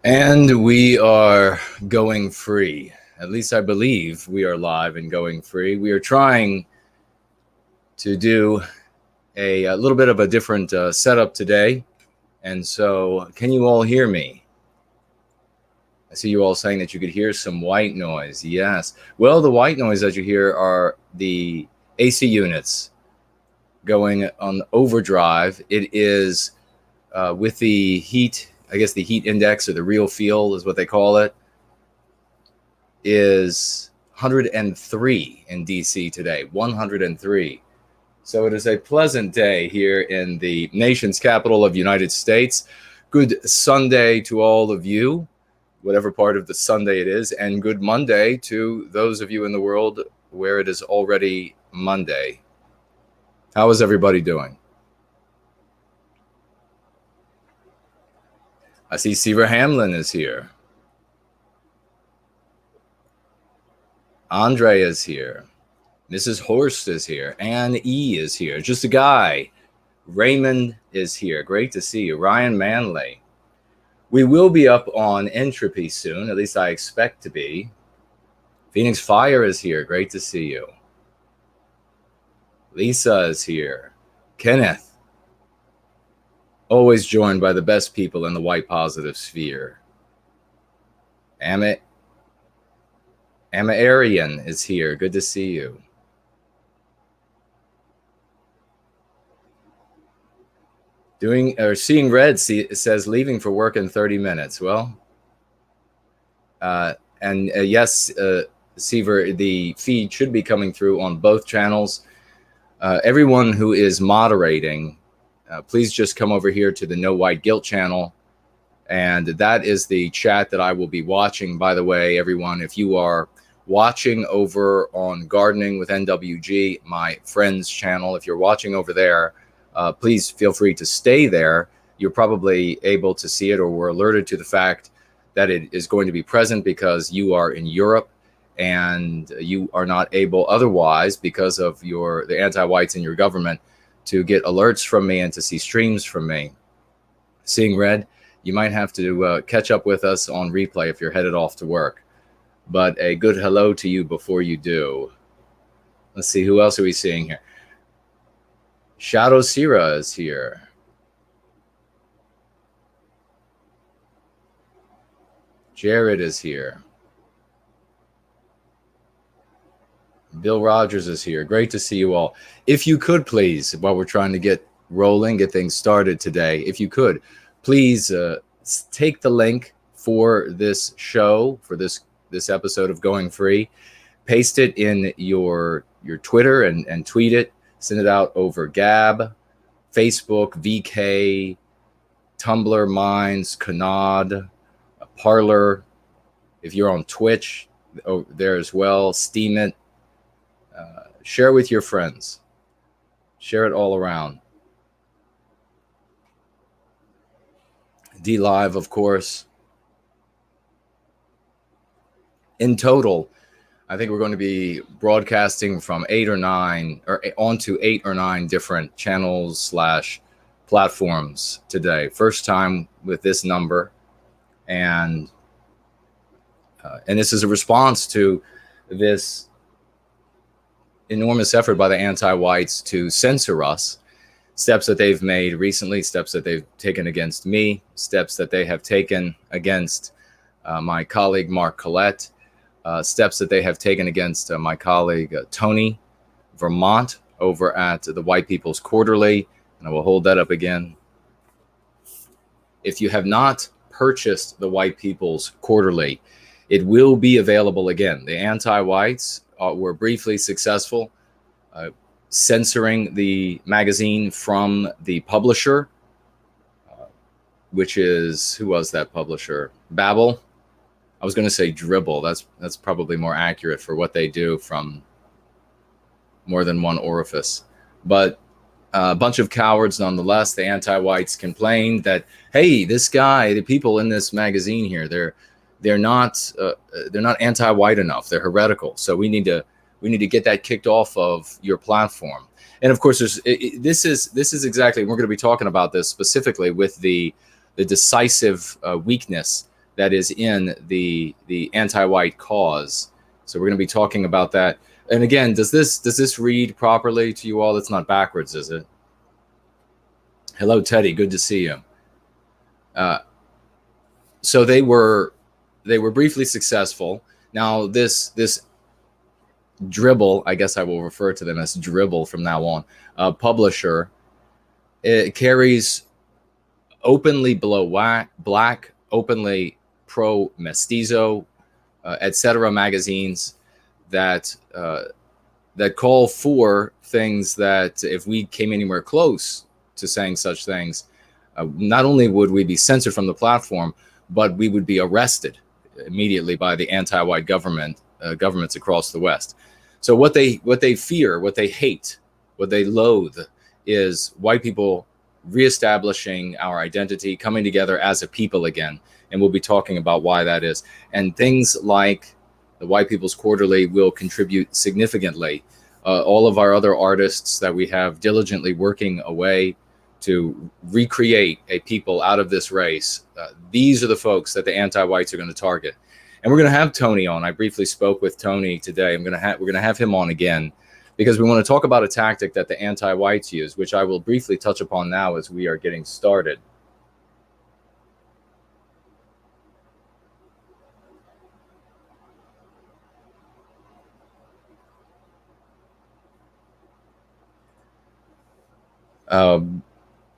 And we are going free. At least I believe we are live and going free. We are trying to do a little bit of a different setup today. And so, can you all hear me? I see you all saying that you could hear some white noise. Yes. Well, the white noise that you hear are the AC units going on overdrive. It is with the heat, I guess the heat index or the real feel is what they call it, is 103 in DC today, 103. So it is a pleasant day here in the nation's capital of the United States. Good Sunday to all of you, whatever part of the Sunday it is, and good Monday to those of you in the world where it is already Monday. How is everybody doing? I see Seaver Hamlin is here. Andre is here. Mrs. Horst is here. Ann E is here. Just a guy. Raymond is here. Great to see you. Ryan Manley. We will be up on Entropy soon. At least I expect to be. Phoenix Fire is here. Great to see you. Lisa is here. Kenneth. Always joined by the best people in the white positive sphere. Arian is here. Good to see you. Seeing red says leaving for work in 30 minutes. Well, yes, Seaver, the feed should be coming through on both channels. Everyone who is moderating, please just come over here to the No White Guilt channel. And that is the chat that I will be watching. By the way, everyone, if you are watching over on Gardening with NWG, my friend's channel, if you're watching over there, please feel free to stay there. You're probably able to see it or were alerted to the fact that it is going to be present because you are in Europe and you are not able otherwise because of the anti-whites in your government to get alerts from me and to see streams from me. Seeing red, you might have to catch up with us on replay if you're headed off to work. But a good hello to you before you do. Let's see, who else are we seeing here? Shadow Sira is here. Jared is here. Bill Rogers is here. Great to see you all. If you could please, while we're trying to get rolling, get things started today, if you could, please take the link for this show, for this episode of Going Free, paste it in your Twitter and tweet it, send it out over Gab, Facebook, VK, Tumblr, Minds, Kanad, Parler. If you're on Twitch, there as well, steam it. Share with your friends. Share it all around. D Live, of course. In total, I think we're going to be broadcasting from 8 or 9 or onto 8 or 9 different channels / platforms today. First time with this number. And this is a response to this enormous effort by the anti-whites to censor us. Steps that they've made recently, steps that they've taken against me, steps that they have taken against my colleague Mark Collette, steps that they have taken against my colleague Tony Vermont over at the White People's Quarterly. And I will hold that up again. If you have not purchased the White People's Quarterly, it will be available again. The anti-whites were briefly successful censoring the magazine from the publisher, which is, who was that publisher? Babel. I was going to say Dribble. That's probably more accurate for what they do from more than one orifice. But a bunch of cowards nonetheless. The anti-whites complained that, hey, this guy, the people in this magazine here, they're not anti-white enough. They're heretical. So we need to get that kicked off of your platform. And of course, this is exactly, we're going to be talking about this specifically with the decisive weakness that is in the anti-white cause. So we're going to be talking about that. And again, does this read properly to you all? It's not backwards, is it? Hello, Teddy. Good to see you. So they were briefly successful. Now this dribble, I guess I will refer to them as dribble from now on, publisher, it carries openly black, openly pro mestizo, etc. magazines that call for things that if we came anywhere close to saying such things, not only would we be censored from the platform, but we would be arrested immediately by the anti-white governments across the West. So what they fear, what they hate, what they loathe is white people reestablishing our identity, coming together as a people again. And we'll be talking about why that is. And things like the White People's Quarterly will contribute significantly. All of our other artists that we have diligently working away to recreate a people out of this race. These are the folks that the anti-whites are going to target. And we're going to have Tony on. I briefly spoke with Tony today. We're going to have him on again because we want to talk about a tactic that the anti-whites use, which I will briefly touch upon now as we are getting started.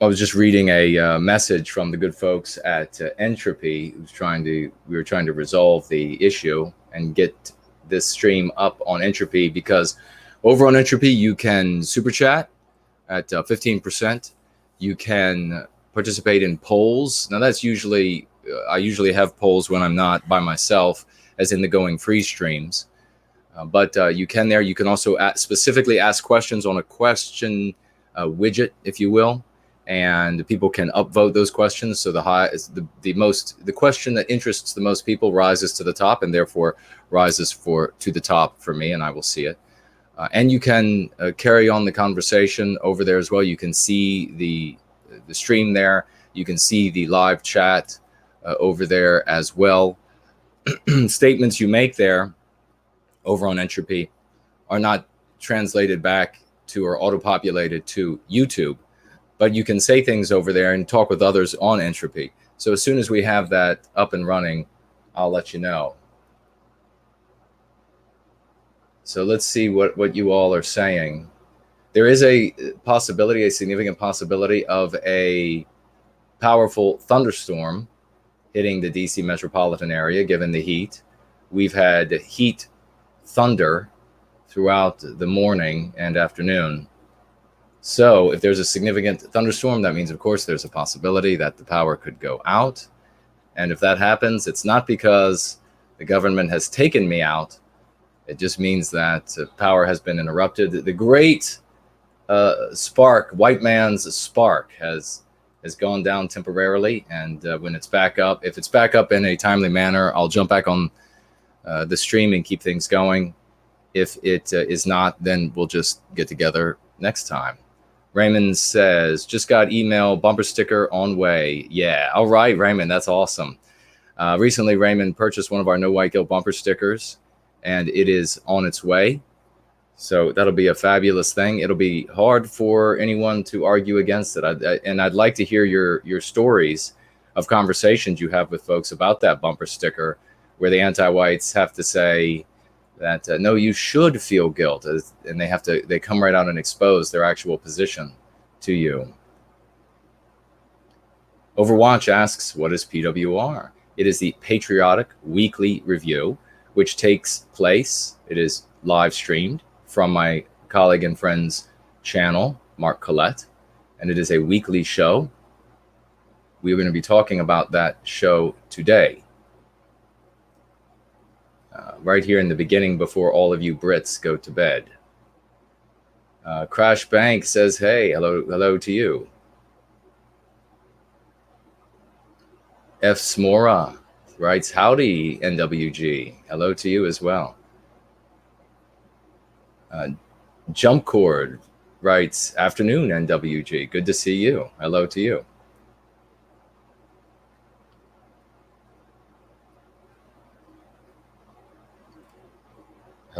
I was just reading a message from the good folks at Entropy, we were trying to resolve the issue and get this stream up on Entropy, because over on Entropy you can super chat at 15%. You can participate in polls. Now that's usually I usually have polls when I'm not by myself, as in the Going Free streams. But you can there. You can also specifically ask questions on a question widget, if you will. And people can upvote those questions. So the question that interests the most people rises to the top, and therefore rises to the top for me, and I will see it. And you can carry on the conversation over there as well. You can see the stream there. You can see the live chat over there as well. Statements you make there over on Entropy are not translated back to or auto-populated to YouTube. But you can say things over there and talk with others on Entropy. So as soon as we have that up and running, I'll let you know. So let's see what you all are saying. There is a possibility, a significant possibility of a powerful thunderstorm hitting the DC metropolitan area, given the heat. We've had heat thunder throughout the morning and afternoon. So if there's a significant thunderstorm, that means, of course, there's a possibility that the power could go out. And if that happens, it's not because the government has taken me out. It just means that power has been interrupted. The great spark, white man's spark, has gone down temporarily. And when it's back up, if it's back up in a timely manner, I'll jump back on the stream and keep things going. If it is not, then we'll just get together next time. Raymond says, just got email, bumper sticker on way. Yeah, all right, Raymond, that's awesome. Recently, Raymond purchased one of our No White Guilt bumper stickers, and it is on its way. So that'll be a fabulous thing. It'll be hard for anyone to argue against it. And I'd like to hear your stories of conversations you have with folks about that bumper sticker, where the anti-whites have to say that no, you should feel guilt, and they come right out and expose their actual position to you. Overwatch asks, what is PWR? It is the Patriotic Weekly Review, which takes place, it is live streamed from my colleague and friend's channel, Mark Collette, and it is a weekly show. We're going to be talking about that show today. Right here in the beginning, before all of you Brits go to bed. Crash Bank says, hey, hello to you. F. Smora writes, howdy, NWG. Hello to you as well. Jump Cord writes, afternoon, NWG. Good to see you. Hello to you.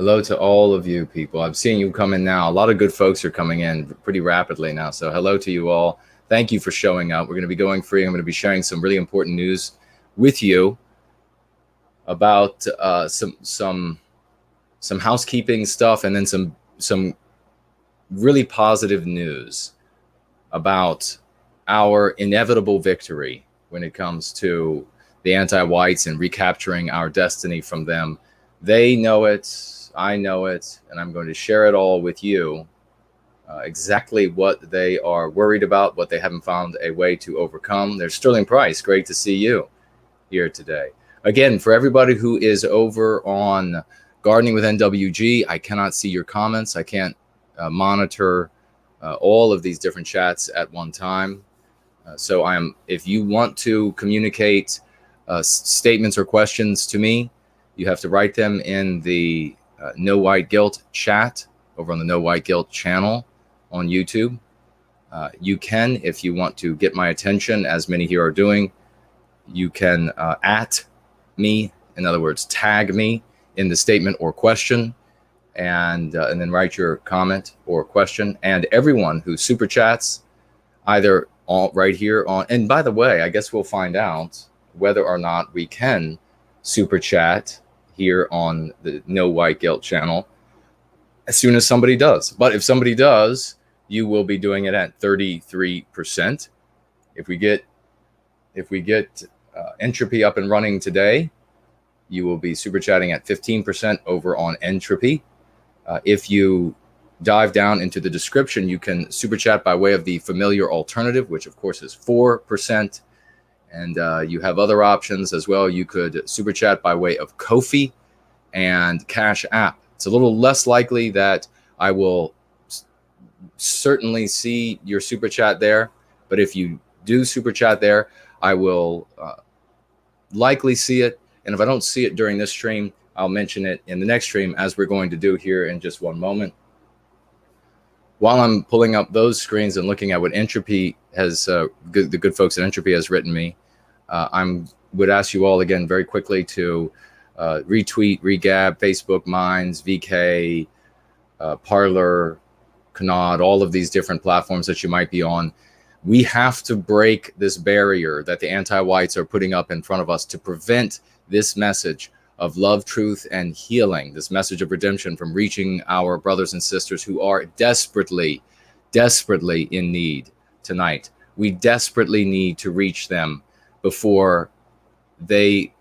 Hello to all of you people. I'm seeing you come in now. A lot of good folks are coming in pretty rapidly now. So hello to you all. Thank you for showing up. We're going to be going free. I'm going to be sharing some really important news with you about some housekeeping stuff, and then some really positive news about our inevitable victory when it comes to the anti-whites and recapturing our destiny from them. They know it, I know it, and I'm going to share it all with you, exactly what they are worried about, what they haven't found a way to overcome. There's Sterling Price. Great to see you here today. Again, for everybody who is over on Gardening with NWG, I cannot see your comments. I can't monitor all of these different chats at one time. So if you want to communicate statements or questions to me, you have to write them in the No White Guilt chat over on the No White Guilt channel on YouTube. You can, if you want to get my attention, as many here are doing, you can at me, in other words, tag me in the statement or question, and then write your comment or question. And everyone who super chats, either right here on, and by the way, I guess we'll find out whether or not we can super chat here on the No White Guilt channel as soon as somebody does. But if somebody does, you will be doing it at 33%. If we get entropy up and running today, you will be super chatting at 15% over on entropy. If you dive down into the description, you can super chat by way of the familiar alternative, which of course is 4%. And you have other options as well. You could super chat by way of Ko-fi and Cash App. It's a little less likely that I will certainly see your super chat there. But if you do super chat there, I will likely see it. And if I don't see it during this stream, I'll mention it in the next stream, as we're going to do here in just one moment. While I'm pulling up those screens and looking at what Entropy has, the good folks at Entropy has written me, I would ask you all again very quickly to retweet, regab, Facebook, Minds, VK, Parler, Canard, all of these different platforms that you might be on. We have to break this barrier that the anti-whites are putting up in front of us to prevent this message of love, truth, and healing, this message of redemption, from reaching our brothers and sisters who are desperately, desperately in need tonight. We desperately need to reach them before they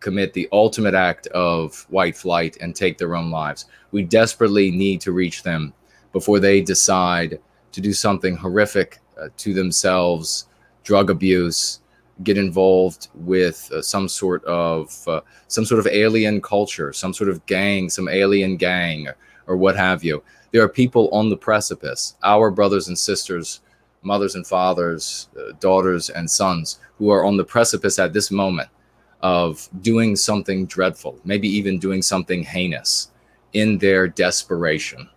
commit the ultimate act of white flight and take their own lives. We desperately need to reach them before they decide to do something horrific to themselves, drug abuse, get involved with some sort of alien culture, some sort of gang, some alien gang, or what have you. There are people on the precipice, our brothers and sisters, mothers and fathers, daughters and sons, who are on the precipice at this moment of doing something dreadful, maybe even doing something heinous in their desperation.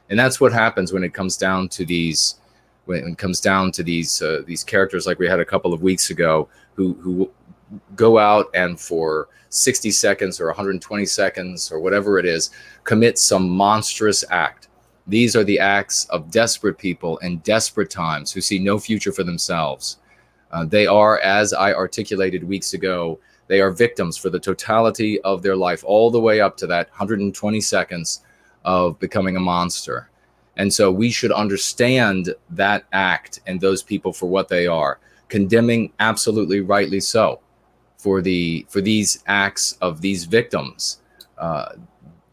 And that's what happens when it comes down to these these characters like we had a couple of weeks ago who go out and for 60 seconds or 120 seconds or whatever it is, commit some monstrous act. These are the acts of desperate people in desperate times who see no future for themselves. They are, as I articulated weeks ago, they are victims for the totality of their life, all the way up to that 120 seconds of becoming a monster. And so we should understand that act and those people for what they are, condemning absolutely rightly so for these acts of these victims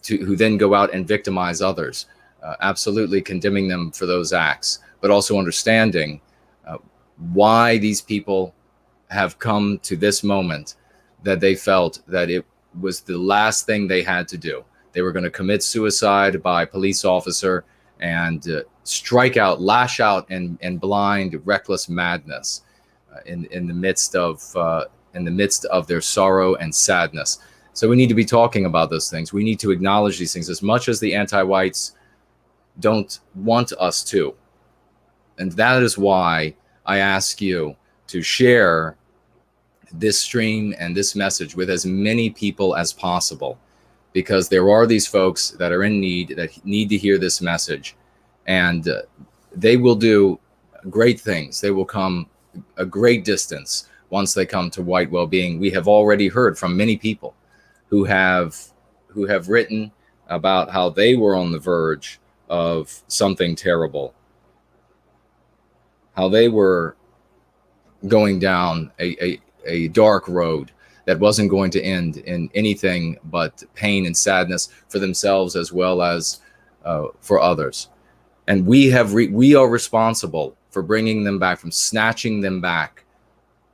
who then go out and victimize others, absolutely condemning them for those acts, but also understanding why these people have come to this moment that they felt that it was the last thing they had to do. They were going to commit suicide by police officer and strike out, lash out in blind, reckless madness in the midst of their sorrow and sadness. So we need to be talking about those things. We need to acknowledge these things as much as the anti-whites don't want us to. And that is why I ask you to share this stream and this message with as many people as possible. because there are these folks that are in need, that need to hear this message, and they will do great things. They will come a great distance once they come to White Wellbeing. We have already heard from many people who have written about how they were on the verge of something terrible, how they were going down a dark road that wasn't going to end in anything but pain and sadness for themselves as well as for others. And we are responsible for bringing them back, from snatching them back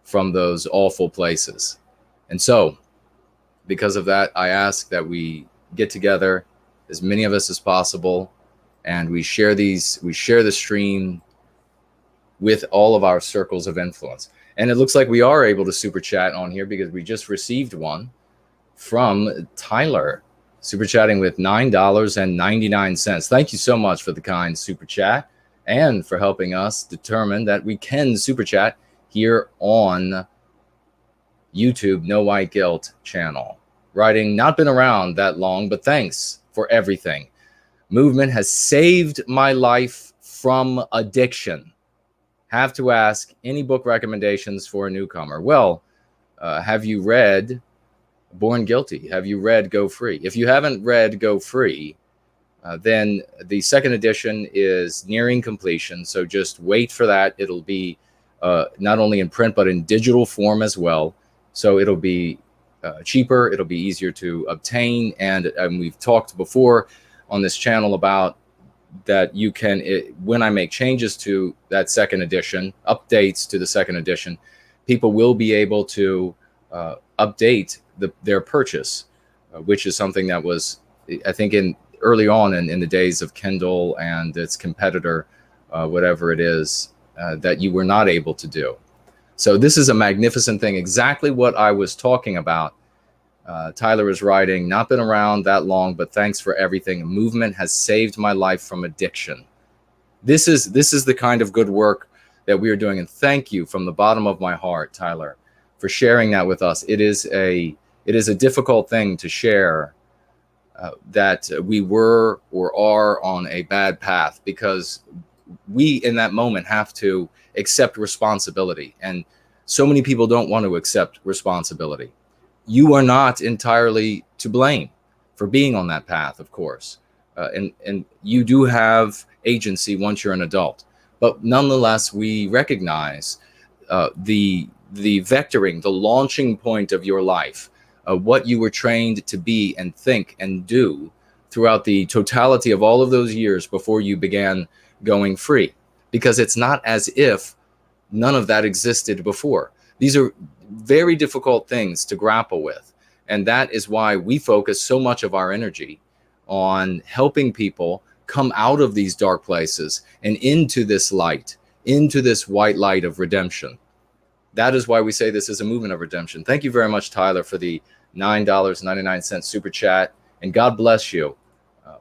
from those awful places. And so, because of that, I ask that we get together, as many of us as possible, and we share the stream with all of our circles of influence. And it looks like we are able to super chat on here, because we just received one from Tyler, super chatting with $9.99. Thank you so much for the kind super chat, and for helping us determine that we can super chat here on YouTube, No White Guilt channel. Writing, not been around that long, but thanks for everything. Movement has saved my life from addiction. Have to ask, any book recommendations for a newcomer? Well, have you read Born Guilty? Have you read Go Free? If you haven't read Go Free, then the second edition is nearing completion. So just wait for that. It'll be not only in print, but in digital form as well. So it'll be cheaper. It'll be easier to obtain. And we've talked before on this channel about that you can, when I make changes to that second edition, updates to the second edition, people will be able to update their purchase, which is something that was, I think, early on in the days of Kindle and its competitor, whatever it is, that you were not able to do. So this is a magnificent thing, exactly what I was talking about. Tyler is writing, not been around that long, but thanks for everything. Movement has saved my life from addiction. This is the kind of good work that we are doing. And thank you from the bottom of my heart, Tyler, for sharing that with us. It is a difficult thing to share, that we were or are on a bad path, because we in that moment have to accept responsibility. And so many people don't want to accept responsibility. You are not entirely to blame for being on that path, of course. And you do have agency once you're an adult. But nonetheless, we recognize the vectoring, the launching point of your life, what you were trained to be and think and do throughout the totality of all of those years before you began going free. Because it's not as if none of that existed before. These are very difficult things to grapple with. And that is why we focus so much of our energy on helping people come out of these dark places and into this light, into this white light of redemption. That is why we say this is a movement of redemption. Thank you very much, Tyler, for the $9.99 super chat. And God bless you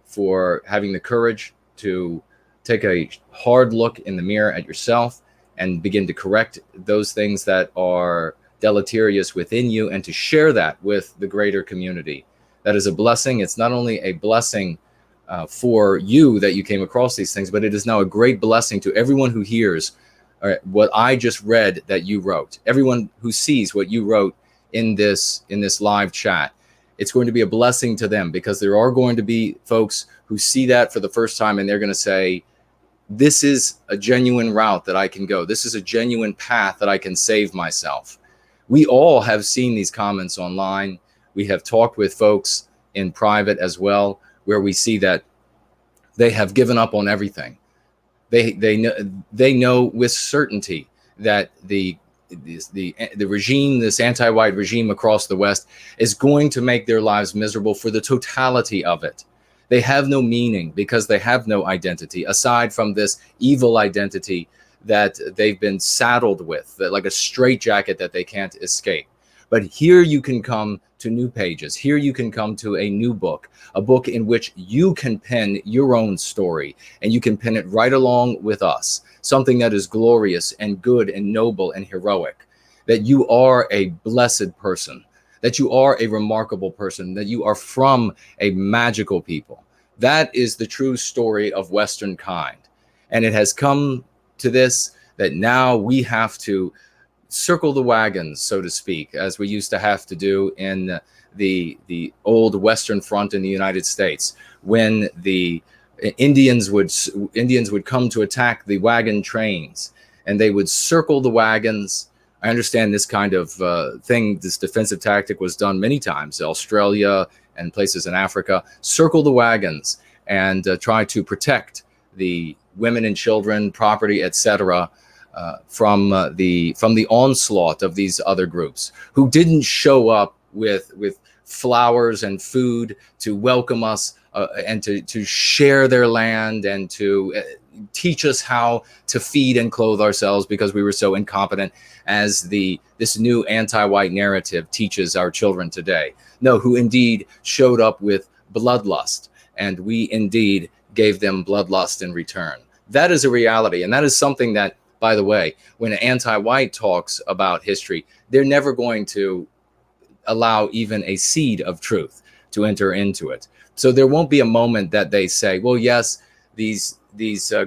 for having the courage to take a hard look in the mirror at yourself and begin to correct those things that are deleterious within you, and to share that with the greater community. That is a blessing. It's not only a blessing for you that you came across these things, but it is now a great blessing to everyone who hears what I just read that you wrote. Everyone who sees what you wrote in this live chat, it's going to be a blessing to them, because there are going to be folks who see that for the first time and they're going to say, this is a genuine route that I can go. This is a genuine path that I can save myself. We all have seen these comments online. We have talked with folks in private as well, where we see that they have given up on everything. They know with certainty that the regime, this anti-white regime across the West, is going to make their lives miserable for the totality of it. They have no meaning because they have no identity aside from this evil identity that they've been saddled with, that like a straitjacket that they can't escape. But here you can come to new pages. Here you can come to a new book, a book in which you can pen your own story, and you can pen it right along with us, something that is glorious and good and noble and heroic, that you are a blessed person, that you are a remarkable person, that you are from a magical people. That is the true story of Western kind. And it has come to this, that now we have to circle the wagons, so to speak, as we used to have to do in the old Western Front in the United States, when the Indians would come to attack the wagon trains, and they would circle the wagons. I understand this kind of thing, this defensive tactic was done many times, Australia and places in Africa. Circle the wagons and try to protect the women and children, property, etc., from the onslaught of these other groups who didn't show up with flowers and food to welcome us and to share their land and to teach us how to feed and clothe ourselves because we were so incompetent, as this new anti-white narrative teaches our children today. No, who indeed showed up with bloodlust, and we indeed gave them bloodlust in return. That is a reality, and that is something that, by the way, when an anti-white talks about history, they're never going to allow even a seed of truth to enter into it. So there won't be a moment that they say, well, yes, these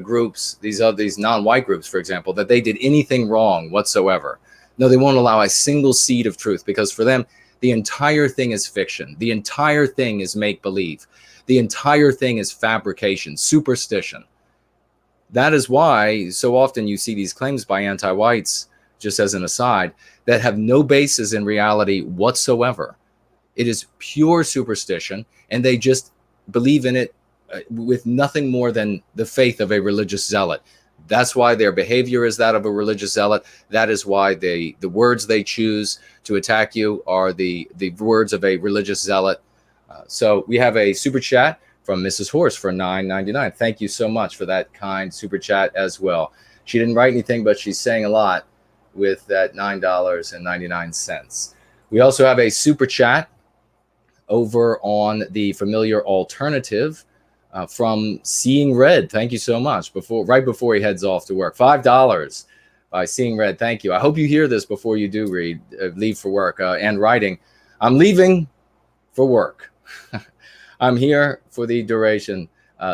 groups, these non-white groups, for example, that they did anything wrong whatsoever. No, they won't allow a single seed of truth, because for them, the entire thing is fiction. The entire thing is make-believe. The entire thing is fabrication, superstition. That is why so often you see these claims by anti-whites, just as an aside, that have no basis in reality whatsoever. It is pure superstition, and they just believe in it with nothing more than the faith of a religious zealot. That's why their behavior is that of a religious zealot. That is why the words they choose to attack you are the words of a religious zealot. So we have a super chat from Mrs. Horse for $9.99. Thank you so much for that kind super chat as well. She didn't write anything, but she's saying a lot with that $9.99. We also have a super chat over on the Familiar Alternative from Seeing Red. Thank you so much. Right before he heads off to work. $5 by Seeing Red. Thank you. I hope you hear this before you do leave for work. And writing, I'm leaving for work. I'm here for the duration.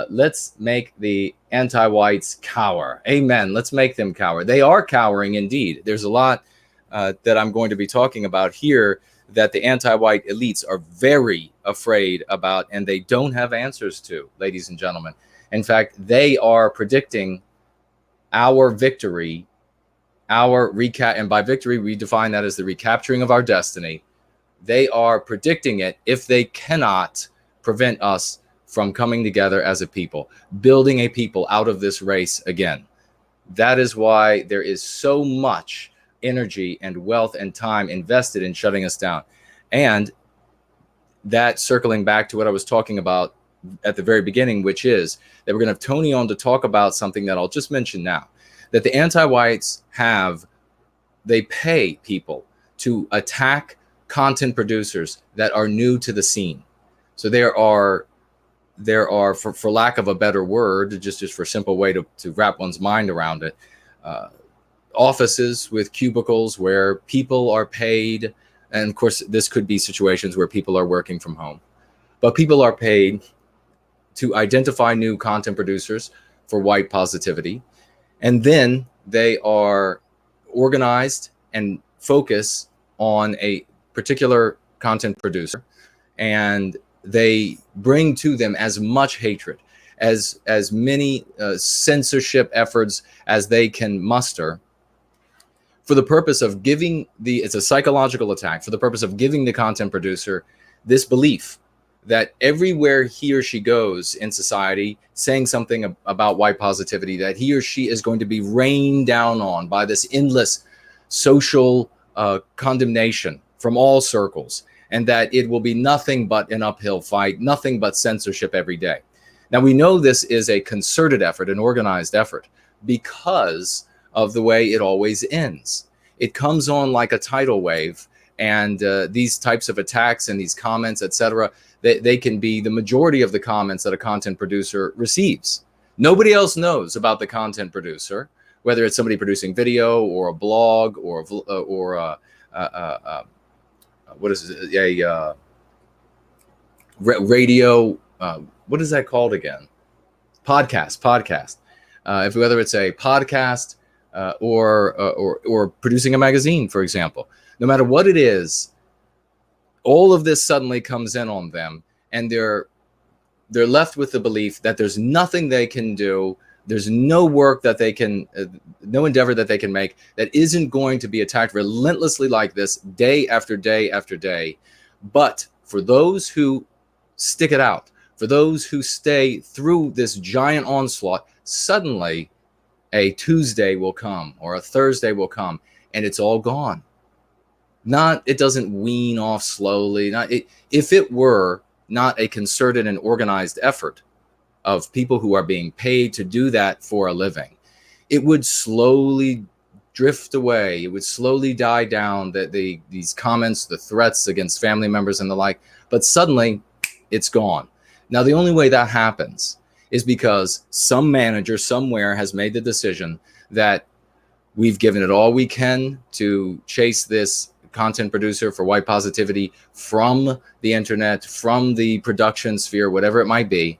Let's make the anti-whites cower. Amen. Let's make them cower. They are cowering indeed. There's a lot that I'm going to be talking about here that the anti-white elites are very afraid about, and they don't have answers to, ladies and gentlemen. In fact, they are predicting our victory, and by victory, we define that as the recapturing of our destiny. They are predicting it if they cannot prevent us from coming together as a people, building a people out of this race again. That is why there is so much energy and wealth and time invested in shutting us down. And that, circling back to what I was talking about at the very beginning, which is that we're going to have Tony on to talk about something that I'll just mention now, that the anti-whites they pay people to attack content producers that are new to the scene. So there are for lack of a better word, just for a simple way to wrap one's mind around it, offices with cubicles where people are paid, and of course this could be situations where people are working from home, but people are paid to identify new content producers for white positivity, and then they are organized and focus on a particular content producer, and they bring to them as much hatred, as many censorship efforts as they can muster, for the purpose of giving it's a psychological attack, for the purpose of giving the content producer this belief that everywhere he or she goes in society saying something about white positivity, that he or she is going to be rained down on by this endless social condemnation from all circles, and that it will be nothing but an uphill fight, nothing but censorship every day. Now, we know this is a concerted effort, an organized effort, because of the way it always ends. It comes on like a tidal wave, and these types of attacks and these comments, etc., they can be the majority of the comments that a content producer receives. Nobody else knows about the content producer, whether it's somebody producing video or a blog or what is it? Radio. What is that called again? Podcast. If whether it's a podcast or producing a magazine, for example, no matter what it is, all of this suddenly comes in on them, and they're left with the belief that there's nothing they can do. There's no work that they can, no endeavor that they can make that isn't going to be attacked relentlessly like this day after day after day. But for those who stick it out, for those who stay through this giant onslaught, suddenly a Tuesday will come or a Thursday will come, and it's all gone. It doesn't wean off slowly. If it were not a concerted and organized effort of people who are being paid to do that for a living, it would slowly drift away. It would slowly die down, these comments, the threats against family members and the like, but suddenly it's gone. Now, the only way that happens is because some manager somewhere has made the decision that we've given it all we can to chase this content producer for white positivity from the internet, from the production sphere, whatever it might be.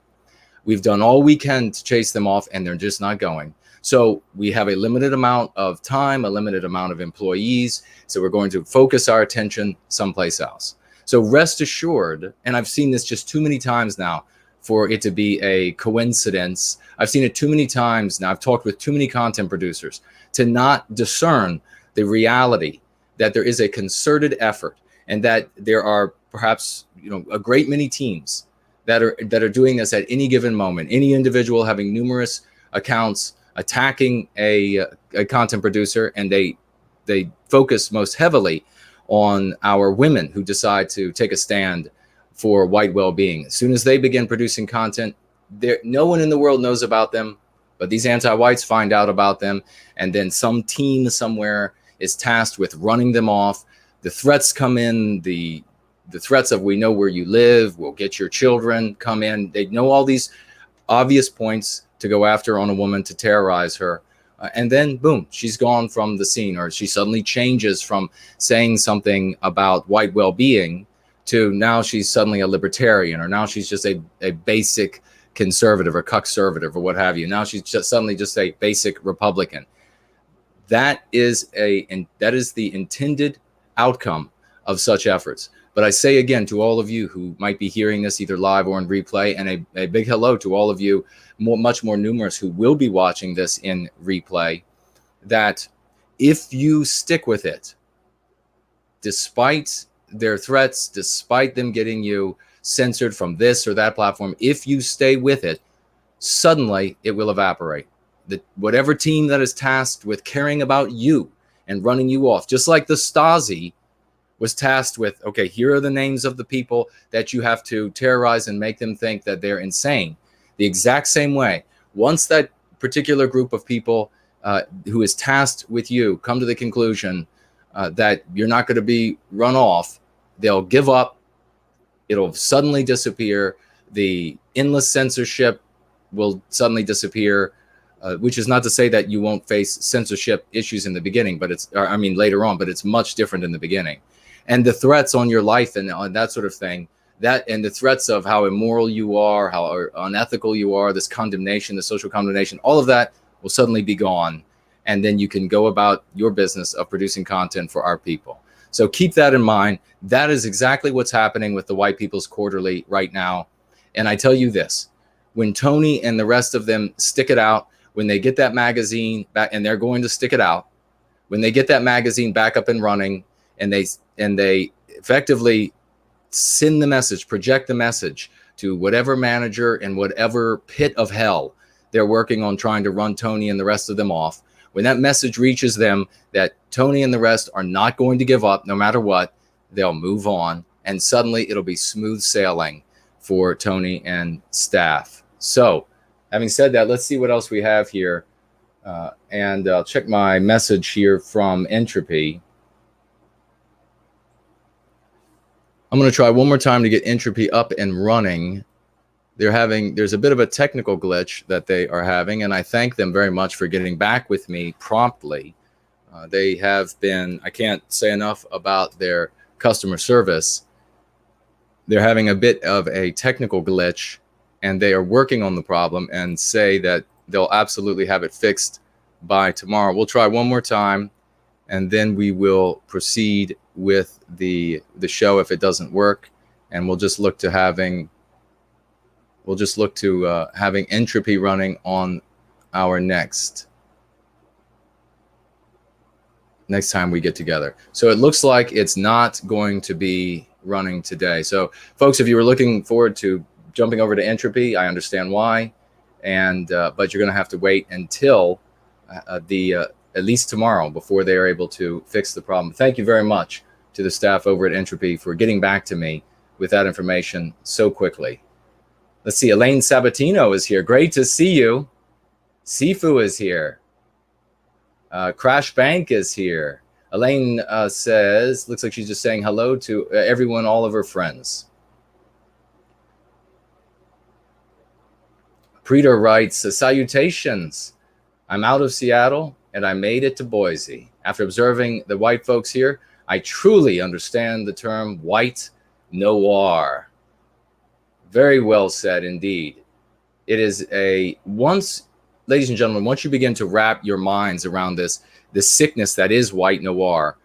We've done all we can to chase them off, and they're just not going. So we have a limited amount of time, a limited amount of employees. So we're going to focus our attention someplace else. So rest assured, and I've seen this just too many times now for it to be a coincidence. I've seen it too many times now. I've talked with too many content producers to not discern the reality that there is a concerted effort, and that there are perhaps, a great many teams that are doing this at any given moment. Any individual having numerous accounts attacking a content producer, and they focus most heavily on our women who decide to take a stand for white well-being. As soon as they begin producing content, no one in the world knows about them, but these anti-whites find out about them, and then some team somewhere is tasked with running them off. The threats come in, the threats of, we know where you live, we'll get your children, come in. They know all these obvious points to go after on a woman to terrorize her. And then boom, she's gone from the scene, or she suddenly changes from saying something about white well-being to now she's suddenly a libertarian, or now she's just a basic conservative or cuck-servative or what have you. Now she's just suddenly just a basic Republican. That is the intended outcome of such efforts. But I say again to all of you who might be hearing this either live or in replay, and a big hello to all of you, much more numerous, who will be watching this in replay, that if you stick with it, despite their threats, despite them getting you censored from this or that platform, if you stay with it, suddenly it will evaporate. Whatever team that is tasked with caring about you and running you off, just like the Stasi was tasked with, okay, here are the names of the people that you have to terrorize and make them think that they're insane. The exact same way, once that particular group of people who is tasked with you come to the conclusion that you're not going to be run off, they'll give up. It'll suddenly disappear. The endless censorship will suddenly disappear, which is not to say that you won't face censorship issues in the beginning, but later on, but it's much different in the beginning. And the threats on your life and on that sort of thing, and the threats of how immoral you are, how unethical you are, this condemnation, the social condemnation, all of that will suddenly be gone. And then you can go about your business of producing content for our people. So keep that in mind. That is exactly what's happening with the White People's Quarterly right now. And I tell you this, when Tony and the rest of them stick it out, when they get that magazine back, and they're going to stick it out, when they get that magazine back up and running, and they effectively send the message, project the message to whatever manager and whatever pit of hell they're working on trying to run Tony and the rest of them off, when that message reaches them that Tony and the rest are not going to give up no matter what, they'll move on, and suddenly it'll be smooth sailing for Tony and staff. So having said that, let's see what else we have here. And I'll check my message here from Entropy. I'm going to try one more time to get Entropy up and running. There's a bit of a technical glitch that they are having, and I thank them very much for getting back with me promptly. They have been, I can't say enough about their customer service. They're having a bit of a technical glitch, and they are working on the problem and say that they'll absolutely have it fixed by tomorrow. We'll try one more time, and then we will proceed with the show if it doesn't work, and we'll just look to having having entropy running on our next time we get together. So it looks like it's not going to be running today. So folks, if you were looking forward to jumping over to entropy, I understand why, and but you're going to have to wait until at least tomorrow before they are able to fix the problem. Thank you very much to the staff over at Entropy for getting back to me with that information so quickly. Let's see, Elaine Sabatino is here. Great to see you. Sifu is here. Crash Bank is here. Elaine says, looks like she's just saying hello to everyone, all of her friends. Preeter writes, salutations. I'm out of Seattle and I made it to Boise. After observing the white folks here, I truly understand the term white noir. Very well said indeed. It is ladies and gentlemen, once you begin to wrap your minds around this sickness that is white noir,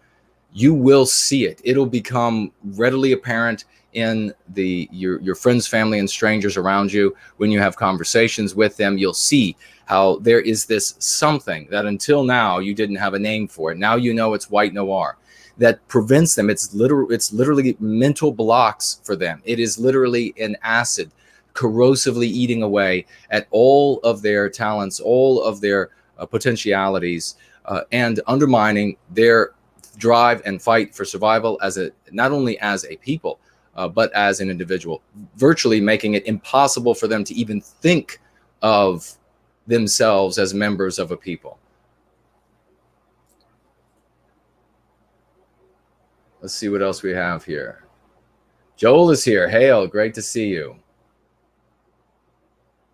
you will see it. It'll become readily apparent in your friends, family, and strangers around you. When you have conversations with them, you'll see how there is this something that until now you didn't have a name for it. Now you know it's white noir that prevents them. It's literally mental blocks for them. It is literally an acid corrosively eating away at all of their talents, all of their potentialities, and undermining their drive and fight for survival not only as a people, but as an individual, virtually making it impossible for them to even think of themselves as members of a people. Let's see what else we have here. Joel is here. Hail, great to see you.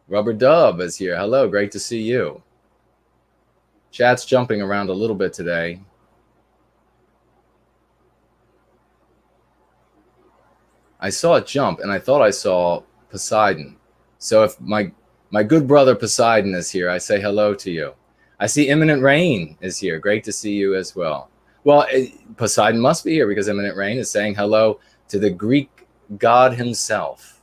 Rubber Dub is here. Hello, great to see you. Chat's jumping around a little bit today. I saw it jump, and I thought I saw Poseidon. So if my good brother Poseidon is here, I say hello to you. I see Imminent Rain is here. Great to see you as well. Well, Poseidon must be here because Imminent Rain is saying hello to the Greek god himself,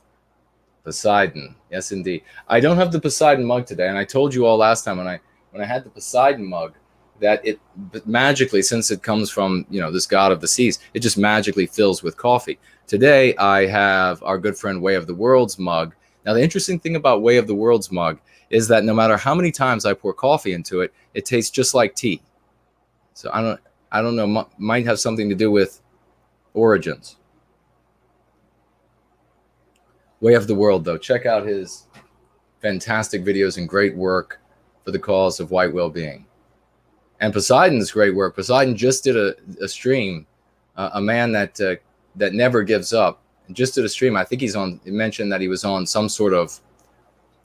Poseidon. Yes, indeed. I don't have the Poseidon mug today, and I told you all last time when I had the Poseidon mug that it magically, since it comes from this god of the seas, it just magically fills with coffee. Today, I have our good friend Way of the World's mug. Now, the interesting thing about Way of the World's mug is that no matter how many times I pour coffee into it, it tastes just like tea. So I don't know, might have something to do with origins. Way of the World, though, check out his fantastic videos and great work for the cause of white well-being. And Poseidon's great work. Poseidon just did a stream, a man that never gives up, and just did a stream. I think he mentioned that he was on some sort of,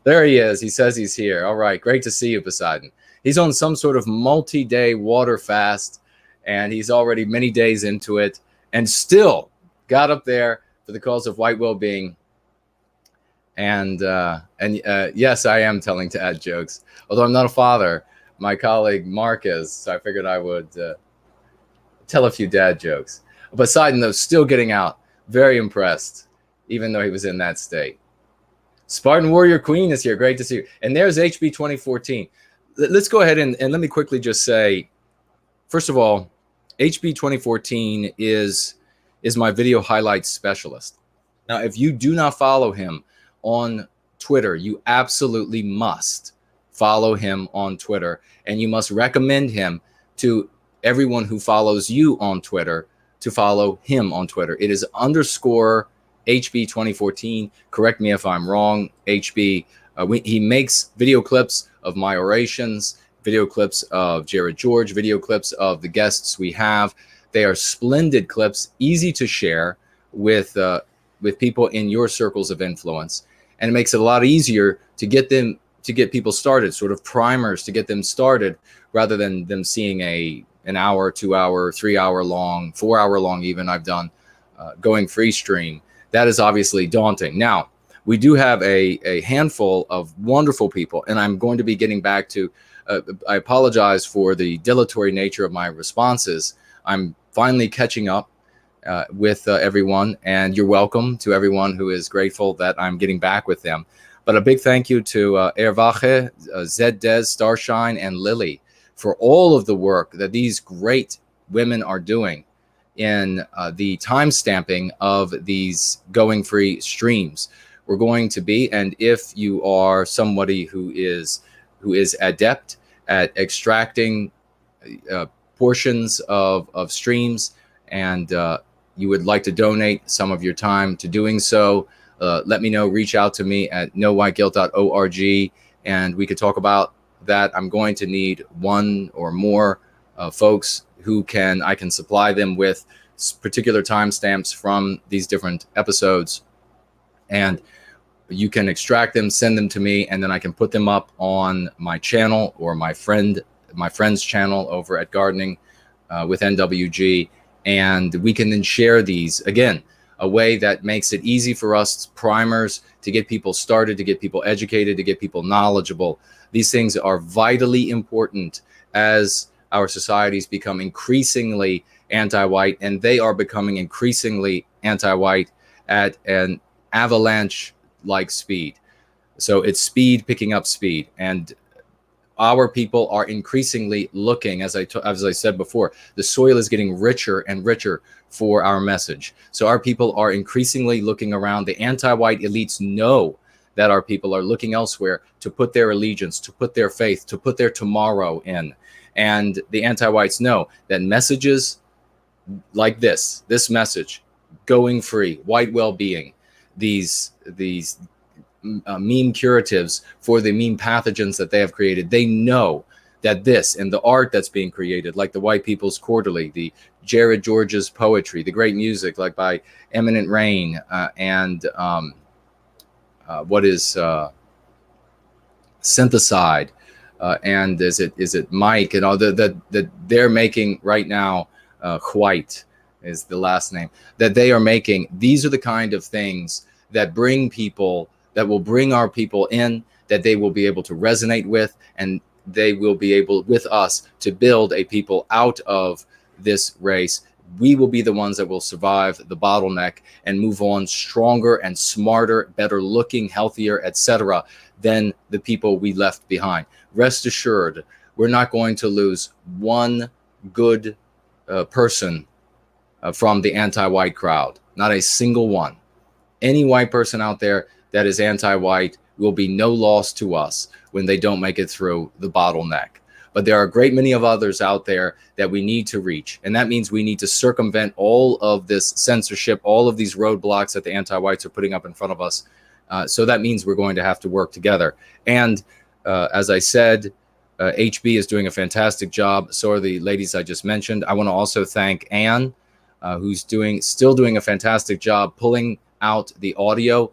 there he is. He says he's here. All right, great to see you, Poseidon. He's on some sort of multi-day water fast, and he's already many days into it, and still got up there for the cause of white well-being. And yes, I am telling dad jokes. Although I'm not a father, my colleague Mark is, so I figured I would tell a few dad jokes. Poseidon, though, still getting out. Very impressed, even though he was in that state. Spartan Warrior Queen is here. Great to see you. And there's HB 2014. Let's go ahead and let me quickly just say, first of all, HB 2014 is my video highlights specialist. Now, if you do not follow him on Twitter, you absolutely must follow him on Twitter, and you must recommend him to everyone who follows you on Twitter to follow him on Twitter. It is _ HB 2014. Correct me if I'm wrong, HB. He makes video clips of my orations, video clips of Jared George, video clips of the guests we have. They are splendid clips, easy to share with people in your circles of influence. And it makes it a lot easier to get people started, sort of primers to get them started, rather than them seeing an hour, 2 hour, 3 hour long, 4 hour long even I've done going free stream, that is obviously daunting. Now, we do have a handful of wonderful people, and I'm going to be getting back to, I apologize for the dilatory nature of my responses. I'm finally catching up with everyone, and you're welcome to everyone who is grateful that I'm getting back with them. But a big thank you to Erwache, Zeddez, Starshine, and Lily for all of the work that these great women are doing in the time stamping of these going free streams. We're going to be, and if you are somebody who is adept at extracting portions of streams, and you would like to donate some of your time to doing so, let me know. Reach out to me at knowwhiteguilt.org, and we could talk about that. I'm going to need one or more folks who I can supply them with particular timestamps from these different episodes, and you can extract them, send them to me, and then I can put them up on my channel or my friend's channel over at Gardening with NWG, and we can then share these again. A way that makes it easy for us, primers, to get people started, to get people educated, to get people knowledgeable. These things are vitally important as our societies become increasingly anti-white, and they are becoming increasingly anti-white at an avalanche-like speed. So it's speed picking up speed, and our people are increasingly looking, as I said before, the soil is getting richer and richer for our message. So our people are increasingly looking around. The anti-white elites know that our people are looking elsewhere to put their allegiance, to put their faith, to put their tomorrow in. And the anti-whites know that messages like this message, going free, white well-being, these meme curatives for the meme pathogens that they have created, they know that this and the art that's being created, like the White People's Quarterly, the Jared George's poetry, the great music like by Eminent Rain, and what is Syntheside, and is it Mike, and all that they're making right now, White is the last name, that they are making. These are the kind of things that bring people, that will bring our people in, that they will be able to resonate with, and they will be able, with us, to build a people out of this race. We will be the ones that will survive the bottleneck and move on stronger and smarter, better looking, healthier, etc., than the people we left behind. Rest assured, we're not going to lose one good person from the anti-white crowd. Not a single one. Any white person out there that is anti-white will be no loss to us when they don't make it through the bottleneck. But there are a great many of others out there that we need to reach. And that means we need to circumvent all of this censorship, all of these roadblocks that the anti-whites are putting up in front of us. So that means we're going to have to work together. And as I said, HB is doing a fantastic job. So are the ladies I just mentioned. I want to also thank Anne, who's still doing a fantastic job pulling out the audio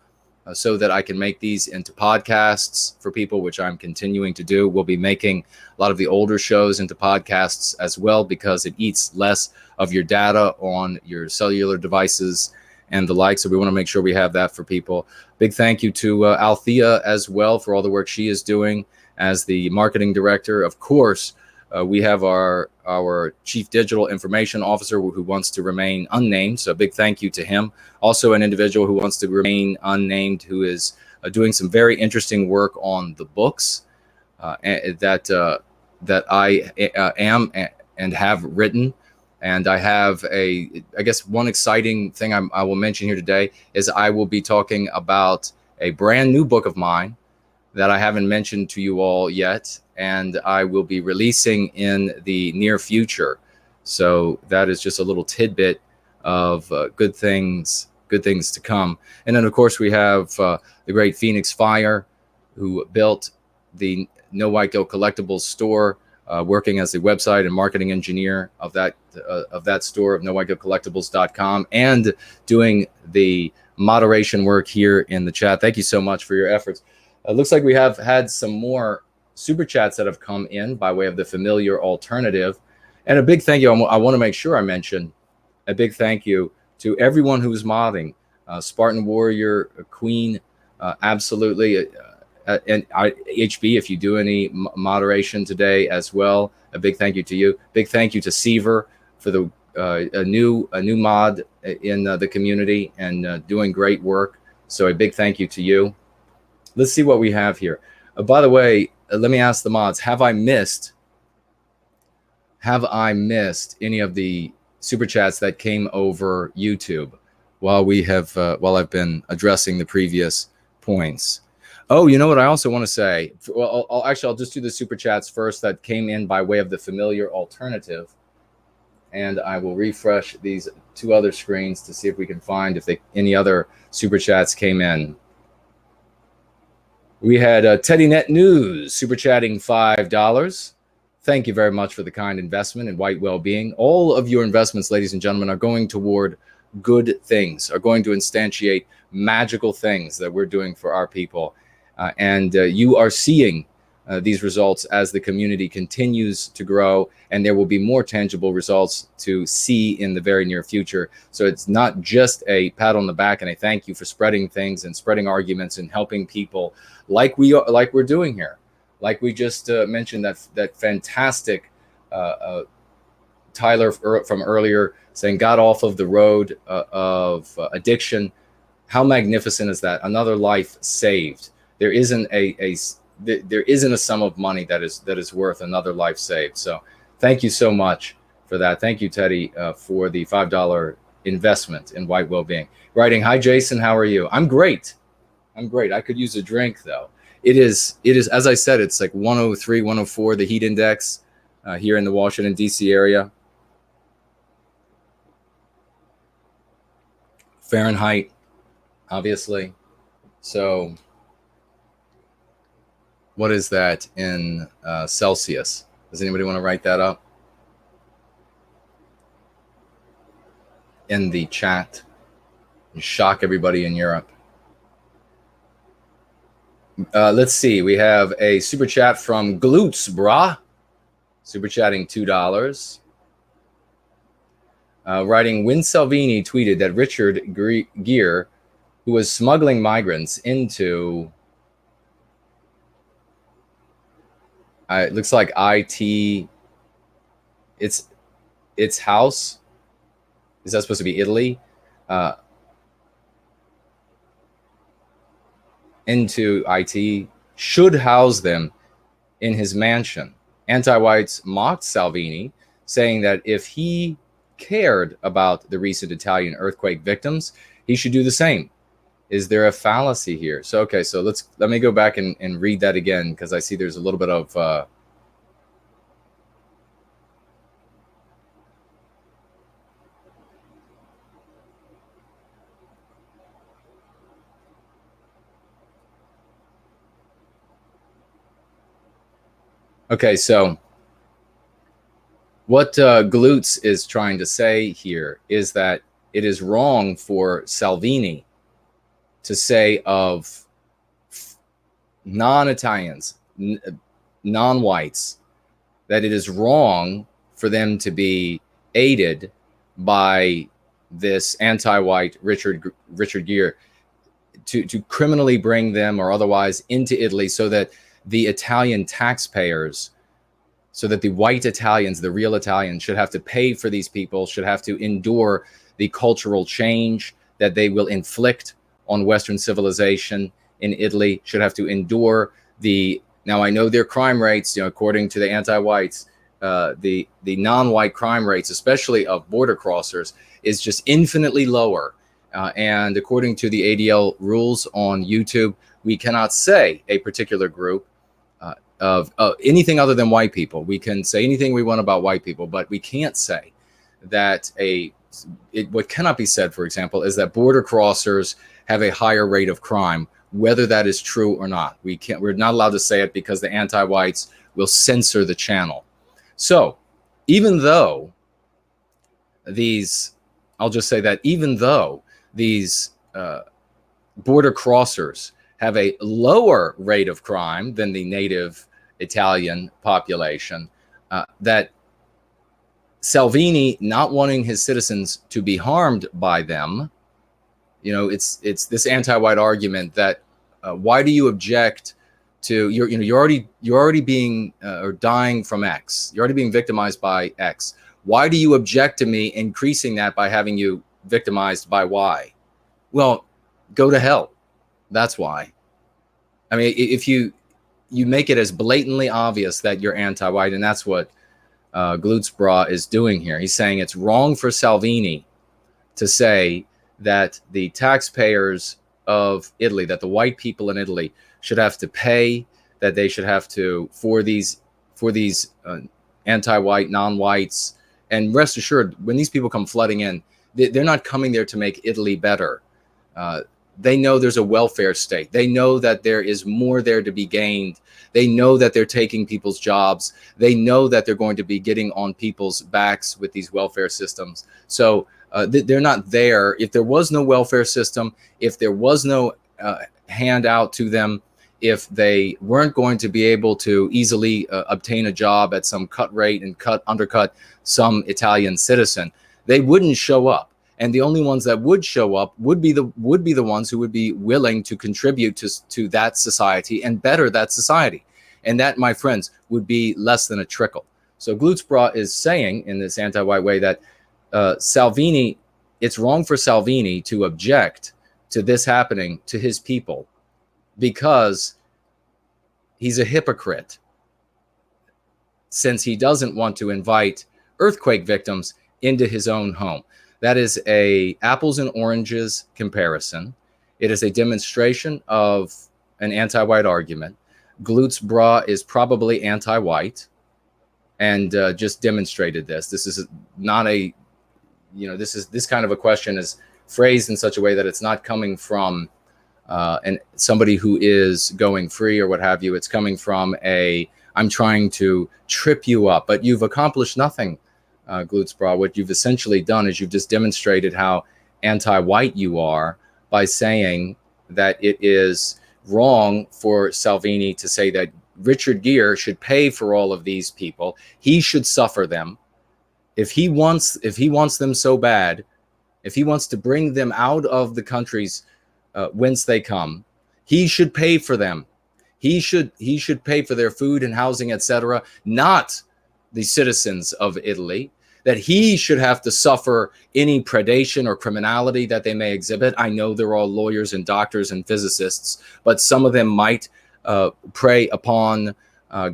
so that I can make these into podcasts for people, which I'm continuing to do. We'll be making a lot of the older shows into podcasts as well, because it eats less of your data on your cellular devices and the like. So we want to make sure we have that for people. Big thank you to Althea as well for all the work she is doing as the marketing director. Of course, we have our chief digital information officer who wants to remain unnamed. So a big thank you to him. Also an individual who wants to remain unnamed, who is doing some very interesting work on the books that I am and have written. And I have I guess one exciting thing I will mention here today is I will be talking about a brand new book of mine that I haven't mentioned to you all yet, and I will be releasing in the near future. So that is just a little tidbit of good things to come. And then, of course, we have the great Phoenix Fire, who built the No White Guilt Collectibles store, working as the website and marketing engineer of that store, of NoWhiteGuiltCollectibles.com, and doing the moderation work here in the chat. Thank you so much for your efforts. It looks like we have had some more super chats that have come in by way of the familiar alternative. And a big thank you. I want to make sure I mention a big thank you to everyone who's modding, Spartan Warrior, Queen, absolutely. And HB, if you do any moderation today as well, a big thank you to you. Big thank you to Seaver for the a new mod in the community and doing great work. So a big thank you to you. Let's see what we have here. By the way, let me ask the mods: Have I missed any of the super chats that came over YouTube while I've been addressing the previous points? Oh, you know what I also want to say? Well, I'll just do the super chats first that came in by way of the familiar alternative. And I will refresh these two other screens to see if we can find any other super chats came in. We had Teddy Net News super chatting $5. Thank you very much for the kind investment in White Wellbeing. All of your investments, ladies and gentlemen, are going toward good things, are going to instantiate magical things that we're doing for our people. And you are seeing these results as the community continues to grow, and there will be more tangible results to see in the very near future. So it's not just a pat on the back and a thank you for spreading things and spreading arguments and helping people like we're doing here. Like we just mentioned, that fantastic Tyler from earlier saying got off of the road of addiction. How magnificent is that? Another life saved. There isn't a sum of money that is worth another life saved. So thank you so much for that. Thank you, Teddy, for the $5 investment in White Wellbeing. Writing, hi, Jason, how are you? I'm great. I could use a drink, though. It is, as I said, it's like 103, 104, the heat index here in the Washington, D.C. area. Fahrenheit, obviously. So what is that in Celsius? Does anybody want to write that up in the chat and shock everybody in Europe? Let's see. We have a super chat from Glutes, brah. Super chatting $2. Writing, Win Salvini tweeted that Richard Gere, who was smuggling migrants into, it looks like its house. Is that supposed to be Italy? Into IT, should house them in his mansion. Anti-whites mocked Salvini, saying that if he cared about the recent Italian earthquake victims, he should do the same. Is there a fallacy here? So, okay, so let me go back and read that again, because I see there's a little bit of okay, so what Glutes is trying to say here is that it is wrong for Salvini to say of non-Italians, non-whites, that it is wrong for them to be aided by this anti-white Richard Gere to criminally bring them or otherwise into Italy, so that the Italian taxpayers, so that the white Italians, the real Italians, should have to pay for these people, should have to endure the cultural change that they will inflict on Western civilization in Italy, should have to endure now I know their crime rates, according to the anti-whites, the non-white crime rates, especially of border crossers, is just infinitely lower. And according to the ADL rules on YouTube, we cannot say a particular group of anything other than white people. We can say anything we want about white people, but we can't say that what cannot be said, for example, is that border crossers have a higher rate of crime, whether that is true or not. We're not allowed to say it because the anti-whites will censor the channel. So even though I'll just say that even though these border crossers have a lower rate of crime than the native Italian population, that Salvini not wanting his citizens to be harmed by them, it's this anti-white argument that why do you object to you're already being or dying from X, you're already being victimized by X. Why do you object to me increasing that by having you victimized by Y? Well, go to hell. That's why. I mean, if you make it as blatantly obvious that you're anti-white, and that's what Glutzbra is doing here. He's saying it's wrong for Salvini to say that the taxpayers of Italy, that the white people in Italy should have to pay, that they should have to for these anti-white, non-whites. And rest assured, when these people come flooding in, they're not coming there to make Italy better. They know there's a welfare state. They know that there is more there to be gained. They know that they're taking people's jobs. They know that they're going to be getting on people's backs with these welfare systems. So they're not there. If there was no welfare system, if there was no handout to them, if they weren't going to be able to easily obtain a job at some cut rate and undercut some Italian citizen, they wouldn't show up. And the only ones that would show up would be the ones who would be willing to contribute to that society and better that society. And that, my friends, would be less than a trickle. So Glutzbra is saying in this anti-white way that Salvini, it's wrong for Salvini to object to this happening to his people because he's a hypocrite, since he doesn't want to invite earthquake victims into his own home. That is a apples and oranges comparison. It is a demonstration of an anti-white argument. Glutzbra is probably anti-white and just demonstrated this. This is not a, this kind of a question is phrased in such a way that it's not coming from somebody who is going free or what have you. It's coming from I'm trying to trip you up, but you've accomplished nothing. Glutzbra, what you've essentially done is you've just demonstrated how anti-white you are by saying that it is wrong for Salvini to say that Richard Gere should pay for all of these people. He should suffer them. If he wants them so bad, if he wants to bring them out of the countries whence they come, he should pay for them. He should pay for their food and housing, etc., not the citizens of Italy. That he should have to suffer any predation or criminality that they may exhibit. I know they're all lawyers and doctors and physicists, but some of them might prey upon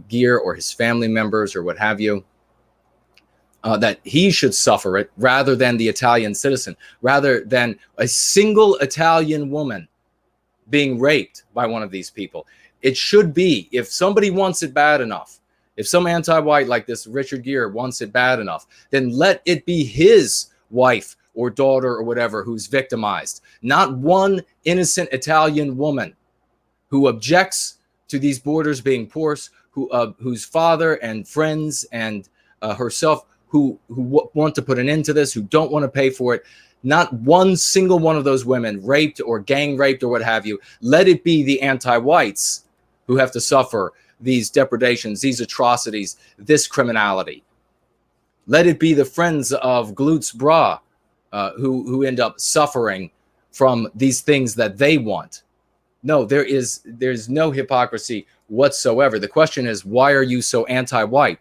Gere or his family members or what have you. That he should suffer it rather than the Italian citizen, rather than a single Italian woman being raped by one of these people. It should be, if somebody wants it bad enough, if some anti-white like this Richard Gere wants it bad enough, then let it be his wife or daughter or whatever who's victimized, not one innocent Italian woman who objects to these borders being porous, whose father and friends and herself who want to put an end to this, who don't want to pay for it. Not one single one of those women raped or gang raped or what have you. Let it be the anti-whites who have to suffer these depredations, these atrocities, this criminality. Let it be the friends of Glutzbra who end up suffering from these things that they want. No, there's no hypocrisy whatsoever. The question is, why are you so anti-white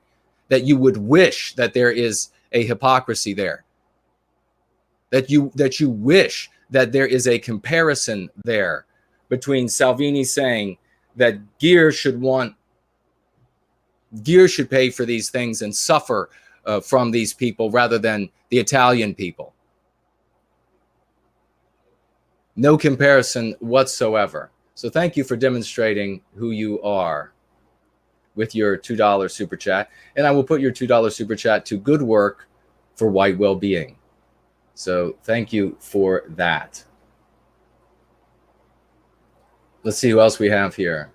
that you would wish that there is a hypocrisy there? That you wish that there is a comparison there between Salvini saying that Gere should pay for these things and suffer from these people rather than the Italian people. No comparison whatsoever. So thank you for demonstrating who you are with your $2 super chat. And I will put your $2 super chat to good work for White Wellbeing. So thank you for that. Let's see who else we have here.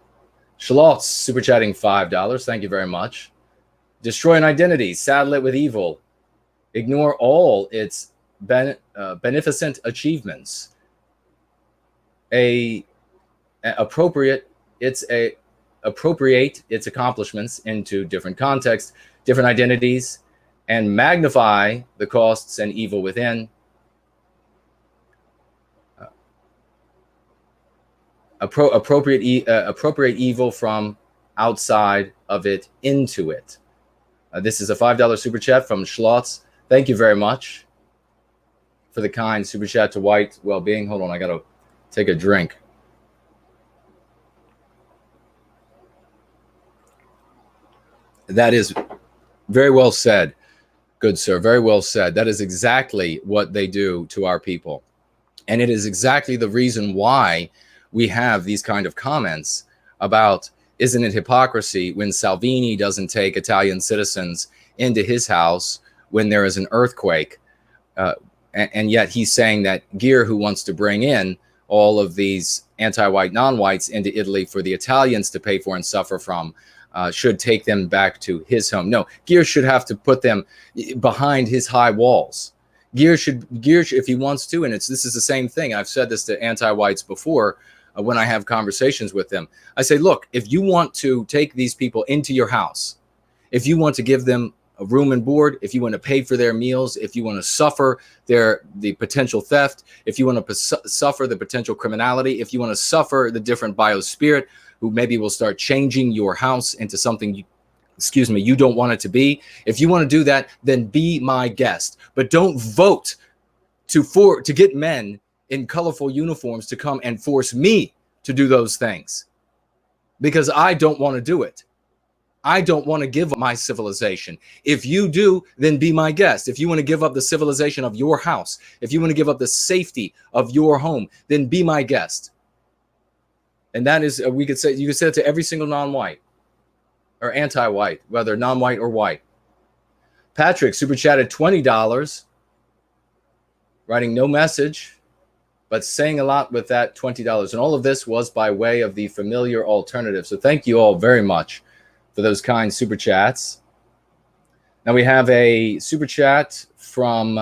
Shalotz super chatting $5. Thank you very much. Destroy an identity, saddle it with evil. Ignore all its beneficent achievements. Appropriate its accomplishments into different contexts, different identities, and magnify the costs and evil within. Appropriate evil from outside of it into it. This is a $5 super chat from Schlotz. Thank you very much for the kind super chat to White Wellbeing. Hold on, I gotta take a drink. That is very well said, good sir. Very well said. That is exactly what they do to our people. And it is exactly the reason why we have these kind of comments about, isn't it hypocrisy when Salvini doesn't take Italian citizens into his house when there is an earthquake? And yet he's saying that Gear, who wants to bring in all of these anti-white non-whites into Italy for the Italians to pay for and suffer from, should take them back to his home. No, Gear should have to put them behind his high walls. Gear should, if he wants to, and this is the same thing. I've said this to anti-whites before when I have conversations with them. I say, look, if you want to take these people into your house, if you want to give them a room and board, if you want to pay for their meals, if you want to suffer the potential theft, if you want to suffer the potential criminality, if you want to suffer the different biospirit who maybe will start changing your house into something you don't want it to be. If you want to do that, then be my guest. But don't vote to get men in colorful uniforms to come and force me to do those things, because I don't want to do it. I don't want to give up my civilization. If you do, then be my guest. If you want to give up the civilization of your house, if you want to give up the safety of your home, then be my guest. And that is, you could say it to every single non-white or anti-white, whether non-white or white. Patrick super chatted $20, writing no message, but saying a lot with that $20. And all of this was by way of the familiar alternative. So thank you all very much for those kind super chats. Now we have a super chat from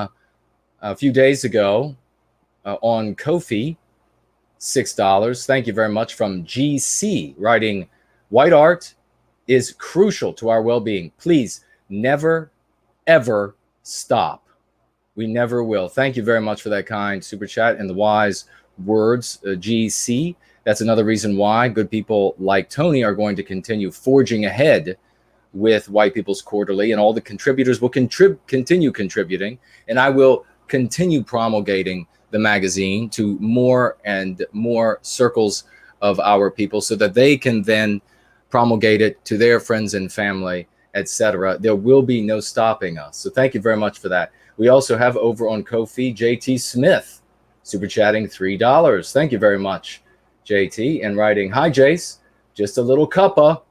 a few days ago on Ko-fi, $6. Thank you very much, from GC, writing, white art is crucial to our well-being. Please never, ever stop. We never will. Thank you very much for that kind super chat and the wise words, GC. That's another reason why good people like Tony are going to continue forging ahead with White People's Quarterly, and all the contributors will continue contributing, and I will continue promulgating the magazine to more and more circles of our people so that they can then promulgate it to their friends and family, etc. There will be no stopping us. So thank you very much for that. We also have over on Ko-fi, JT Smith, super chatting $3. Thank you very much, JT, and writing, hi, Jace, just a little cuppa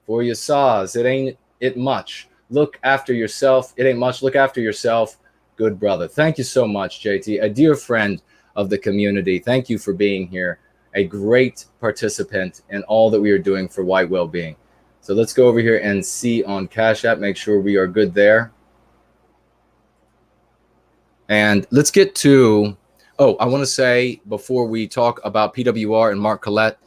for your saws. It ain't it much. Look after yourself. It ain't much. Look after yourself. Good brother. Thank you so much, JT, a dear friend of the community. Thank you for being here, a great participant in all that we are doing for White Wellbeing. So let's go over here and see on Cash App, make sure we are good there. And let's get to, I want to say before we talk about PWR and Mark Collette,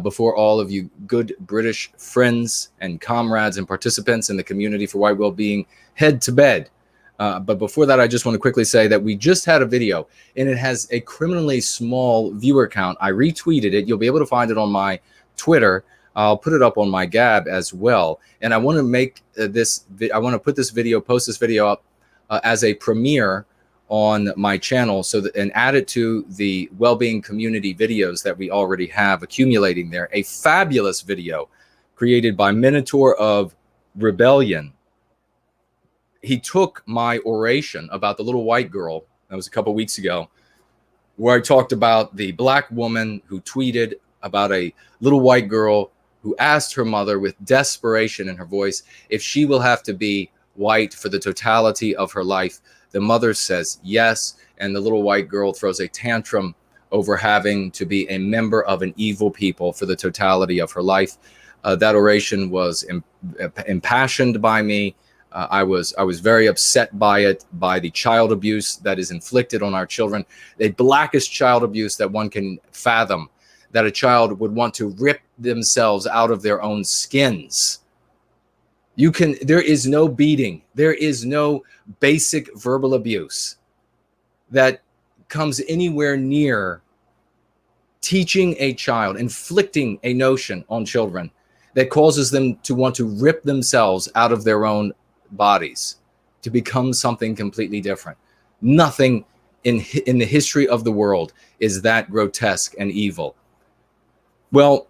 before all of you good British friends and comrades and participants in the community for White Wellbeing head to bed. But before that, I just want to quickly say that we just had a video and it has a criminally small viewer count. I retweeted it. You'll be able to find it on my Twitter. I'll put it up on my Gab as well. And I want to make I want to post this video up as a premiere on my channel, so that, and add it to the Wellbeing community videos that we already have accumulating there. A fabulous video created by Minotaur of Rebellion. He took my oration about the little white girl, that was a couple weeks ago, where I talked about the black woman who tweeted about a little white girl who asked her mother with desperation in her voice if she will have to be white for the totality of her life. The mother says yes, and the little white girl throws a tantrum over having to be a member of an evil people for the totality of her life. That oration was impassioned by me. I was very upset by it, by the child abuse that is inflicted on our children, the blackest child abuse that one can fathom, that a child would want to rip themselves out of their own skins There is no beating. There is no basic verbal abuse that comes anywhere near teaching a child, inflicting a notion on children that causes them to want to rip themselves out of their own bodies to become something completely different. Nothing in the history of the world is that grotesque and evil. Well,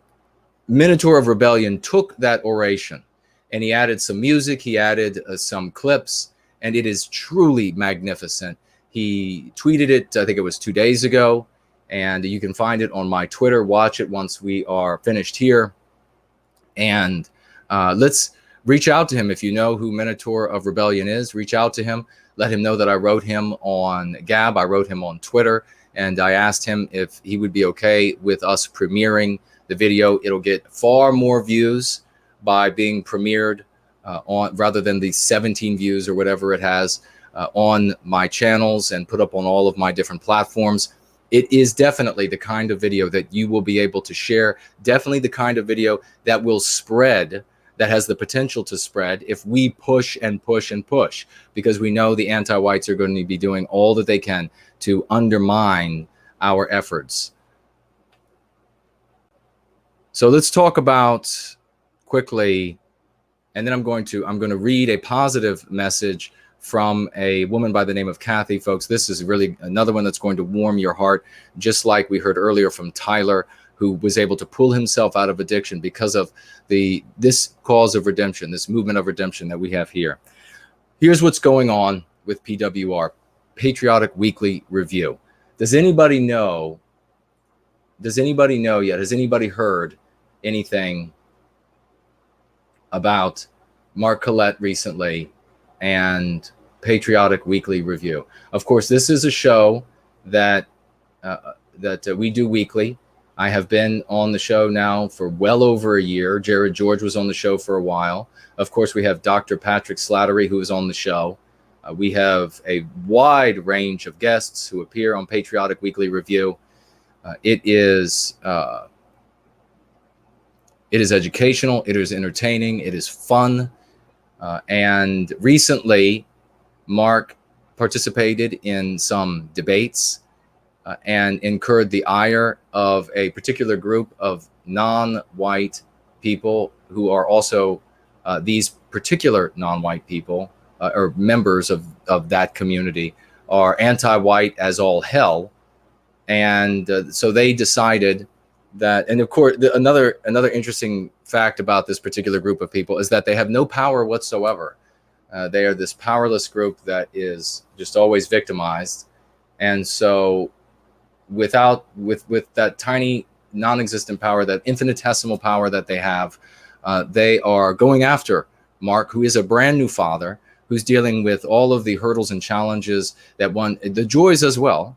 Minotaur of Rebellion took that oration and he added some music, he added some clips, and it is truly magnificent. He tweeted it, I think it was 2 days ago, and you can find it on my Twitter. Watch it once we are finished here. And let's reach out to him. If you know who Minotaur of Rebellion is, reach out to him. Let him know that I wrote him on Gab. I wrote him on Twitter, and I asked him if he would be okay with us premiering the video. It'll get far more views by being premiered on rather than the 17 views or whatever it has on my channels and put up on all of my different platforms. It is definitely the kind of video that you will be able to share, definitely the kind of video that will spread, that has the potential to spread if we push and push and push, because we know the anti-whites are going to be doing all that they can to undermine our efforts. So let's talk about quickly, and then I'm going to read a positive message from a woman by the name of Kathy. Folks, this is really another one that's going to warm your heart, just like we heard earlier from Tyler, who was able to pull himself out of addiction because of this cause of redemption, this movement of redemption that we have here. Here's what's going on with PWR, Patriotic Weekly Review. Does anybody know yet? Has anybody heard anything about Mark Collette recently and Patriotic Weekly Review? Of course, this is a show that we do weekly. I have been on the show now for well over a year. Jared George was on the show for a while. Of course, we have Dr. Patrick Slattery, who is on the show. We have a wide range of guests who appear on Patriotic Weekly Review. It is educational, it is entertaining, it is fun. And recently, Mark participated in some debates and incurred the ire of a particular group of non-white people who are also these particular non-white people or members of that community are anti-white as all hell. And so they decided that, and of course, another interesting fact about this particular group of people is that they have no power whatsoever. They are this powerless group that is just always victimized. And so with that tiny non-existent power, that infinitesimal power that they have, they are going after Mark, who is a brand new father, who's dealing with all of the hurdles and challenges the joys as well,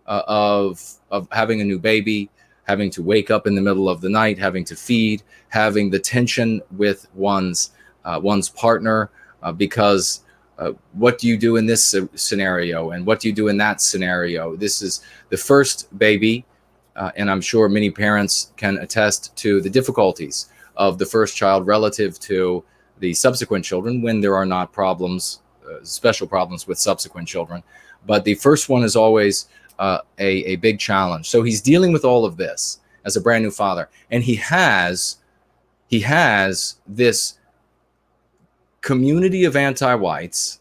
of having a new baby, having to wake up in the middle of the night, having to feed, having the tension with one's partner, because what do you do in this scenario, and what do you do in that scenario? This is the first baby, and I'm sure many parents can attest to the difficulties of the first child relative to the subsequent children when there are not problems, special problems with subsequent children. But the first one is always a big challenge. So he's dealing with all of this as a brand new father, and he has this community of anti-whites,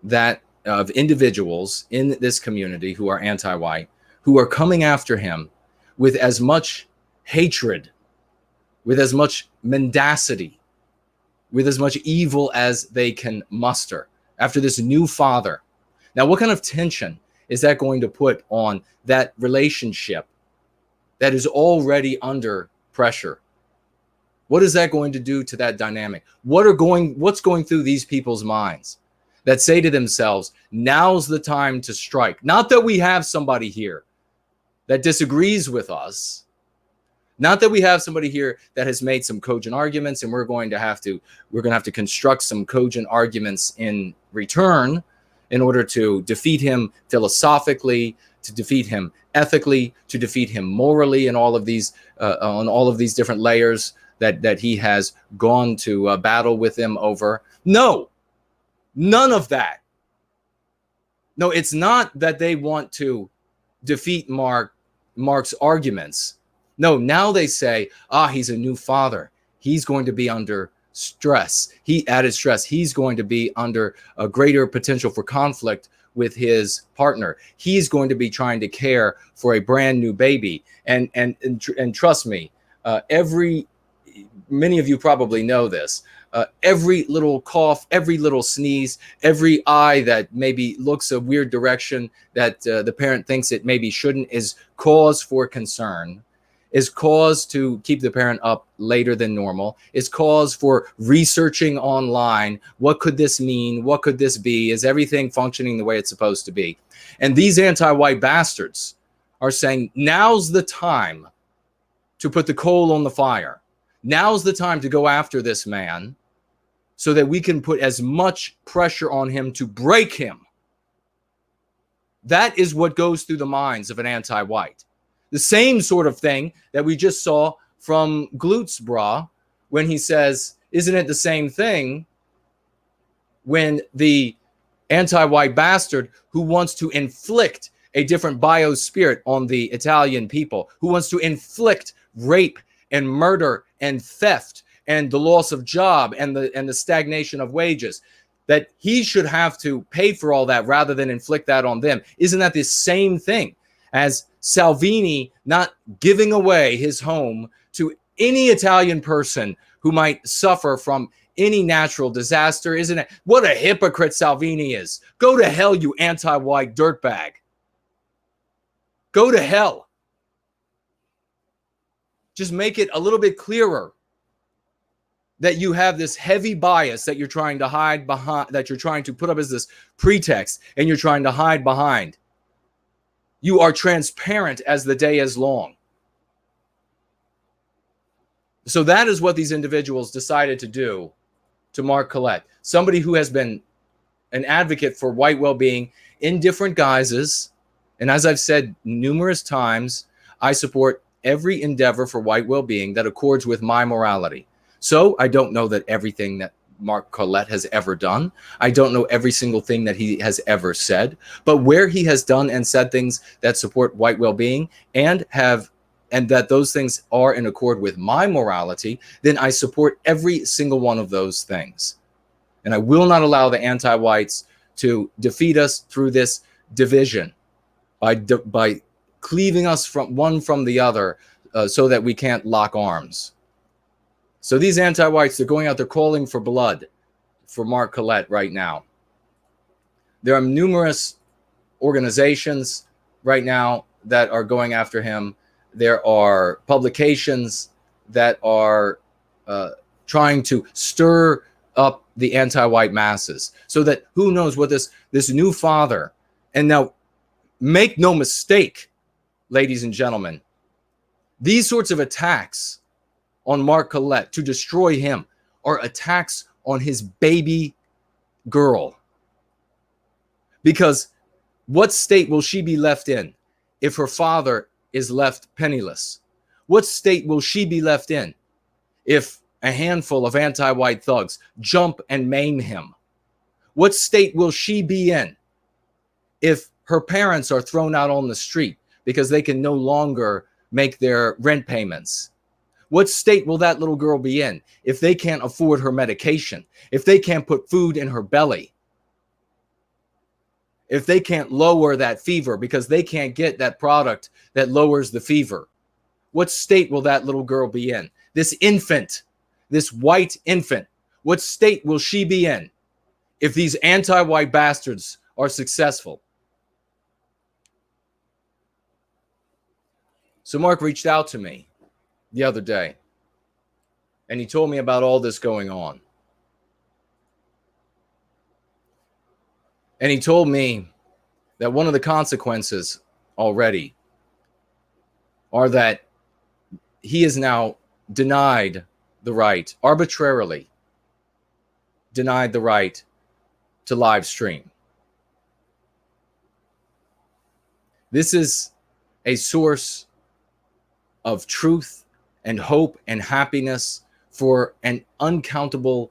that of individuals in this community who are anti-white, who are coming after him with as much hatred, with as much mendacity, with as much evil as they can muster after this new father. Now, what kind of tension is that going to put on that relationship that is already under pressure? What is that going to do to that dynamic? What's going through these people's minds that say to themselves, now's the time to strike? Not that we have somebody here that disagrees with us, not that we have somebody here that has made some cogent arguments and we're going to have to construct some cogent arguments in return in order to defeat him philosophically, to defeat him ethically, to defeat him morally, and all of these on all of these different layers that he has gone to battle with them over. No, none of that. No, it's not that they want to defeat Mark's arguments. No, now they say, he's a new father. He's going to be under stress. He added stress. He's going to be under a greater potential for conflict with his partner. He's going to be trying to care for a brand new baby. And trust me, many of you probably know this. Every little cough, every little sneeze, every eye that maybe looks a weird direction that the parent thinks it maybe shouldn't is cause for concern, is cause to keep the parent up later than normal, is cause for researching online. What could this mean? What could this be? Is everything functioning the way it's supposed to be? And these anti-white bastards are saying, now's the time to put the coal on the fire. Now's the time to go after this man so that we can put as much pressure on him to break him. That is what goes through the minds of an anti-white. The same sort of thing that we just saw from Glutes Bra when he says, isn't it the same thing when the anti-white bastard who wants to inflict a different biospirit on the Italian people, who wants to inflict rape and murder and theft and the loss of job and the stagnation of wages, that he should have to pay for all that rather than inflict that on them? Isn't that the same thing as Salvini not giving away his home to any Italian person who might suffer from any natural disaster? Isn't it? What a hypocrite Salvini is. Go to hell, you anti-white dirtbag. Go to hell. Just make it a little bit clearer that you have this heavy bias that you're trying to hide behind, that you're trying to put up as this pretext and you're trying to hide behind. You are transparent as the day is long. So that is what these individuals decided to do to Mark Collett, somebody who has been an advocate for white well-being in different guises. And as I've said numerous times, I support every endeavor for white well-being that accords with my morality. So I don't know that everything that Mark Collett has ever done, I don't know every single thing that he has ever said, but where he has done and said things that support white well-being and that those things are in accord with my morality, then I support every single one of those things. And I will not allow the anti-whites to defeat us through this division by cleaving us from one from the other so that we can't lock arms. So these anti-whites, they're going out there calling for blood for Mark Collett right now. There are numerous organizations right now that are going after him. There are publications that are trying to stir up the anti-white masses so that who knows what this new father. And now make no mistake, ladies and gentlemen, these sorts of attacks on Mark Collett to destroy him are attacks on his baby girl. Because what state will she be left in if her father is left penniless? What state will she be left in if a handful of anti-white thugs jump and maim him? What state will she be in if her parents are thrown out on the street because they can no longer make their rent payments? What state will that little girl be in if they can't afford her medication, if they can't put food in her belly, if they can't lower that fever because they can't get that product that lowers the fever? What state will that little girl be in? This infant, this white infant, what state will she be in if these anti-white bastards are successful? So Mark reached out to me the other day, and he told me about all this going on. And he told me that one of the consequences already are that he is now denied the right, arbitrarily denied the right to live stream. This is a source of truth and hope and happiness for an uncountable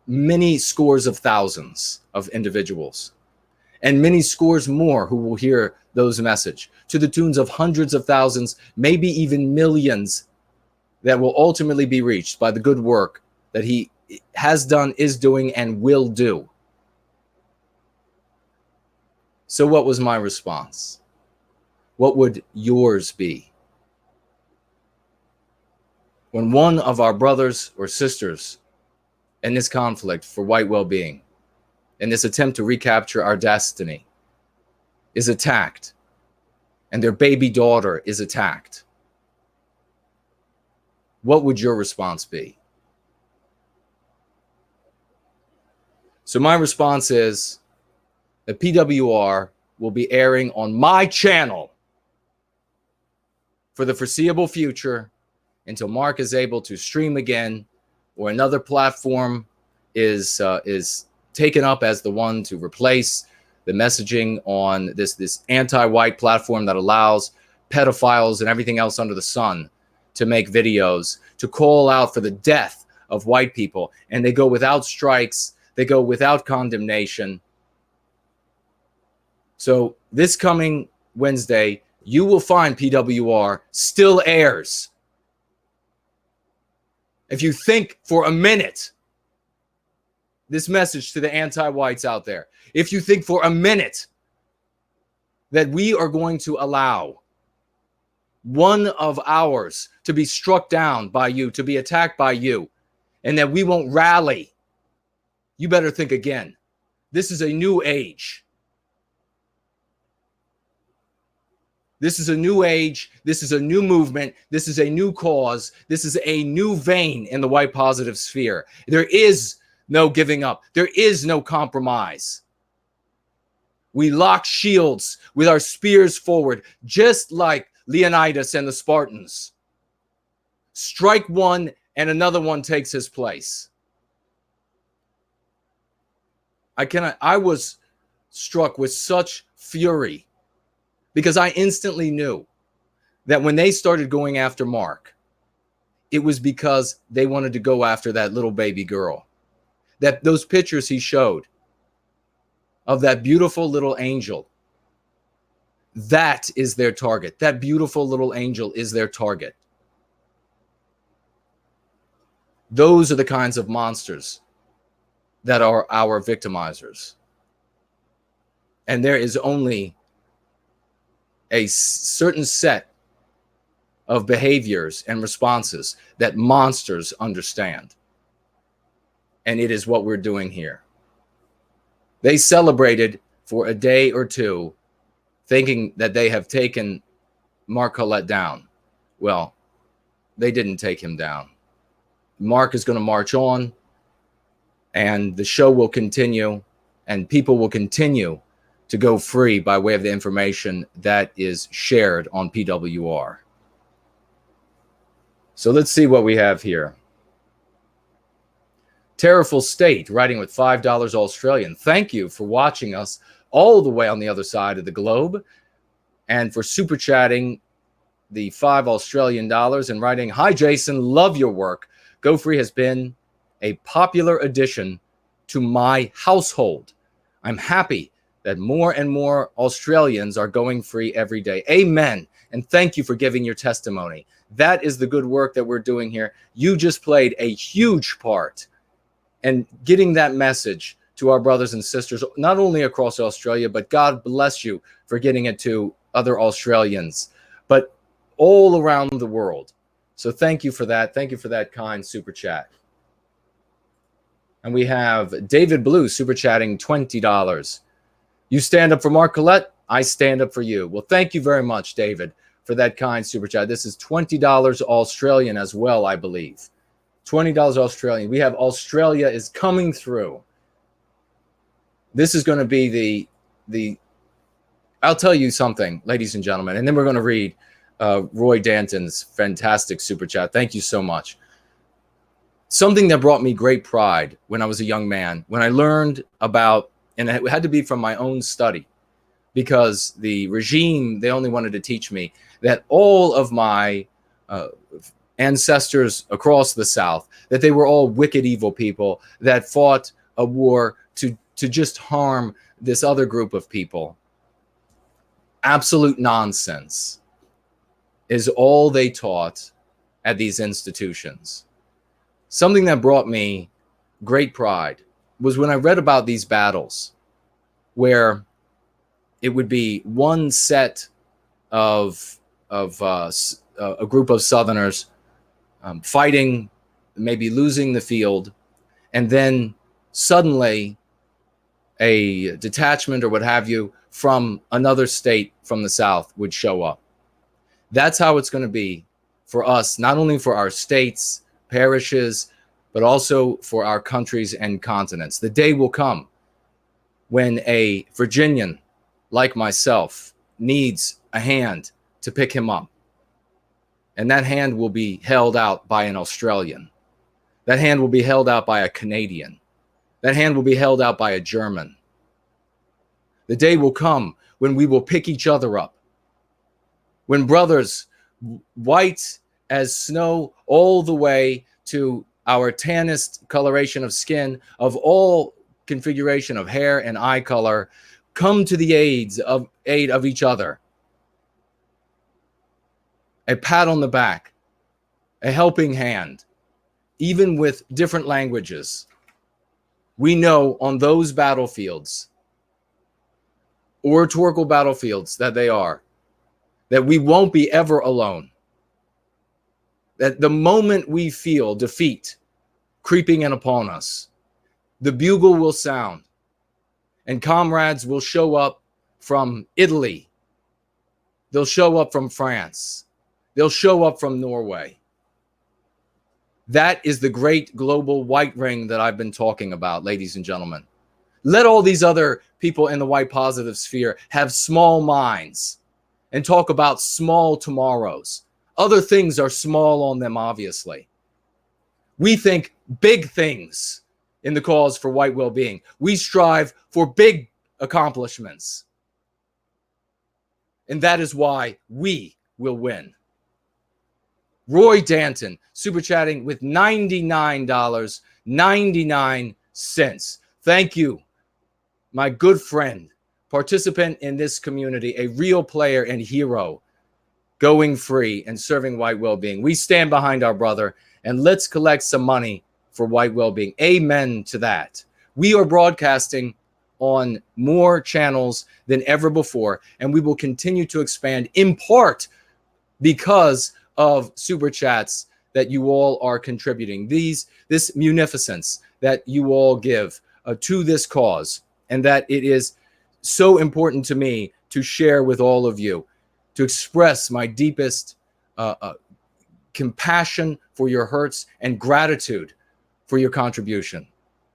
many scores of thousands of individuals, and many scores more who will hear those messages, to the tunes of hundreds of thousands, maybe even millions, that will ultimately be reached by the good work that he has done, is doing, and will do. So what was my response? What would yours be? When one of our brothers or sisters in this conflict for white well-being, in this attempt to recapture our destiny, is attacked, and their baby daughter is attacked, what would your response be? So my response is that PWR will be airing on my channel for the foreseeable future until Mark is able to stream again, or another platform is taken up as the one to replace the messaging on this anti-white platform that allows pedophiles and everything else under the sun to make videos to call out for the death of white people, and they go without strikes, they go without condemnation. So this coming Wednesday, you will find PWR still airs. If you think for a minute, this message to the anti-whites out there, if you think for a minute that we are going to allow one of ours to be struck down by you, to be attacked by you, and that we won't rally, you better think again. This is a new age. This is a new age. This is a new movement. This is a new cause. This is a new vein in the white positive sphere. There is no giving up. There is no compromise. We lock shields with our spears forward, just like Leonidas and the Spartans. Strike one and another one takes his place. I was struck with such fury because I instantly knew that when they started going after Mark, it was because they wanted to go after that little baby girl. That those pictures he showed of that beautiful little angel, that is their target. That beautiful little angel is their target. Those are the kinds of monsters that are our victimizers. And there is only a certain set of behaviors and responses that monsters understand. And it is what we're doing here. They celebrated for a day or two, thinking that they have taken Mark Collette down. Well, they didn't take him down. Mark is going to march on, and the show will continue, and people will continue to go free by way of the information that is shared on PWR. So let's see what we have here. Terrorful State, writing with $5 Australian. Thank you for watching us all the way on the other side of the globe, and for super chatting the $5 Australian and writing, "Hi Jason, love your work. Go Free has been a popular addition to my household. I'm happy that more and more Australians are going free every day." Amen. And thank you for giving your testimony. That is the good work that we're doing here. You just played a huge part in getting that message to our brothers and sisters, not only across Australia, but God bless you for getting it to other Australians, but all around the world. So thank you for that. Thank you for that kind super chat. And we have David Blue super chatting $20. You stand up for Mark Collette, I stand up for you. Well, thank you very much, David, for that kind super chat. This is $20 Australian as well, I believe. $20 Australian. We have Australia is coming through. This is going to be the I'll tell you something, ladies and gentlemen, and then we're going to read Roy Danton's fantastic super chat. Thank you so much. Something that brought me great pride when I was a young man, when I learned about, and it had to be from my own study, because the regime, they only wanted to teach me that all of my ancestors across the South, that they were all wicked, evil people that fought a war to just harm this other group of people. Absolute nonsense is all they taught at these institutions. Something that brought me great pride was when I read about these battles where it would be one set of a group of Southerners fighting, maybe losing the field, and then suddenly a detachment or what have you from another state from the South would show up. That's how it's going to be for us, not only for our states, parishes, but also for our countries and continents. The day will come when a Virginian like myself needs a hand to pick him up. And that hand will be held out by an Australian. That hand will be held out by a Canadian. That hand will be held out by a German. The day will come when we will pick each other up. When brothers, white as snow, all the way to our tannest coloration of skin, of all configuration of hair and eye color, come to the aid of each other. A pat on the back, a helping hand, even with different languages. We know on those battlefields, oratorical battlefields that they are, that we won't be ever alone. That the moment we feel defeat creeping in upon us, the bugle will sound and comrades will show up from Italy. They'll show up from France. They'll show up from Norway. That is the great global white ring that I've been talking about, ladies and gentlemen. Let all these other people in the white positive sphere have small minds and talk about small tomorrows. Other things are small on them, obviously. We think big things in the cause for white well-being. We strive for big accomplishments. And that is why we will win. Roy Danton, super chatting with $99.99. Thank you, my good friend, participant in this community, a real player and hero, going free and serving white well-being. We stand behind our brother, and let's collect some money for white well-being. Amen to that. We are broadcasting on more channels than ever before, and we will continue to expand in part because of super chats that you all are contributing. This munificence that you all give to this cause, and that it is so important to me to share with all of you, to express my deepest compassion for your hurts and gratitude for your contribution.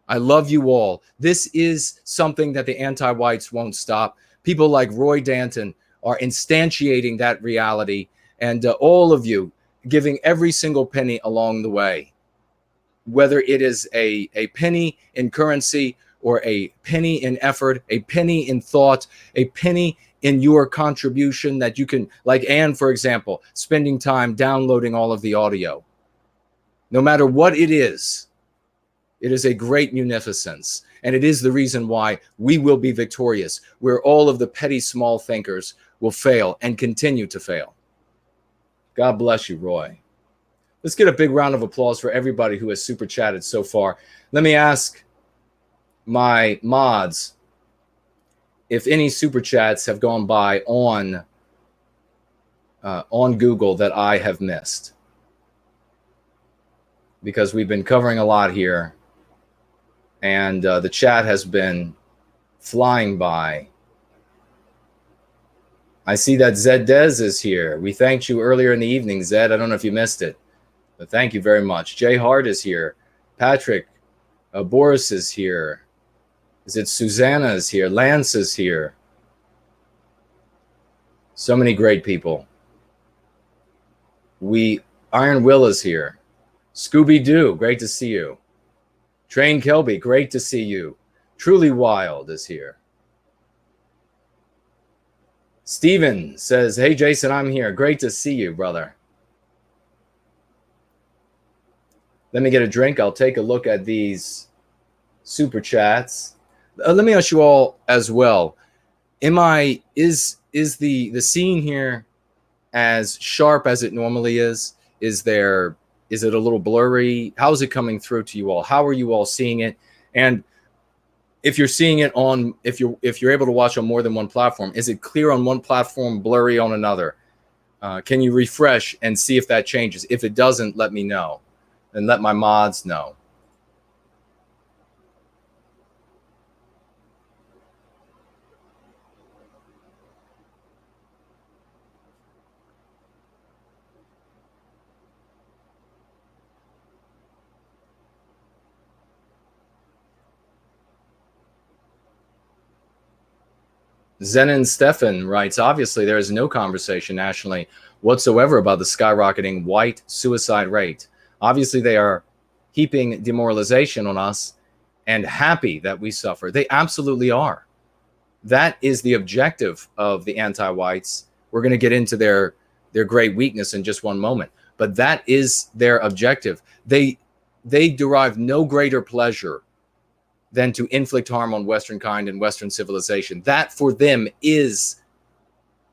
I love you all. This is something that the anti-whites won't stop. People like Roy Danton are instantiating that reality, and all of you giving every single penny along the way, whether it is a penny in currency or a penny in effort, a penny in thought, a penny in your contribution that you can, like Anne, for example, spending time downloading all of the audio. No matter what it is a great munificence. And it is the reason why we will be victorious, where all of the petty small thinkers will fail and continue to fail. God bless you, Roy. Let's get a big round of applause for everybody who has super chatted so far. Let me ask my mods if any super chats have gone by on Google that I have missed, because we've been covering a lot here, and the chat has been flying by. I see that Zed Dez is here. We thanked you earlier in the evening, Zed. I don't know if you missed it, but thank you very much. Jay Hart is here. Patrick Boris is here. Is it Susanna is here? Lance is here. So many great people. Iron Will is here. Scooby-Doo, great to see you. Train Kelby, great to see you. Truly Wild is here. Steven says, hey, Jason, I'm here. Great to see you, brother. Let me get a drink. I'll take a look at these super chats. Let me ask you all as well. Is the scene here as sharp as it normally is? Is it a little blurry? How is it coming through to you all? How are you all seeing it? And if you're seeing it on, if you're able to watch on more than one platform, is it clear on one platform, blurry on another? Can you refresh and see if that changes? If it doesn't, let me know, and let my mods know. Zenon Stefan writes, obviously there is no conversation nationally whatsoever about the skyrocketing white suicide rate. Obviously they are heaping demoralization on us and happy that we suffer. They absolutely are. That is the objective of the anti-whites. We're going to get into their great weakness in just one moment, but that is their objective. They derive no greater pleasure than to inflict harm on Western kind and Western civilization. That for them is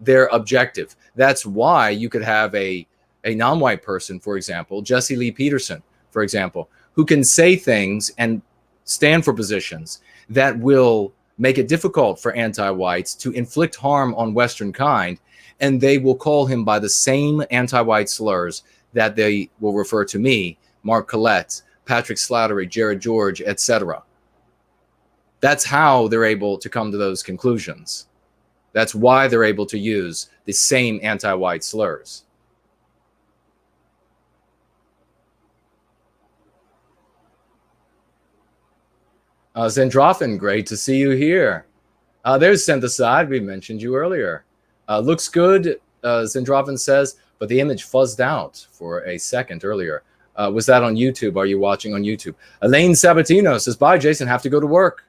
their objective. That's why you could have a non-white person, for example, Jesse Lee Peterson, for example, who can say things and stand for positions that will make it difficult for anti-whites to inflict harm on Western kind, and they will call him by the same anti-white slurs that they will refer to me, Mark Collette, Patrick Slattery, Jared George, etc. That's how they're able to come to those conclusions. That's why they're able to use the same anti-white slurs. Zendrofin, great to see you here. There's Syntheside. We mentioned you earlier. Looks good, Zendrofin says, but the image fuzzed out for a second earlier. Was that on YouTube? Are you watching on YouTube? Elaine Sabatino says, bye, Jason. Have to go to work.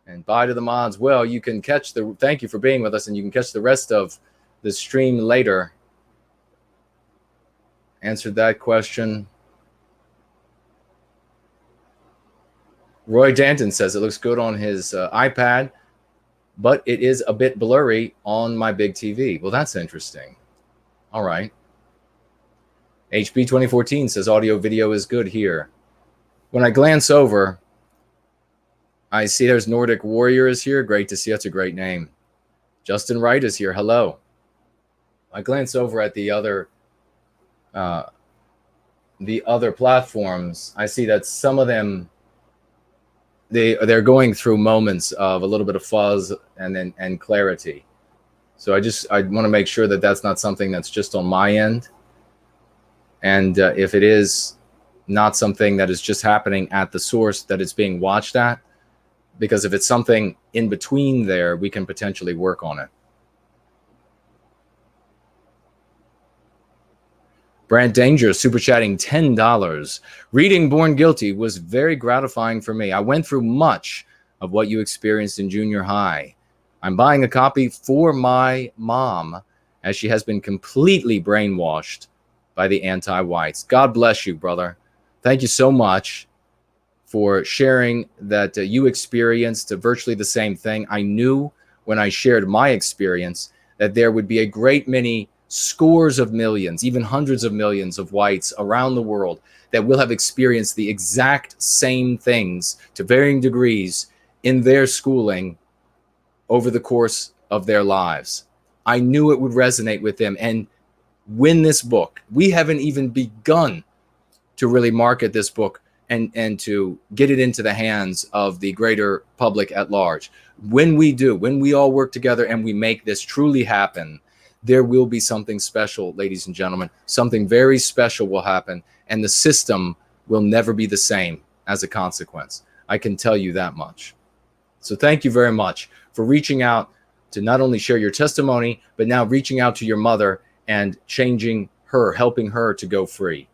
And bye to the mods. Well, you can catch thank you for being with us, and you can catch the rest of the stream later. Answered that question. Roy Danton says it looks good on his iPad, but it is a bit blurry on my big TV. Well, that's interesting. All right. HB 2014 says audio video is good here. When I glance over, I see there's Nordic Warrior is here. Great to see. That's a great name. Justin Wright is here. Hello. I glance over at the other platforms. I see that some of them they're going through moments of a little bit of fuzz and clarity. So I want to make sure that that's not something that's just on my end. And if it is not something that is just happening at the source that it's being watched at, because if it's something in between there, we can potentially work on it. Brand Danger super chatting $10. Reading Born Guilty was very gratifying for me. I went through much of what you experienced in junior high. I'm buying a copy for my mom, as she has been completely brainwashed by the anti-whites. God bless you, brother. Thank you so much for sharing that you experienced virtually the same thing. I knew when I shared my experience that there would be a great many scores of millions, even hundreds of millions of whites around the world that will have experienced the exact same things to varying degrees in their schooling over the course of their lives. I knew it would resonate with them. And when this book, we haven't even begun to really market this book and to get it into the hands of the greater public at large. When we do, when we all work together and we make this truly happen, there will be something special, ladies and gentlemen. Something very special will happen, and the system will never be the same as a consequence. I can tell you that much. So thank you very much for reaching out to not only share your testimony, but now reaching out to your mother and changing her, helping her to go free.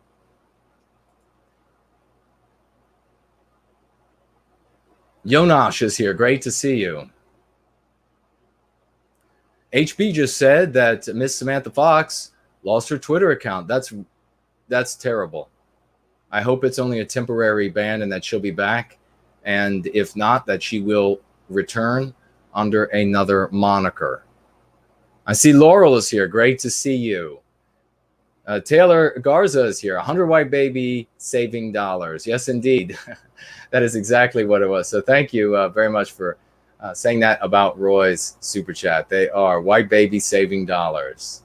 Yonash is here. Great to see you. HB just said that Miss Samantha Fox lost her Twitter account. That's terrible. I hope it's only a temporary ban and that she'll be back. And if not, that she will return under another moniker. I see Laurel is here. Great to see you. Taylor Garza is here. 100 white baby saving dollars. Yes, indeed. That is exactly what it was. So thank you very much for saying that about Roy's super chat. They are white baby saving dollars.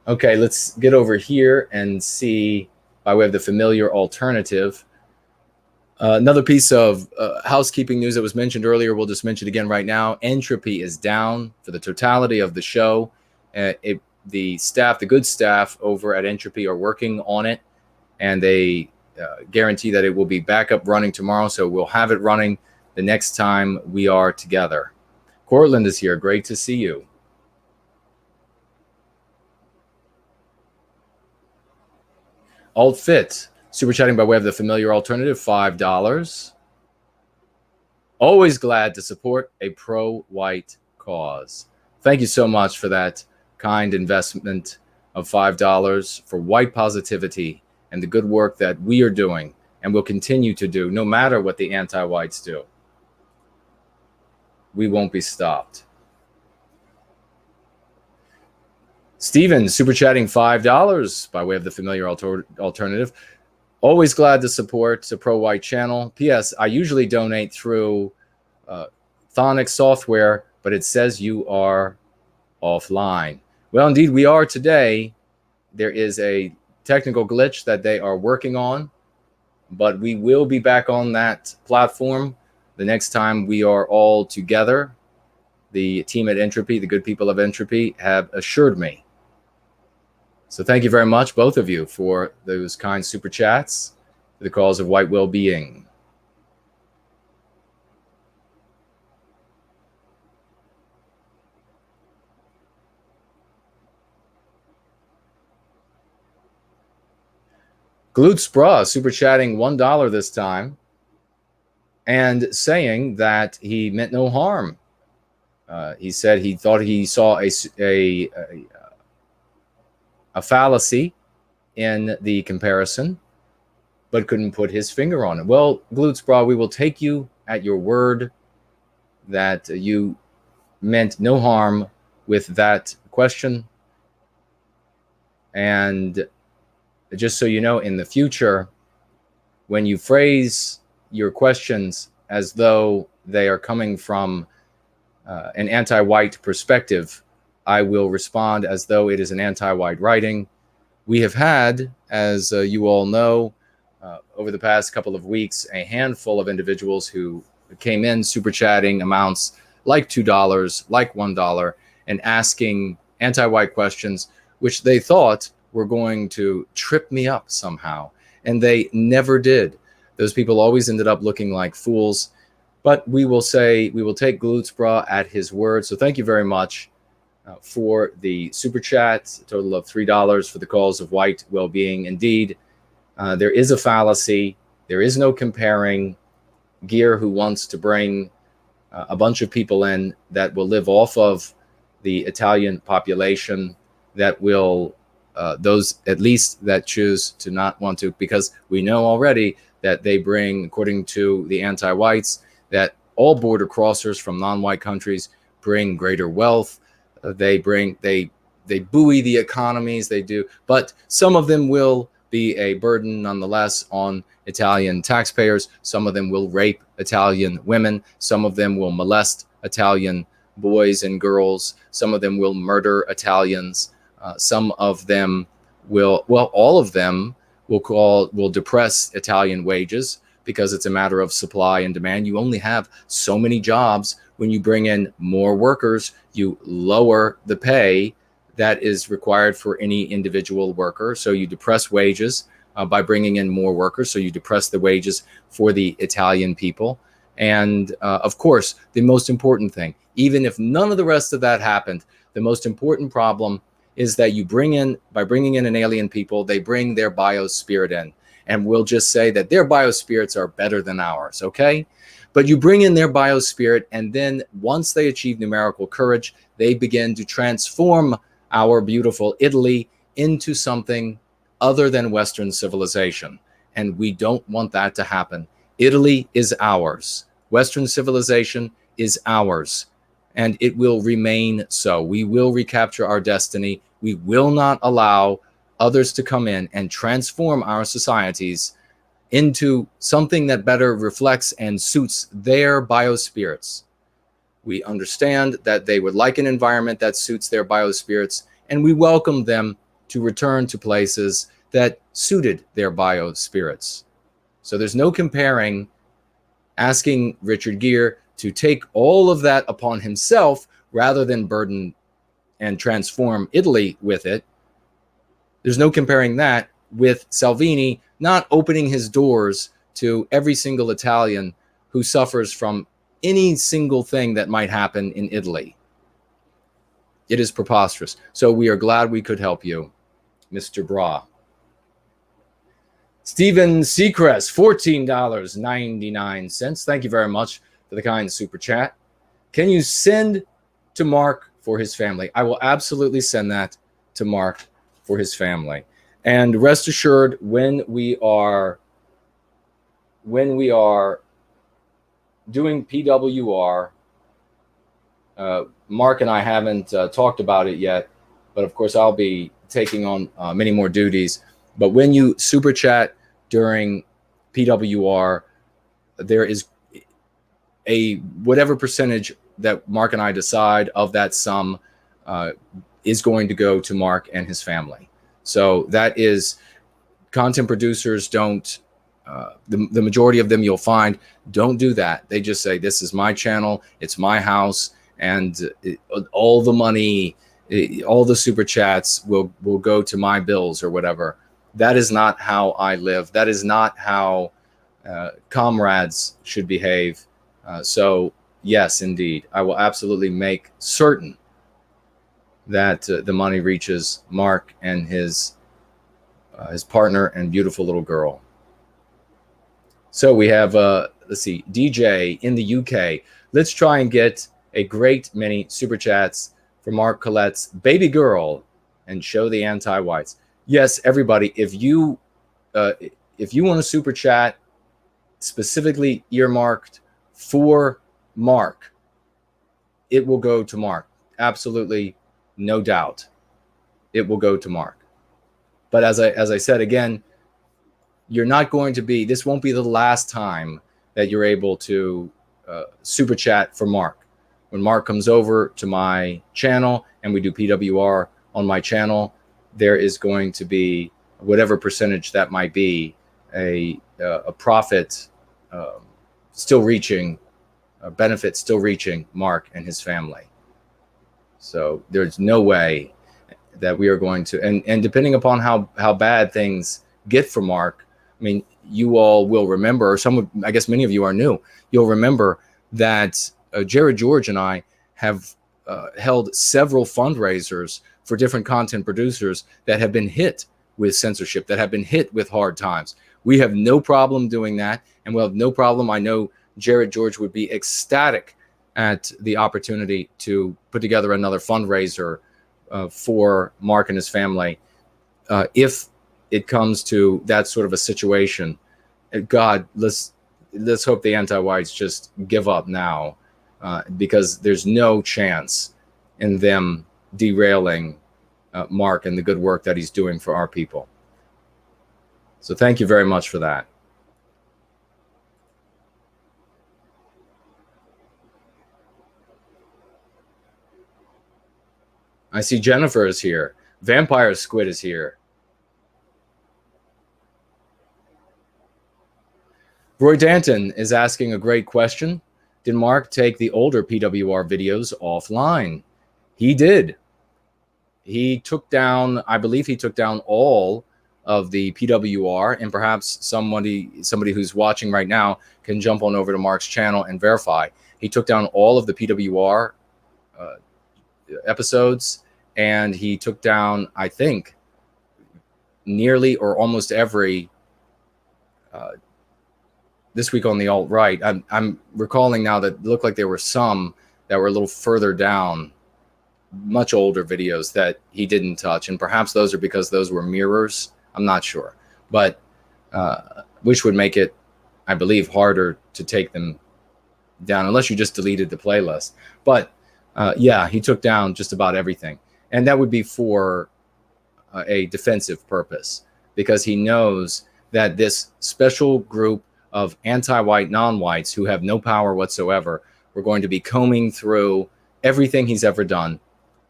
Okay, let's get over here and see, by way of the familiar alternative, another piece of housekeeping news that was mentioned earlier. We'll just mention again right now. Entropy is down for the totality of the show. The staff, the good staff over at Entropy, are working on it, and they guarantee that it will be back up running tomorrow. So we'll have it running the next time we are together. Cortland is here. Great to see you. Alt Fit, super chatting by way of the familiar alternative, $5. Always glad to support a pro-white cause. Thank you so much for that kind investment of $5 for white positivity and the good work that we are doing and will continue to do, no matter what the anti-whites do. We won't be stopped. Steven, super chatting $5 by way of the familiar alternative. Always glad to support a pro-white channel. P.S. I usually donate through Thonic software, but it says you are offline. Well, indeed, we are today. There is a technical glitch that they are working on, but we will be back on that platform the next time we are all together. The team at Entropy, the good people of Entropy, have assured me. So thank you very much, both of you, for those kind super chats for the cause of white well-being. Glutes Bra super chatting $1 this time and saying that he meant no harm. He said he thought he saw a fallacy in the comparison, but couldn't put his finger on it. Well, Glutes Bra, we will take you at your word that you meant no harm with that question. And just so you know, in the future, when you phrase your questions as though they are coming from an anti-white perspective, I will respond as though it is an anti-white writing. We have had, as you all know, over the past couple of weeks, a handful of individuals who came in super chatting amounts like $2, like $1, and asking anti-white questions, which they thought were going to trip me up somehow. And they never did. Those people always ended up looking like fools. But we will say, we will take Glutes Bra at his word. So thank you very much for the super chat, a total of $3 for the cause of white well-being. Indeed, there is a fallacy. There is no comparing Gear, who wants to bring a bunch of people in that will live off of the Italian population, that will those at least that choose to not want to, because we know already that they bring, according to the anti-whites, that all border crossers from non-white countries bring greater wealth. They buoy the economies, they do, but some of them will be a burden nonetheless on Italian taxpayers. Some of them will rape Italian women. Some of them will molest Italian boys and girls. Some of them will murder Italians. Some of them will, well, all of them will depress Italian wages, because it's a matter of supply and demand. You only have so many jobs. When you bring in more workers, you lower the pay that is required for any individual worker. So you depress wages by bringing in more workers. So you depress the wages for the Italian people. And of course, the most important thing, even if none of the rest of that happened, the most important problem is that you bring in, by bringing in an alien people, they bring their biospirit in. And we'll just say that their biospirits are better than ours, okay? But you bring in their biospirit, and then once they achieve numerical courage, they begin to transform our beautiful Italy into something other than Western civilization. And we don't want that to happen. Italy is ours. Western civilization is ours. And it will remain so. We will recapture our destiny. We will not allow others to come in and transform our societies into something that better reflects and suits their biospirits. We understand that they would like an environment that suits their biospirits, and we welcome them to return to places that suited their biospirits. So there's no comparing asking Richard Gere to take all of that upon himself rather than burden and transform Italy with it. There's no comparing that with Salvini not opening his doors to every single Italian who suffers from any single thing that might happen in Italy. It is preposterous. So we are glad we could help you, Mr. Bra. Stephen Seacrest, $14.99. Thank you very much for the kind super chat. Can you send to Mark for his family? I will absolutely send that to Mark for his family. And rest assured, when we are doing PWR, Mark and I haven't talked about it yet, but of course I'll be taking on many more duties. But when you super chat during PWR, there is a whatever percentage that Mark and I decide of that sum is going to go to Mark and his family. So that is, content producers don't, the majority of them you'll find don't do that. They just say, this is my channel, it's my house, and all the money, all the super chats will go to my bills or whatever. That is not how I live. That is not how comrades should behave. So yes, indeed, I will absolutely make certain that the money reaches Mark and his partner and beautiful little girl. So we have, let's see, DJ in the UK. Let's try and get a great many super chats for Mark Collette's baby girl and show the anti-whites. Yes, everybody, if you want a super chat specifically earmarked for Mark, it will go to Mark. Absolutely, no doubt, it will go to Mark. But as I said again, you're not going to be. This won't be the last time that you're able to super chat for Mark. When Mark comes over to my channel and we do PWR on my channel, there is going to be whatever percentage that might be a profit still reaching, a benefit still reaching Mark and his family. So there's no way that we are going to, and depending upon how bad things get for Mark, I mean, you all will remember, or I guess many of you are new, you'll remember that Jared George and I have held several fundraisers for different content producers that have been hit with censorship, that have been hit with hard times. We have no problem doing that, and we'll have no problem. I know Jared George would be ecstatic at the opportunity to put together another fundraiser for Mark and his family. If it comes to that sort of a situation, God, let's hope the anti-whites just give up now, because there's no chance in them derailing Mark and the good work that he's doing for our people. So thank you very much for that. I see Jennifer is here. Vampire Squid is here. Roy Danton is asking a great question. Did Mark take the older PWR videos offline? He did. He took down, I believe he took down all of the PWR, and perhaps somebody who's watching right now can jump on over to Mark's channel and verify. He took down all of the PWR episodes, and he took down, I think, nearly or almost every This Week on the Alt-Right. I'm recalling now that it looked like there were some that were a little further down, much older videos that he didn't touch, and perhaps those are because those were mirrors. I'm not sure, but which would make it, I believe, harder to take them down unless you just deleted the playlist. But yeah, he took down just about everything, and that would be for a defensive purpose, because he knows that this special group of anti-white non-whites who have no power whatsoever were going to be combing through everything he's ever done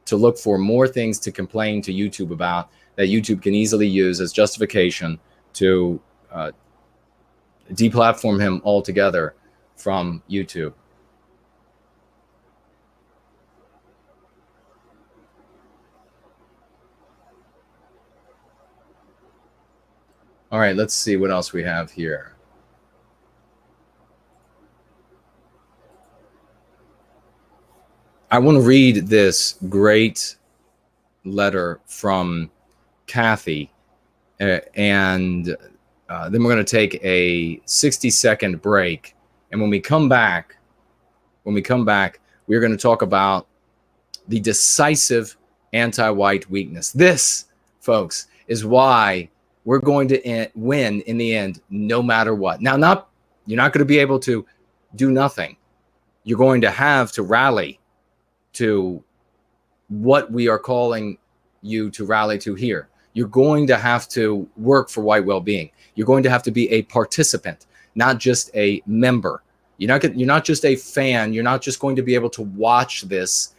to look for more things to complain to YouTube about that YouTube can easily use as justification to deplatform him altogether from YouTube. All right, let's see what else we have here. I want to read this great letter from Kathy, and then we're going to take a 60-second break. And when we come back, we're going to talk about the decisive anti-white weakness. This, folks, is why we're going to win in the end, no matter what. Now, you're not going to be able to do nothing. You're going to have to rally to what we are calling you to rally to here. You're going to have to work for white well-being. You're going to have to be a participant, not just a member. You're not just a fan. You're not just going to be able to watch this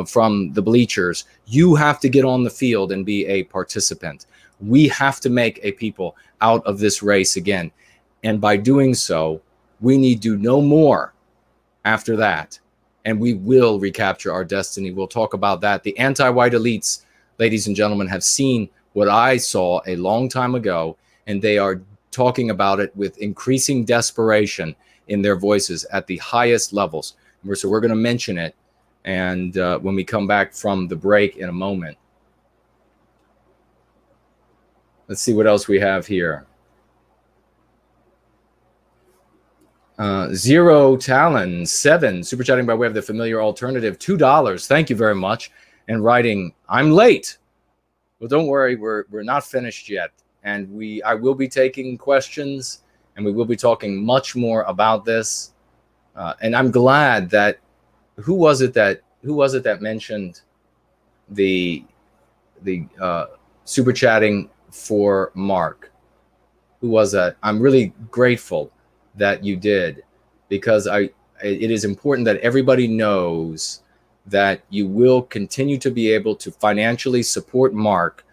from the bleachers. You have to get on the field and be a participant. We have to make a people out of this race again. And by doing so, we need to know more after that. And we will recapture our destiny. We'll talk about that. The anti-white elites, ladies and gentlemen, have seen what I saw a long time ago, and they are talking about it with increasing desperation in their voices at the highest levels. So we're going to mention it, and when we come back from the break in a moment. Let's see what else we have here. Zero Talon 7 super chatting by way of the familiar alternative, $2. Thank you very much. And writing, I'm late. Well, don't worry, we're not finished yet, and I will be taking questions, and we will be talking much more about this. And I'm glad that who was it that mentioned the super chatting for Mark? Who was that? I'm really grateful that you did, because it is important that everybody knows that you will continue to be able to financially support Mark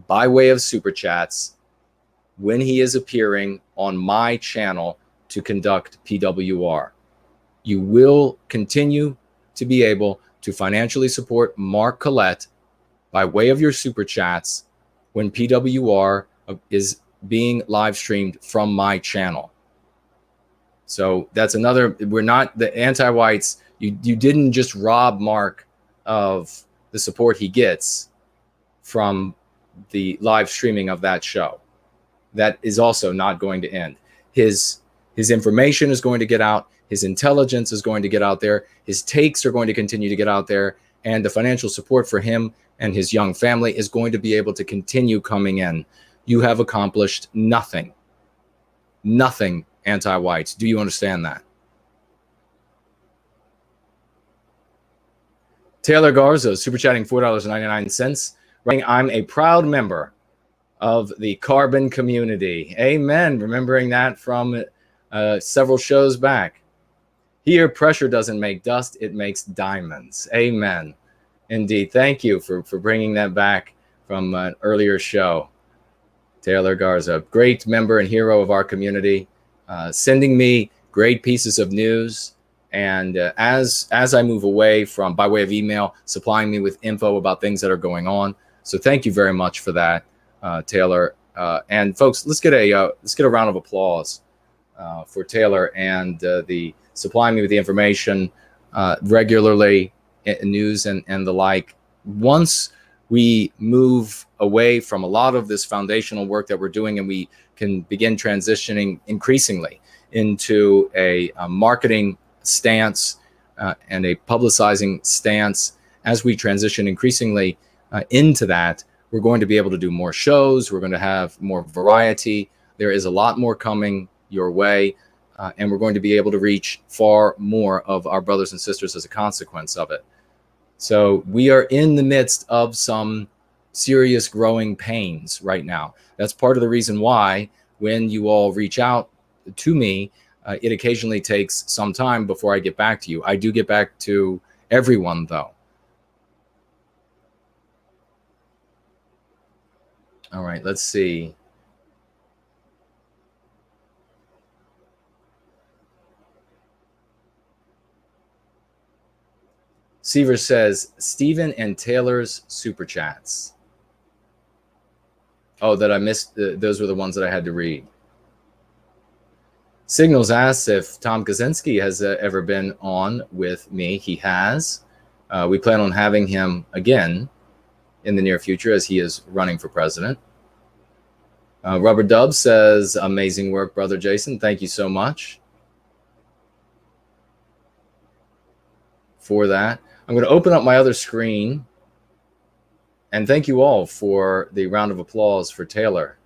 by way of super chats when he is appearing on my channel to conduct PWR. You will continue to be able to financially support Mark Collette by way of your super chats when PWR is being live streamed from my channel. So that's another, we're not the anti-whites. You didn't just rob Mark of the support he gets from the live streaming of that show. That is also not going to end. His information is going to get out. His intelligence is going to get out there. His takes are going to continue to get out there. And the financial support for him and his young family is going to be able to continue coming in. You have accomplished nothing. Nothing, anti-whites. Do you understand that? Taylor Garza, super chatting $4.99. Writing, I'm a proud member of the carbon community. Amen. Remembering that from several shows back. Here, pressure doesn't make dust, it makes diamonds. Amen. Indeed. Thank you for bringing that back from an earlier show. Taylor Garza, great member and hero of our community, sending me great pieces of news. And as I move away from, by way of email, supplying me with info about things that are going on. So thank you very much for that, Taylor. And folks, let's get a round of applause for Taylor and the supplying me with the information regularly, news and the like. Once we move away from a lot of this foundational work that we're doing, and we can begin transitioning increasingly into a marketing stance and a publicizing stance, as we transition increasingly into that, We're going to be able to do more shows. We're going to have more variety. There is a lot more coming your way, and we're going to be able to reach far more of our brothers and sisters as a consequence of it. So we are in the midst of some serious growing pains right now. That's part of the reason why when you all reach out to me, it occasionally takes some time before I get back to you. I do get back to everyone, though. All right, let's see. Seaver says, Stephen and Taylor's super chats. Oh, that I missed. Those were the ones that I had to read. Signals asks if Tom Kaczynski has ever been on with me. He has. We plan on having him again in the near future as he is running for president. Rubber Dub says, amazing work, Brother Jason. Thank you so much for that. I'm going to open up my other screen and thank you all for the round of applause for Taylor.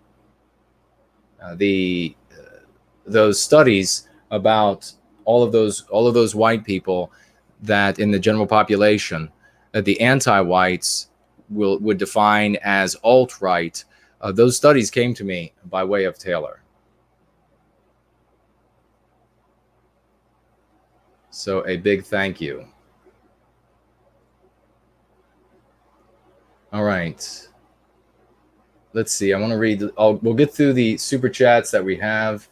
Those studies about all of those white people that in the general population that the anti-whites would define as alt-right. Those studies came to me by way of Taylor. So a big thank you. All right. Let's see. I want to read. We'll get through the super chats that we have.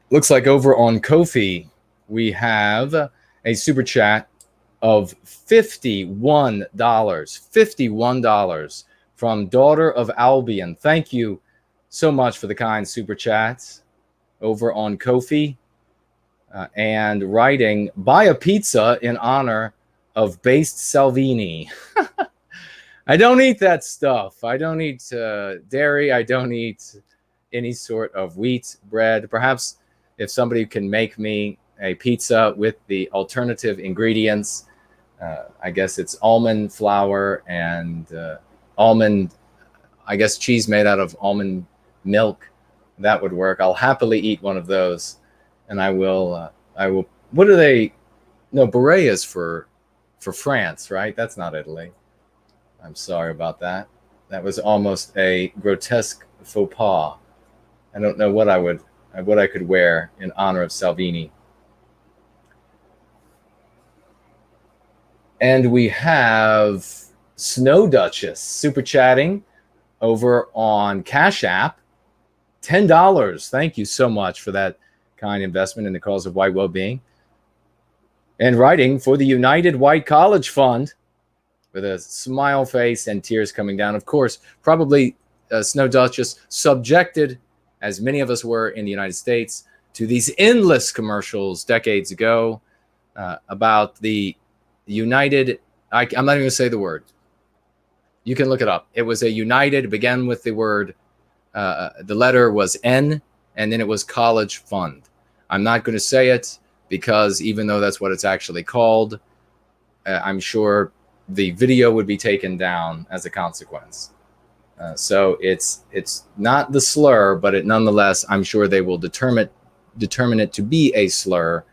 Looks like over on Ko-fi, we have a super chat of $51. $51 from Daughter of Albion. Thank you so much for the kind super chats over on Ko-fi. And writing, buy a pizza in honor of based Salvini. I don't eat that stuff. I don't eat dairy. I don't eat any sort of wheat bread. Perhaps if somebody can make me a pizza with the alternative ingredients, I guess it's almond flour and almond, I guess cheese made out of almond milk. That would work. I'll happily eat one of those. And I will, what are they? No, beret is for France, right? That's not Italy. I'm sorry about that. That was almost a grotesque faux pas. I don't know what I could wear in honor of Salvini. And we have Snow Duchess super chatting over on Cash App. $10. Thank you so much for that kind investment in the cause of white well-being. And writing for the United White College Fund with a smile face and tears coming down. Of course, probably Snow Duchess subjected, as many of us were in the United States, to these endless commercials decades ago about the United, I'm not even going to say the word. You can look it up. It was a United, began with the word, the letter was N, and then it was College Fund. I'm not going to say it because even though that's what it's actually called, I'm sure the video would be taken down as a consequence. So it's not the slur, but it nonetheless, I'm sure they will determine it to be a slur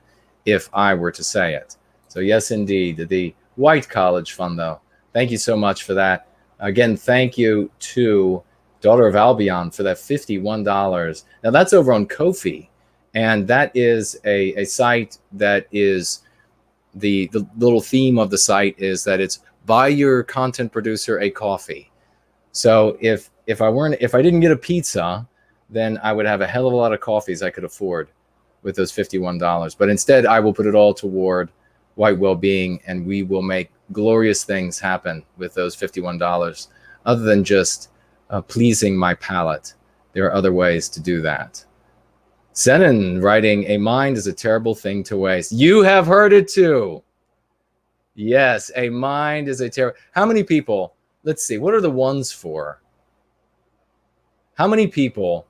if I were to say it. So yes, indeed, the White College Fund, though. Thank you so much for that. Again, thank you to Daughter of Albion for that $51. Now that's over on Ko-fi, and that is a site that is the little theme of the site is that it's buy your content producer a coffee. So if I didn't get a pizza, then I would have a hell of a lot of coffees I could afford with those $51. But instead, I will put it all toward white well-being, and we will make glorious things happen with those $51. Other than just pleasing my palate, there are other ways to do that. Senan writing, a mind is a terrible thing to waste. You have heard it too. Yes, a mind is a terrible. How many people? Let's see. What are the ones for? How many people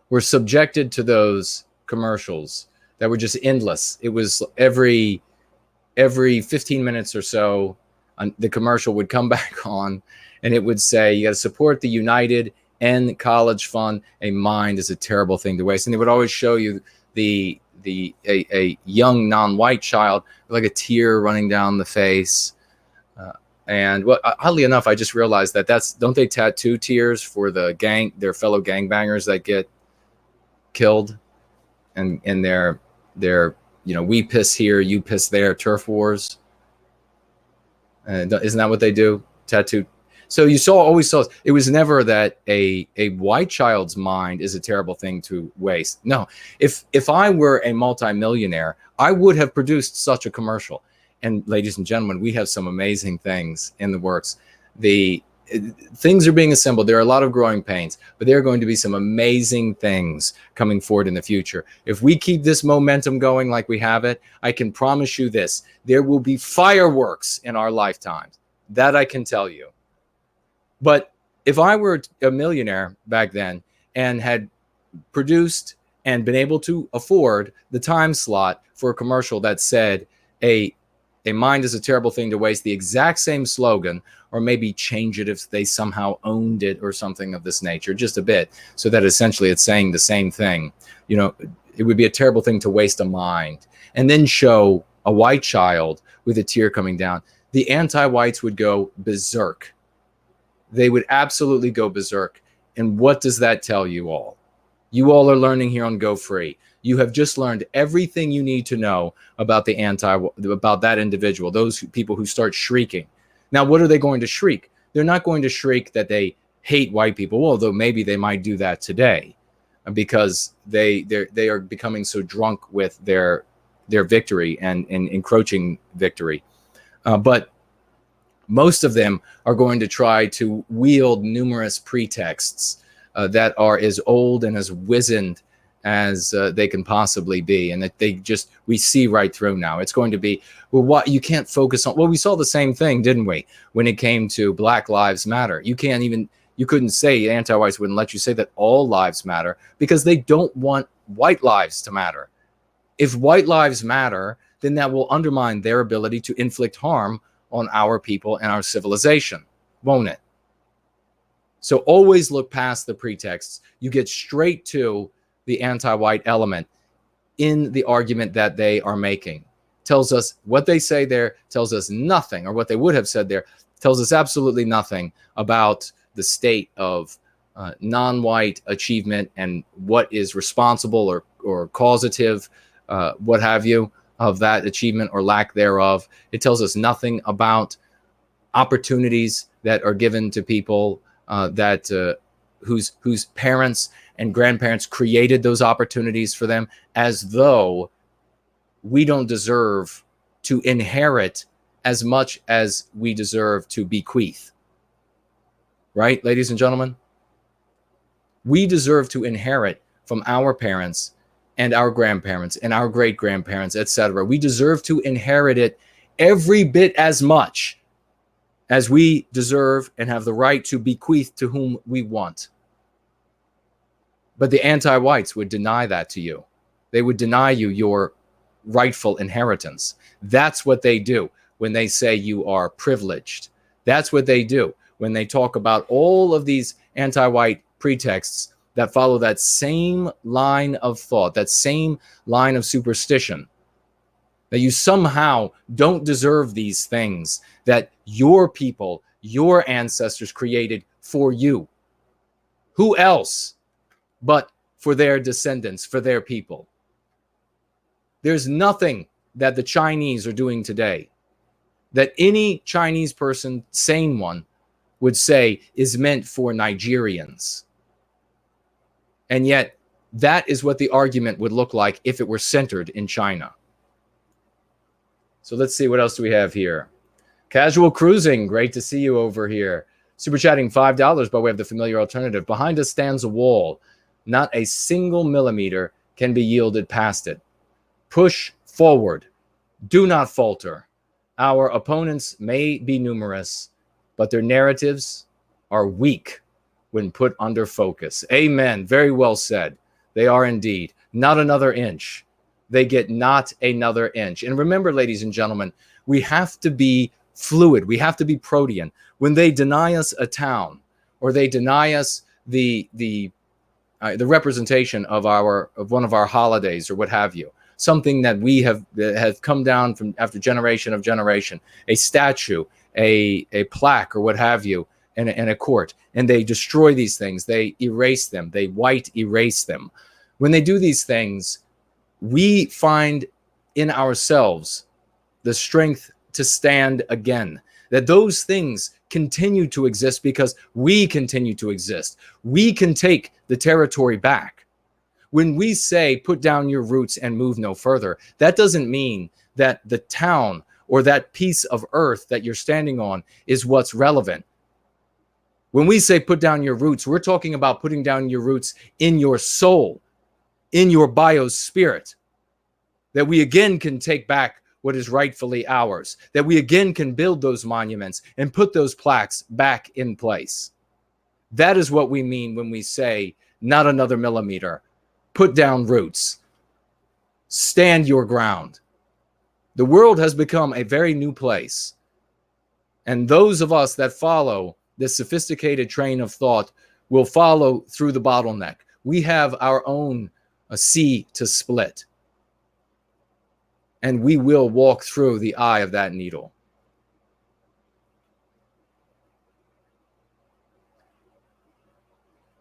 were subjected to those commercials that were just endless? It was every 15 minutes or so, the commercial would come back on, and it would say, you got to support the United N College Fund. A mind is a terrible thing to waste. And they would always show you a young non-white child with like a tear running down the face. And what, oddly enough, I just realized that don't they tattoo tears for their fellow gangbangers that get killed, and in their we piss here, you piss there turf wars. Isn't that what they do? Tattoo. So you always saw it was never that a white child's mind is a terrible thing to waste. No, if I were a multimillionaire, I would have produced such a commercial. And ladies and gentlemen, we have some amazing things in the works. Things are being assembled. There are a lot of growing pains, but there are going to be some amazing things coming forward in the future. If we keep this momentum going like we have it, I can promise you this: there will be fireworks in our lifetimes. That I can tell you. But if I were a millionaire back then and had produced and been able to afford the time slot for a commercial that said a mind is a terrible thing to waste, the exact same slogan, or maybe change it if they somehow owned it or something of this nature, just a bit, so that essentially it's saying the same thing. It would be a terrible thing to waste a mind. And then show a white child with a tear coming down. The anti-whites would go berserk. They would absolutely go berserk. And what does that tell you all? You all are learning here on Go Free. You have just learned everything you need to know about about that individual, those people who start shrieking. Now, what are they going to shriek? They're not going to shriek that they hate white people, although maybe they might do that today, because they are becoming so drunk with their victory and encroaching victory. But most of them are going to try to wield numerous pretexts that are as old and as wizened as they can possibly be, and that we see right through now. It's going to be, well, what you can't focus on. Well, we saw the same thing, didn't we, when it came to Black Lives Matter? You couldn't say, anti-whites wouldn't let you say that all lives matter, because they don't want white lives to matter. If white lives matter, then that will undermine their ability to inflict harm on our people and our civilization, won't it? So always look past the pretexts. You get straight to the anti-white element in the argument that they are making. Tells us what they say there, tells us nothing, or what they would have said there, tells us absolutely nothing about the state of non-white achievement and what is responsible or causative, what have you, of that achievement or lack thereof. It tells us nothing about opportunities that are given to people whose parents and grandparents created those opportunities for them, as though we don't deserve to inherit as much as we deserve to bequeath. Right, ladies and gentlemen? We deserve to inherit from our parents and our grandparents and our great-grandparents, etc. We deserve to inherit it every bit as much as we deserve and have the right to bequeath to whom we want. But the anti-whites would deny that to you. They would deny you your rightful inheritance. That's what they do when they say you are privileged. That's what they do when they talk about all of these anti-white pretexts that follow that same line of thought, that same line of superstition, that you somehow don't deserve these things that your people, your ancestors created for you. Who else but for their descendants, for their people? There's nothing that the Chinese are doing today that any Chinese person, sane one, would say is meant for Nigerians. And yet, that is what the argument would look like if it were centered in China. So let's see, what else do we have here? Casual Cruising, great to see you over here. Super chatting $5 by way of the familiar alternative. Behind us stands a wall. Not a single millimeter can be yielded past it. Push forward. Do not falter. Our opponents may be numerous, but their narratives are weak when put under focus. Amen. Very well said. They are indeed. Not another inch. They get not another inch. And remember, ladies and gentlemen, we have to be fluid. We have to be protean. When they deny us a town, or they deny us the representation of one of our holidays or what have you, something that we have come down from after generation of generation, a statue, a plaque, or what have you, in a court, and they destroy these things, they erase them, they white erase them. When they do these things, we find in ourselves the strength to stand again, that those things continue to exist because we continue to exist. We can take the territory back. When we say, put down your roots and move no further, that doesn't mean that the town or that piece of earth that you're standing on is what's relevant. When we say put down your roots, we're talking about putting down your roots in your soul, in your biospirit, that we again can take back what is rightfully ours, that we again can build those monuments and put those plaques back in place. That is what we mean when we say, not another millimeter, put down roots, stand your ground. The world has become a very new place. And those of us that follow this sophisticated train of thought will follow through the bottleneck. We have our own sea to split. And we will walk through the eye of that needle.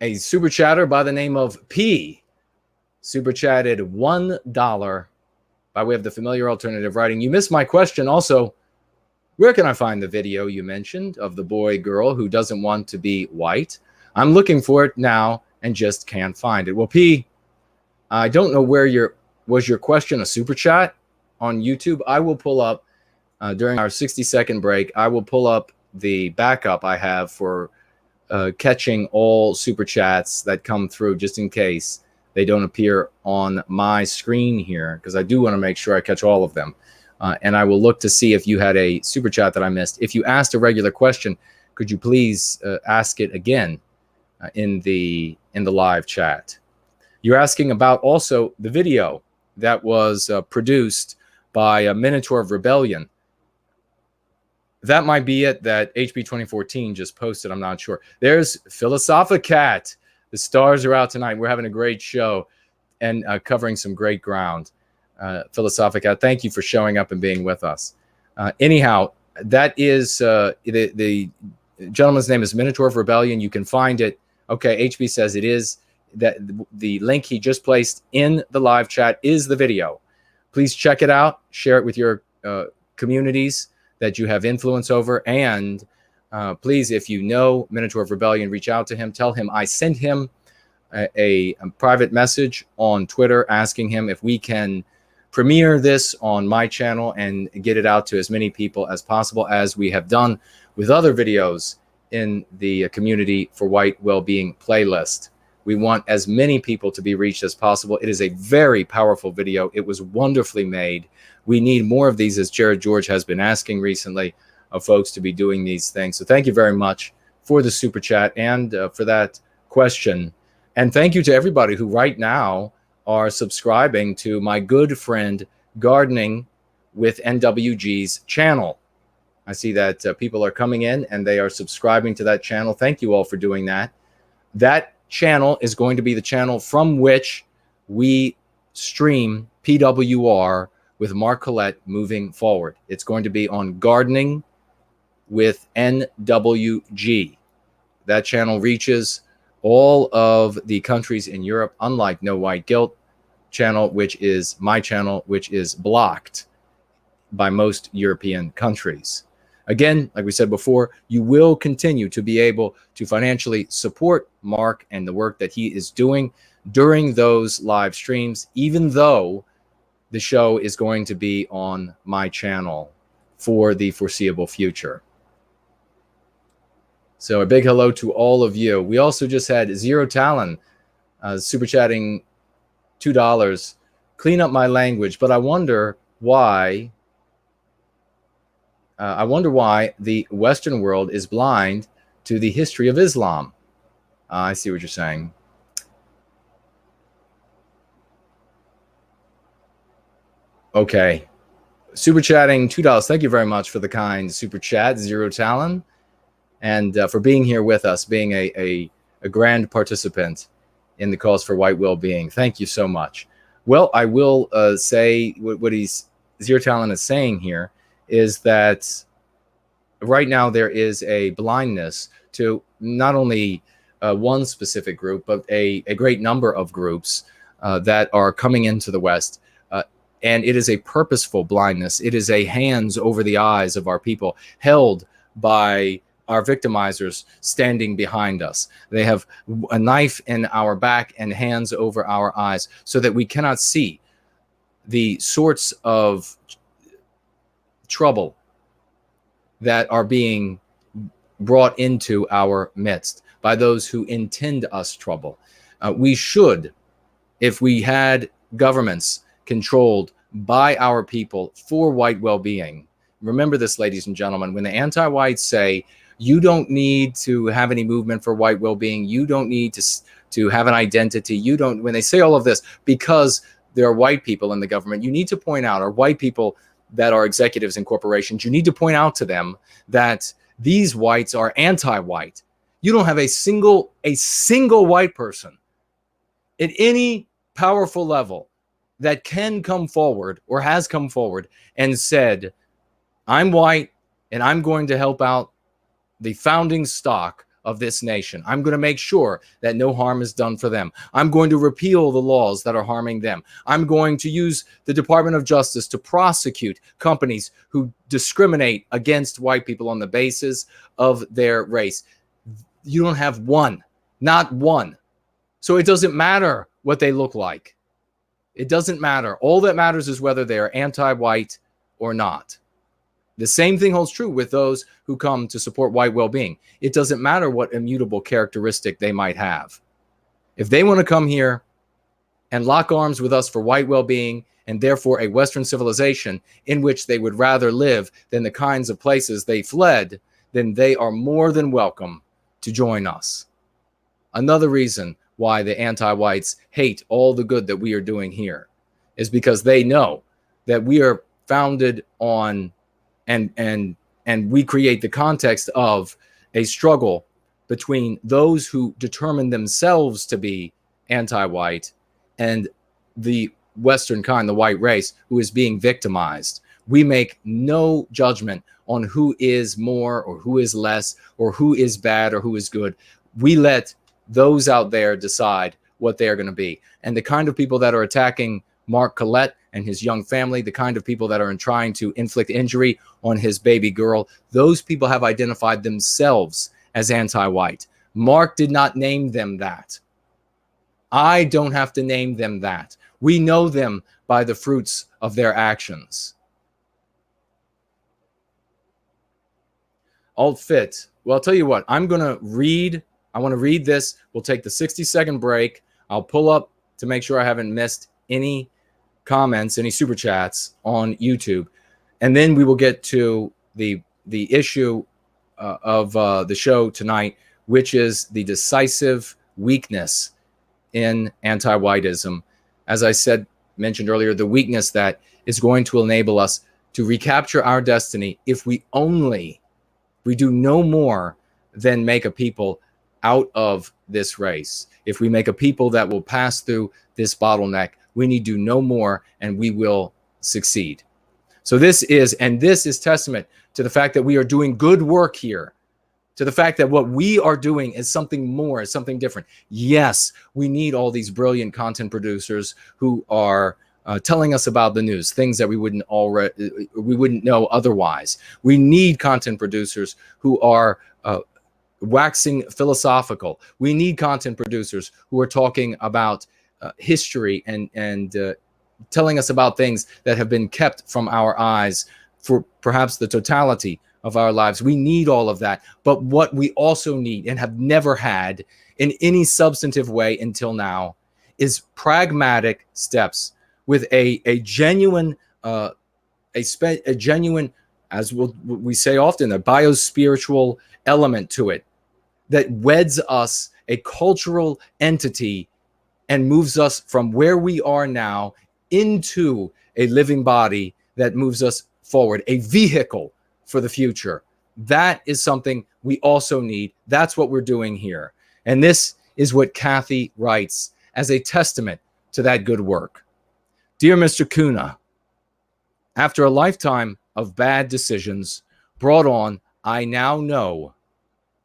A super chatter by the name of P super chatted $1 by way of the familiar alternative writing. You missed my question. Also, where can I find the video you mentioned of the boy girl who doesn't want to be white? I'm looking for it now and just can't find it. Well, P, I don't know where was your question a super chat on YouTube? I will pull up during our 60-second break. I will pull up the backup I have for catching all super chats that come through, just in case they don't appear on my screen here, because I do want to make sure I catch all of them. And I will look to see if you had a super chat that I missed. If you asked a regular question, could you please ask it again in the live chat? You're asking about also the video that was produced by a Minotaur of Rebellion. That might be it that HB 2014 just posted. I'm not sure. There's Philosophicat. The stars are out tonight. We're having a great show and covering some great ground. Philosophicat, thank you for showing up and being with us. Anyhow, that is the gentleman's name is Minotaur of Rebellion. You can find it. Okay, HB says it is. That the link he just placed in the live chat is the video. Please check it out. Share it with your communities that you have influence over. And please, if you know Minotaur of Rebellion, reach out to him. Tell him I sent him a private message on Twitter asking him if we can premiere this on my channel and get it out to as many people as possible, as we have done with other videos in the Community for White Wellbeing playlist. We want as many people to be reached as possible. It is a very powerful video. It was wonderfully made. We need more of these, as Jared George has been asking recently of folks to be doing these things. So thank you very much for the super chat and for that question. And thank you to everybody who right now are subscribing to my good friend Gardening with NWG's channel. I see that people are coming in and they are subscribing to that channel. Thank you all for doing that. That channel is going to be the channel from which we stream PWR with Mark Collette moving forward. It's going to be on Gardening with NWG. That channel reaches all of the countries in Europe, unlike No White Guilt channel, which is my channel, which is blocked by most European countries. Again, like we said before, you will continue to be able to financially support Mark and the work that he is doing during those live streams, even though the show is going to be on my channel for the foreseeable future. So a big hello to all of you. We also just had Zero Talon super chatting $2. Clean up my language, but I wonder why. I wonder why the Western world is blind to the history of Islam. I see what you're saying. Okay. Super chatting $2. Thank you very much for the kind super chat, Zero Talon, and for being here with us, being a grand participant in the cause for white well-being. Thank you so much. Well, I will say what Zero Talon is saying here is that right now there is a blindness to not only one specific group, but a great number of groups that are coming into the West. And it is a purposeful blindness. It is a hands over the eyes of our people, held by our victimizers standing behind us. They have a knife in our back and hands over our eyes so that we cannot see the sorts of trouble that are being brought into our midst by those who intend us trouble. We should, if we had governments controlled by our people for white well-being. Remember this, ladies and gentlemen, when the anti-whites say, you don't need to have any movement for white well-being, you don't need to have an identity, you don't, when they say all of this, because there are white people in the government, you need to point out, or white people that are executives in corporations, you need to point out to them that these whites are anti-white. You don't have a single white person at any powerful level that can come forward or has come forward and said, I'm white and I'm going to help out the founding stock of this nation. I'm going to make sure that no harm is done for them. I'm going to repeal the laws that are harming them. I'm going to use the Department of Justice to prosecute companies who discriminate against white people on the basis of their race. You don't have one, not one. So it doesn't matter what they look like. It doesn't matter. All that matters is whether they are anti-white or not. The same thing holds true with those who come to support white well-being. It doesn't matter what immutable characteristic they might have. If they want to come here and lock arms with us for white well-being and therefore a Western civilization in which they would rather live than the kinds of places they fled, then they are more than welcome to join us. Another reason why the anti-whites hate all the good that we are doing here is because they know that we are founded on and we create the context of a struggle between those who determine themselves to be anti-white and the Western kind, the white race, who is being victimized. We make no judgment on who is more or who is less or who is bad or who is good. We let those out there decide what they are going to be. And the kind of people that are attacking Mark Collette and his young family, the kind of people that are trying to inflict injury on his baby girl, those people have identified themselves as anti-white. Mark did not name them that. I don't have to name them that. We know them by the fruits of their actions. Alt Fit. Well, I'll tell you what, I want to read this. We'll take the 60-second break. I'll pull up to make sure I haven't missed any comments, any super chats on YouTube. And then we will get to the issue of the show tonight, which is the decisive weakness in anti-whiteism. As I mentioned earlier, the weakness that is going to enable us to recapture our destiny if we do no more than make a people out of this race. If we make a people that will pass through this bottleneck, we need to do no more and we will succeed. So this is testament to the fact that we are doing good work here, to the fact that what we are doing is something more, is something different. Yes, we need all these brilliant content producers who are telling us about the news, things that we wouldn't know otherwise. We need content producers who are waxing philosophical. We need content producers who are talking about history and telling us about things that have been kept from our eyes for perhaps the totality of our lives. We need all of that. But what we also need and have never had in any substantive way until now is pragmatic steps with a genuine, genuine, as we say often, a biospiritual element to it that weds us, a cultural entity, and moves us from where we are now into a living body that moves us forward, a vehicle for the future. That is something we also need. That's what we're doing here. And this is what Kathy writes as a testament to that good work. Dear Mr. Kuna, after a lifetime of bad decisions brought on, I now know,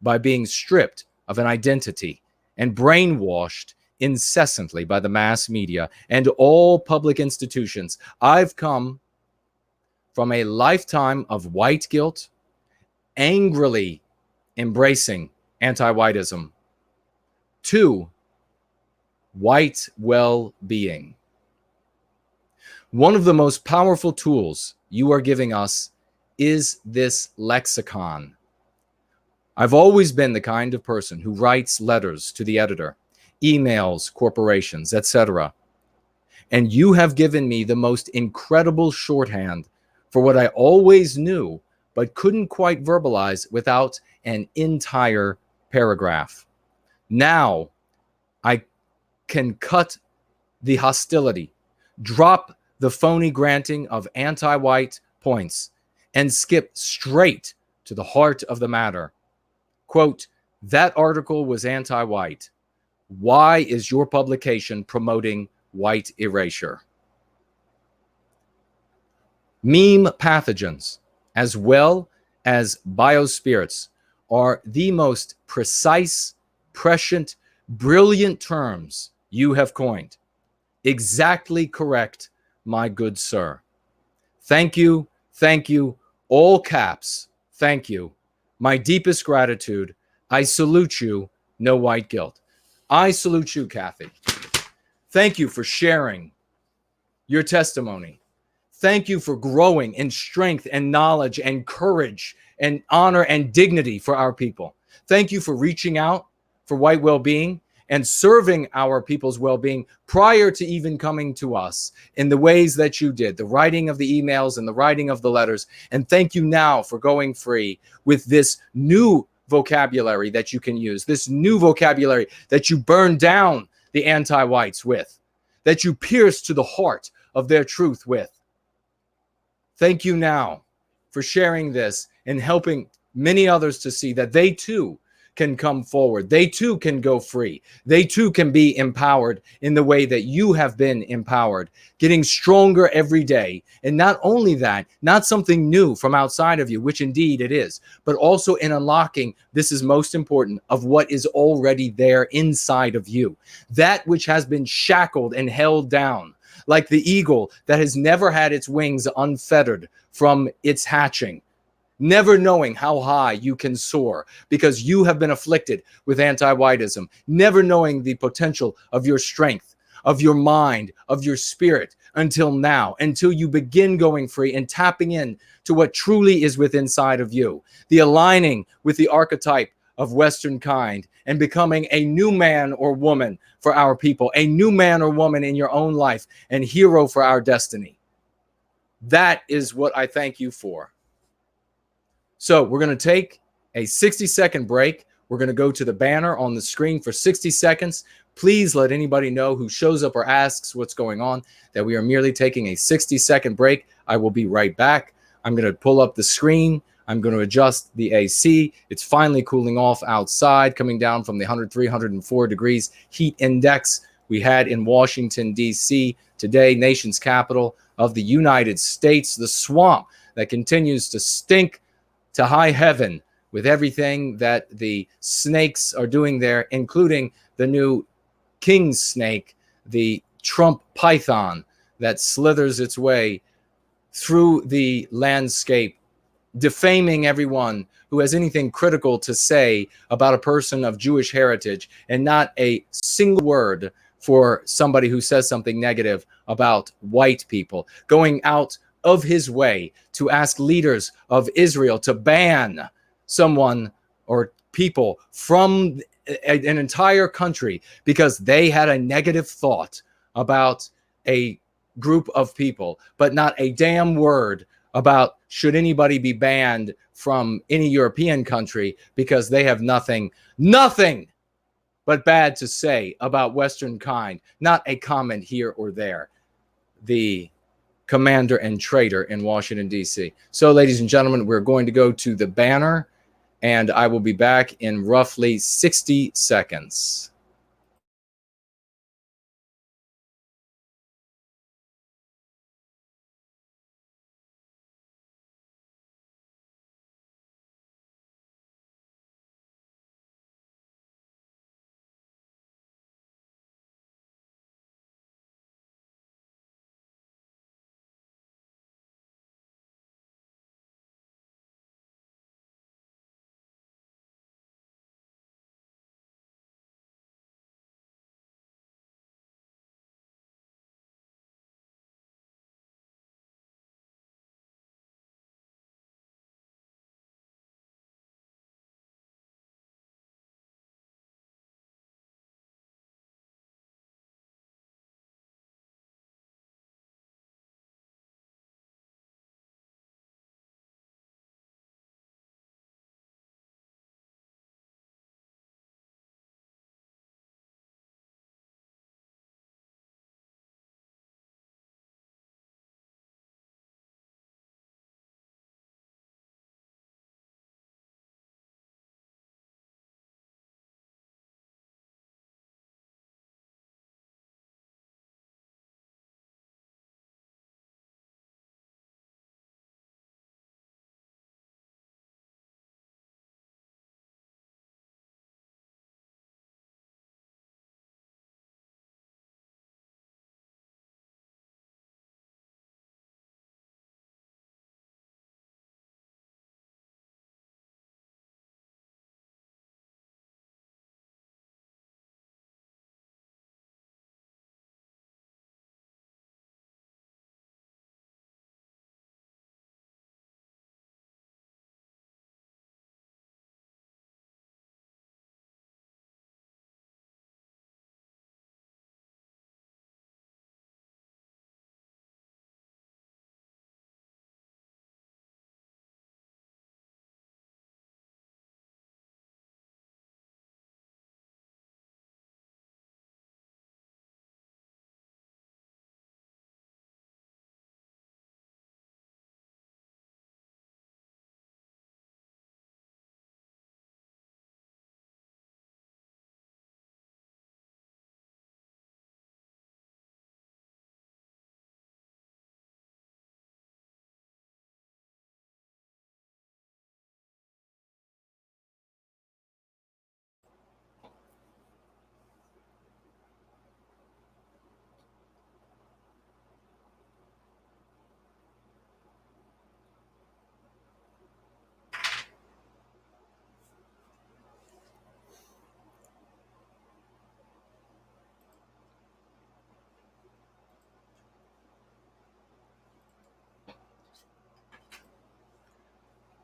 by being stripped of an identity and brainwashed incessantly by the mass media and all public institutions, I've come from a lifetime of white guilt, angrily embracing anti-whiteism, to white well-being. One of the most powerful tools you are giving us is this lexicon. I've always been the kind of person who writes letters to the editor, emails corporations, etc. And you have given me the most incredible shorthand for what I always knew but couldn't quite verbalize without an entire paragraph. Now I can cut the hostility, drop the phony granting of anti-white points, and skip straight to the heart of the matter. Quote, that article was anti-white. Why is your publication promoting white erasure? Meme pathogens, as well as biospirits, are the most precise, prescient, brilliant terms you have coined. Exactly correct, my good sir. Thank you, all caps, thank you. My deepest gratitude. I salute you, no white guilt. I salute you, Kathy. Thank you for sharing your testimony. Thank you for growing in strength and knowledge and courage and honor and dignity for our people. Thank you for reaching out for white well-being and serving our people's well-being prior to even coming to us in the ways that you did, the writing of the emails and the writing of the letters. And thank you now for going free with this new vocabulary that you can use, this new vocabulary that you burn down the anti-whites with, that you pierce to the heart of their truth with. Thank you now for sharing this and helping many others to see that they too can come forward. They too can go free. They too can be empowered in the way that you have been empowered, getting stronger every day. And not only that, not something new from outside of you, which indeed it is, but also in unlocking, this is most important, of what is already there inside of you. That which has been shackled and held down, like the eagle that has never had its wings unfettered from its hatching, never knowing how high you can soar because you have been afflicted with anti-whiteism, never knowing the potential of your strength, of your mind, of your spirit until now, until you begin going free and tapping in to what truly is within inside of you, the aligning with the archetype of Western kind and becoming a new man or woman for our people, a new man or woman in your own life and hero for our destiny. That is what I thank you for. So we're going to take a 60-second break. We're going to go to the banner on the screen for 60 seconds. Please let anybody know who shows up or asks what's going on that we are merely taking a 60-second break. I will be right back. I'm going to pull up the screen. I'm going to adjust the AC. It's finally cooling off outside, coming down from the 103, 104 degrees heat index we had in Washington, D.C. today, nation's capital of the United States, the swamp that continues to stink to high heaven with everything that the snakes are doing there, including the new king snake, the Trump python that slithers its way through the landscape, defaming everyone who has anything critical to say about a person of Jewish heritage, and not a single word for somebody who says something negative about white people, going out of his way to ask leaders of Israel to ban someone or people from an entire country because they had a negative thought about a group of people, but not a damn word about should anybody be banned from any European country because they have nothing but bad to say about Western kind, not a comment here or there. The commander and traitor in Washington, D.C. So, ladies and gentlemen, we're going to go to the banner, and I will be back in roughly 60 seconds.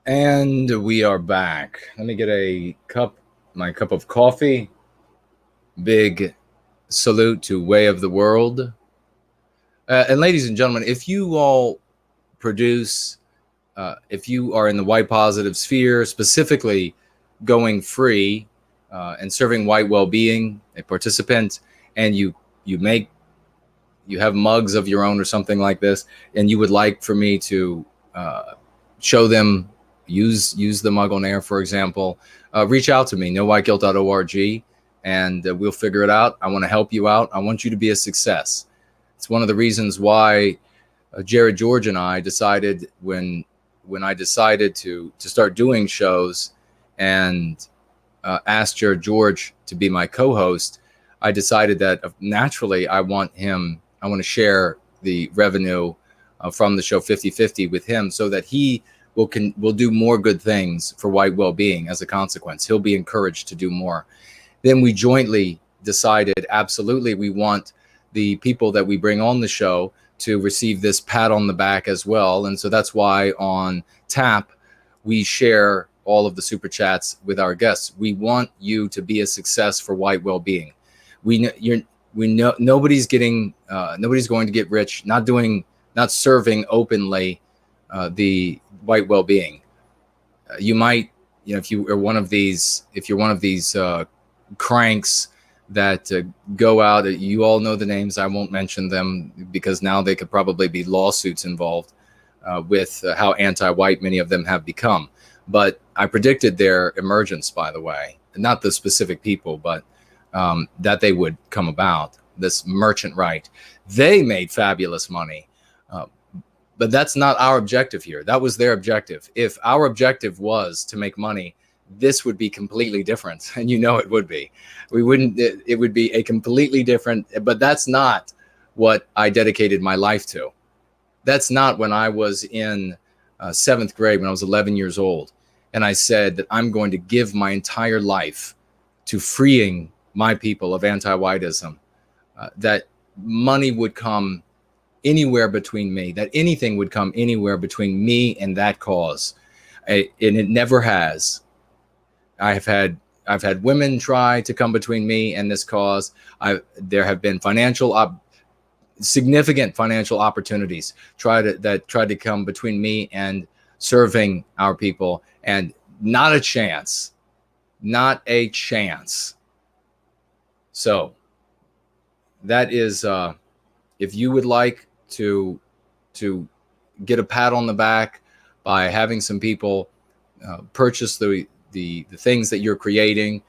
And we are back. Let me get my cup of coffee. Big salute to Way of the World. And ladies and gentlemen, if you all produce, if you are in the white positive sphere, specifically going free and serving white well-being, a participant, and you have mugs of your own or something like this, and you would like for me to show them, use the mug on air, for example, reach out to me, nowhiteguilt.org, and we'll figure it out. I want to help you out. I want you to be a success. It's one of the reasons why Jared George and I decided when I decided to start doing shows and asked Jared George to be my co-host, I decided that naturally I want to share the revenue from the show 50-50 with him, so that he will do more good things for white well-being as a consequence. He'll be encouraged to do more. Then we jointly decided, absolutely, we want the people that we bring on the show to receive this pat on the back as well. And so that's why on Tap, we share all of the super chats with our guests. We want you to be a success for white well-being. We know nobody's going to get rich not serving openly the white well-being. You might, if you're one of these cranks that go out. You all know the names. I won't mention them because now they could probably be lawsuits involved with how anti-white many of them have become. But I predicted their emergence, by the way, not the specific people, but that they would come about. This merchant right. They made fabulous money. But that's not our objective here. That was their objective. If our objective was to make money, this would be completely different. And you know it would be. We wouldn't, it would be a completely different, but that's not what I dedicated my life to. That's not when I was in 7th grade, when I was 11 years old. And I said that I'm going to give my entire life to freeing my people of anti-whiteism, that money would come anywhere between me, that anything would come anywhere between me and that cause. And it never has. I've had women try to come between me and this cause. There have been significant financial opportunities that tried to come between me and serving our people, and not a chance. So that is, if you would like to get a pat on the back by having some people purchase the things that you're creating,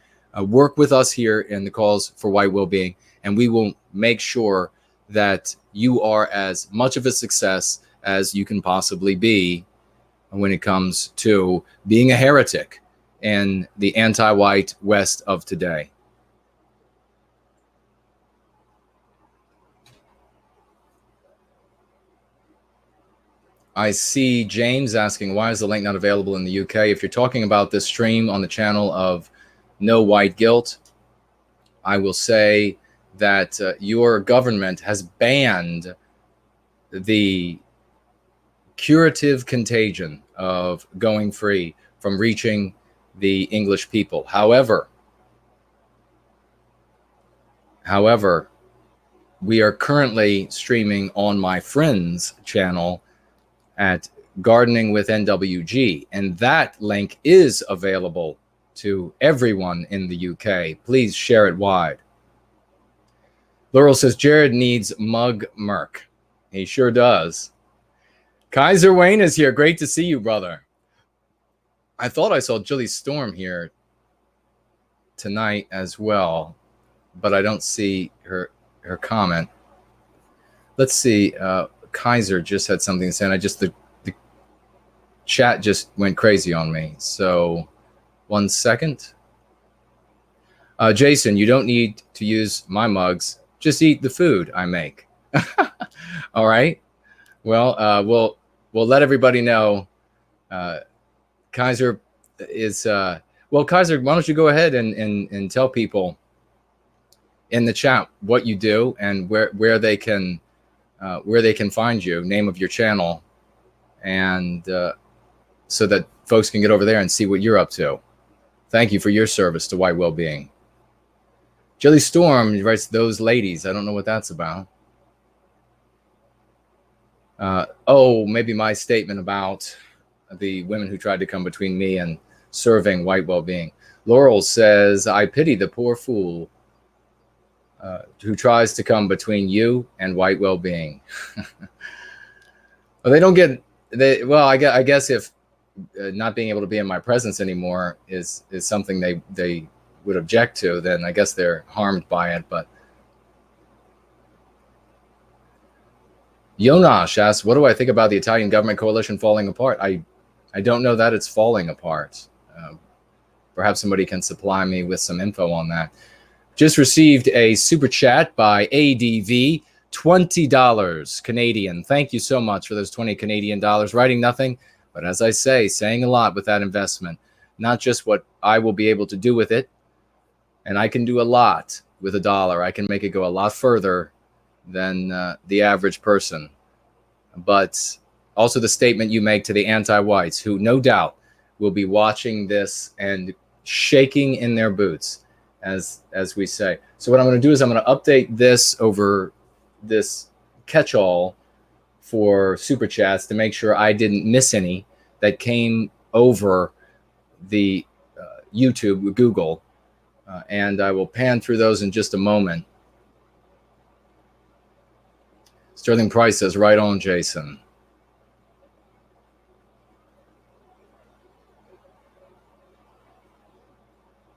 work with us here in the Cause for White Wellbeing, and we will make sure that you are as much of a success as you can possibly be when it comes to being a heretic in the anti-white West of today. I see James asking, why is the link not available in the UK? If you're talking about this stream on the channel of No White Guilt, I will say that your government has banned the curative contagion of going free from reaching the English people. However, we are currently streaming on my friend's channel at Gardening with NWG, and that link is available to everyone in the UK. Please share it wide. Laurel says Jared needs mug merc. He sure does. Kaiser Wayne is here. Great to see you, brother. I thought I saw Julie Storm here tonight as well, but I don't see her comment. Let's see. Kaiser just had something to say, and the chat just went crazy on me. So 1 second. Jason, you don't need to use my mugs. Just eat the food I make. All right. Well, we'll let everybody know. Kaiser is well, Kaiser, why don't you go ahead and tell people in the chat what you do and where they can find you, name of your channel, and so that folks can get over there and see what you're up to. Thank you for your service to White Wellbeing. Julie Storm writes, those ladies. I don't know what that's about. Oh, maybe my statement about the women who tried to come between me and serving White Wellbeing. Laurel says, I pity the poor fool who tries to come between you and White Wellbeing. Well, they don't get, well, I guess if not being able to be in my presence anymore is something they would object to, then I guess they're harmed by it. But Yonash asks, what do I think about the Italian government coalition falling apart? I don't know that it's falling apart. Perhaps somebody can supply me with some info on that. Just received a super chat by ADV, $20 Canadian. Thank you so much for those 20 Canadian dollars. Writing nothing, but as I say, saying a lot with that investment. Not just what I will be able to do with it, and I can do a lot with $1. I can make it go a lot further than the average person. But also the statement you make to the anti-whites, who no doubt will be watching this and shaking in their boots, as we say. So what I'm going to do is I'm going to update this over this catch-all for super chats to make sure I didn't miss any that came over the YouTube, Google, and I will pan through those in just a moment. Sterling Price says, right on, Jason.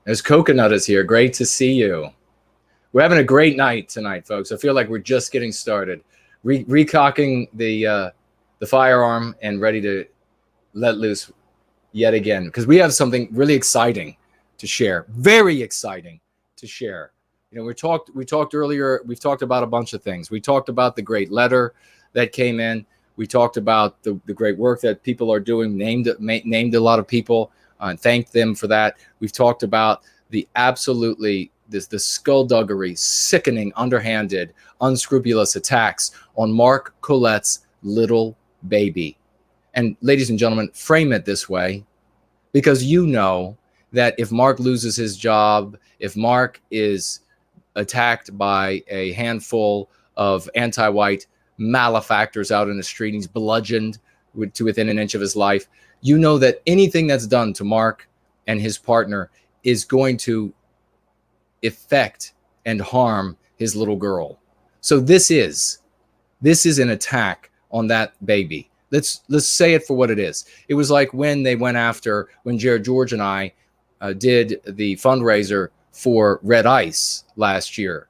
There's Coconut is here. Great to see you. We're having a great night tonight, folks. I feel like we're just getting started. Recocking the firearm and ready to let loose yet again, because we have something really exciting to share. Very exciting to share. You know, we talked earlier. We've talked about a bunch of things. We talked about the great letter that came in. We talked about the great work that people are doing. Named a lot of people and thanked them for that. We've talked about the absolutely the skullduggery, sickening, underhanded, unscrupulous attacks on Mark Collette's little baby. And ladies and gentlemen, frame it this way, because you know that if Mark loses his job, if Mark is attacked by a handful of anti-white malefactors out in the street, he's bludgeoned to within an inch of his life, you know that anything that's done to Mark and his partner is going to affect and harm his little girl. So this is an attack on that baby. Let's say it for what it is. It was like when they went after, when Jared George and I did the fundraiser for Red Ice last year.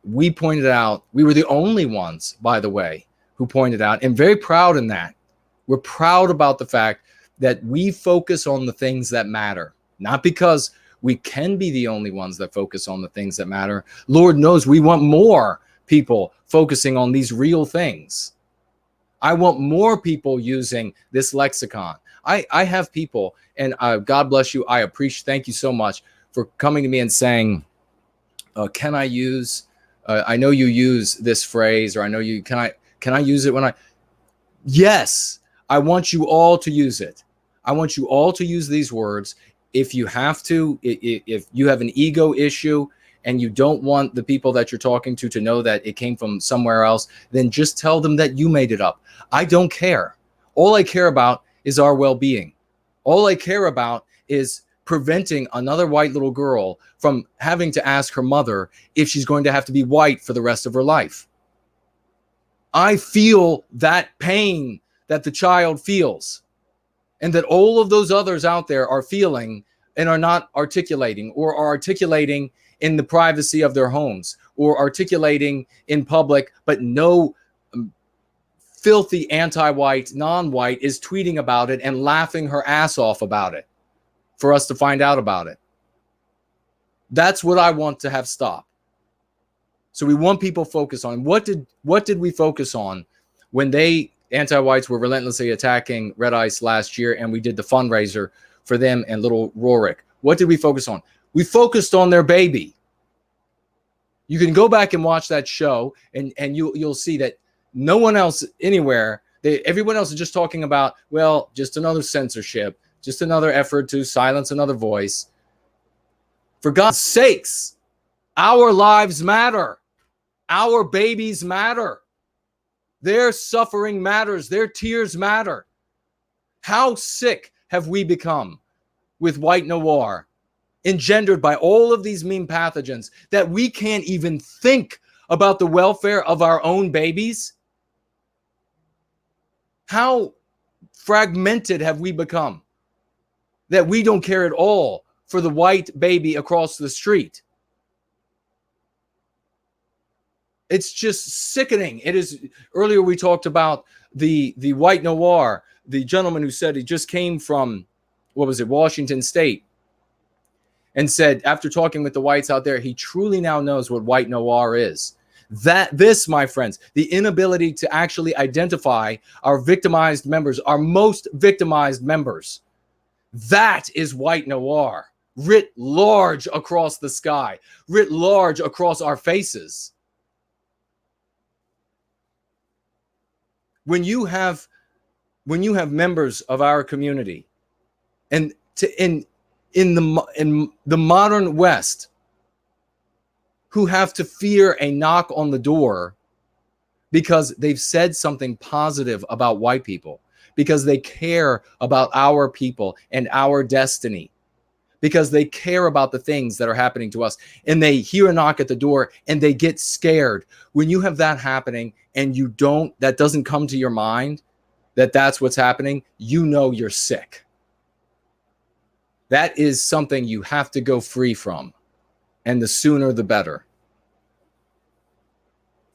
We pointed out, we were the only ones, by the way, who pointed out, and very proud in that. We're proud about the fact that we focus on the things that matter, not because we can be the only ones that focus on the things that matter. Lord knows we want more people focusing on these real things. I want more people using this lexicon. I have people, and God bless you. I appreciate, thank you so much for coming to me and saying, can I use, I know you use this phrase, or I know you, can I use it when yes, I want you all to use it. I want you all to use these words. If you have to, if you have an ego issue and you don't want the people that you're talking to know that it came from somewhere else, then just tell them that you made it up. I don't care. All I care about is our well-being. All I care about is preventing another white little girl from having to ask her mother if she's going to have to be white for the rest of her life. I feel that pain that the child feels, and that all of those others out there are feeling and are not articulating, or are articulating in the privacy of their homes, or articulating in public, but no filthy anti-white, non-white is tweeting about it and laughing her ass off about it for us to find out about it. That's what I want to have stop. So we want people focus on what did we focus on when they anti-whites were relentlessly attacking Red Ice last year, and we did the fundraiser for them and little Rorik. What did we focus on? We focused on their baby. You can go back and watch that show, and you'll see that no one else anywhere, everyone else is just talking about, well, just another censorship, just another effort to silence another voice. For God's sakes, our lives matter. Our babies matter. Their suffering matters. Their tears matter. How sick have we become with white noir, engendered by all of these mean pathogens, that we can't even think about the welfare of our own babies? How fragmented have we become that we don't care at all for the white baby across the street? It's just sickening. It is. Earlier we talked about the white noir, the gentleman who said he just came from, what was it, Washington State, and said after talking with the whites out there, he truly now knows what white noir is. This, my friends, the inability to actually identify our victimized members, our most victimized members, that is white noir, writ large across the sky, writ large across our faces. When you have members of our community, and in the modern West, who have to fear a knock on the door because they've said something positive about white people, because they care about our people and our destiny, because they care about the things that are happening to us, and they hear a knock at the door and they get scared. When you have that happening and that doesn't come to your mind that that's what's happening, you know you're sick. That is something you have to go free from, and the sooner the better.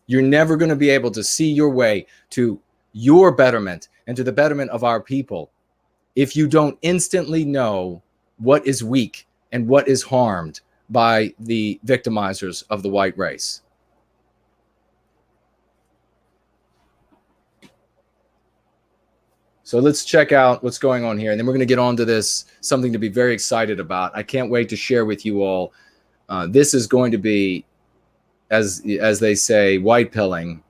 You're never going to be able to see your way to your betterment and to the betterment of our people if you don't instantly know what is weak and what is harmed by the victimizers of the white race. So let's check out what's going on here. And then we're going to get on to this, something to be very excited about. I can't wait to share with you all. This is going to be, as they say, white pilling.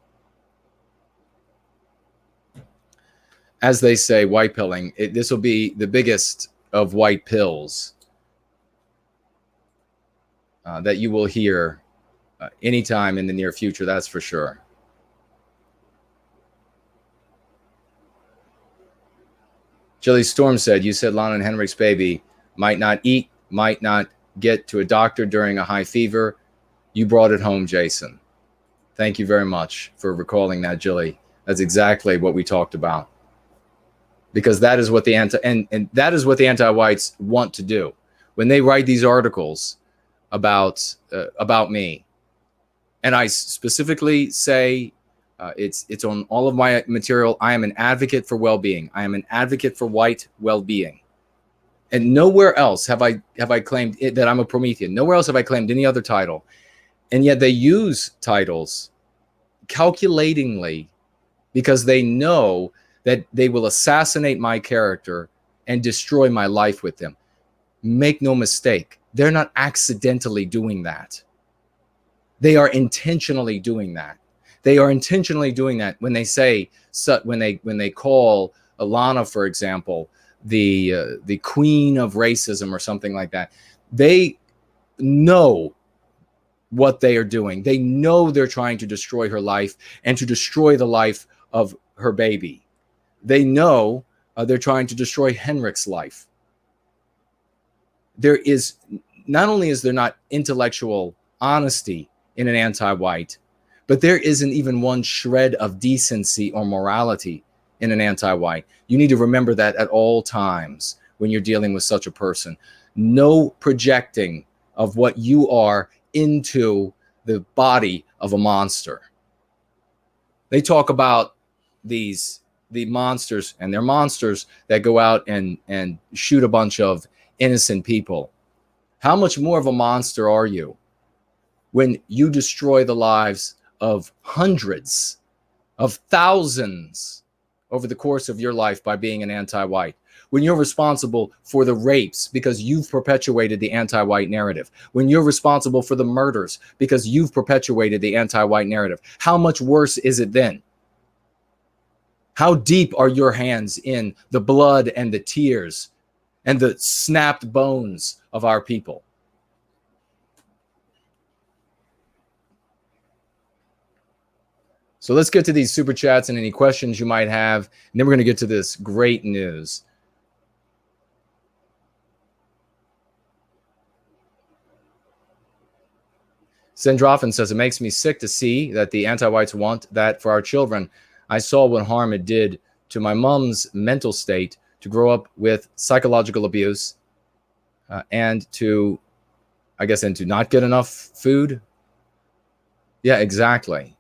As they say, white pilling. This will be the biggest of white pills that you will hear anytime in the near future, that's for sure. Jilly Storm said, you said Lana and Henrik's baby might not eat, might not get to a doctor during a high fever. You brought it home, Jason. Thank you very much for recalling that, Jilly. That's exactly what we talked about. Because that is what the that is what the anti-whites want to do. When they write these articles about me, and I specifically say, it's on all of my material, I am an advocate for well-being. I am an advocate for white well-being. And nowhere else have I claimed that I'm a Promethean. Nowhere else have I claimed any other title. And yet they use titles calculatingly because they know that they will assassinate my character and destroy my life with them. Make no mistake, they're not accidentally doing that. They are intentionally doing that. They are intentionally doing that when they say, when they call Alana, for example, the queen of racism or something like that. They know what they are doing. They know they're trying to destroy her life and to destroy the life of her baby. They know they're trying to destroy Henrik's life. There is, not only is there not intellectual honesty in an anti-white, but there isn't even one shred of decency or morality in an anti-white. You need to remember that at all times when you're dealing with such a person. No projecting of what you are into the body of a monster. They talk about the monsters, and they're monsters that go out and shoot a bunch of innocent people. How much more of a monster are you when you destroy the lives of hundreds of thousands over the course of your life by being an anti-white? When you're responsible for the rapes because you've perpetuated the anti-white narrative, when you're responsible for the murders because you've perpetuated the anti-white narrative, how much worse is it then? How deep are your hands in the blood and the tears and the snapped bones of our people? So let's get to these super chats and any questions you might have. And then we're going to get to this great news. Sendrofen says, it makes me sick to see that the anti-whites want that for our children. I saw what harm it did to my mom's mental state to grow up with psychological abuse and to, I guess, and to not get enough food. Yeah, exactly.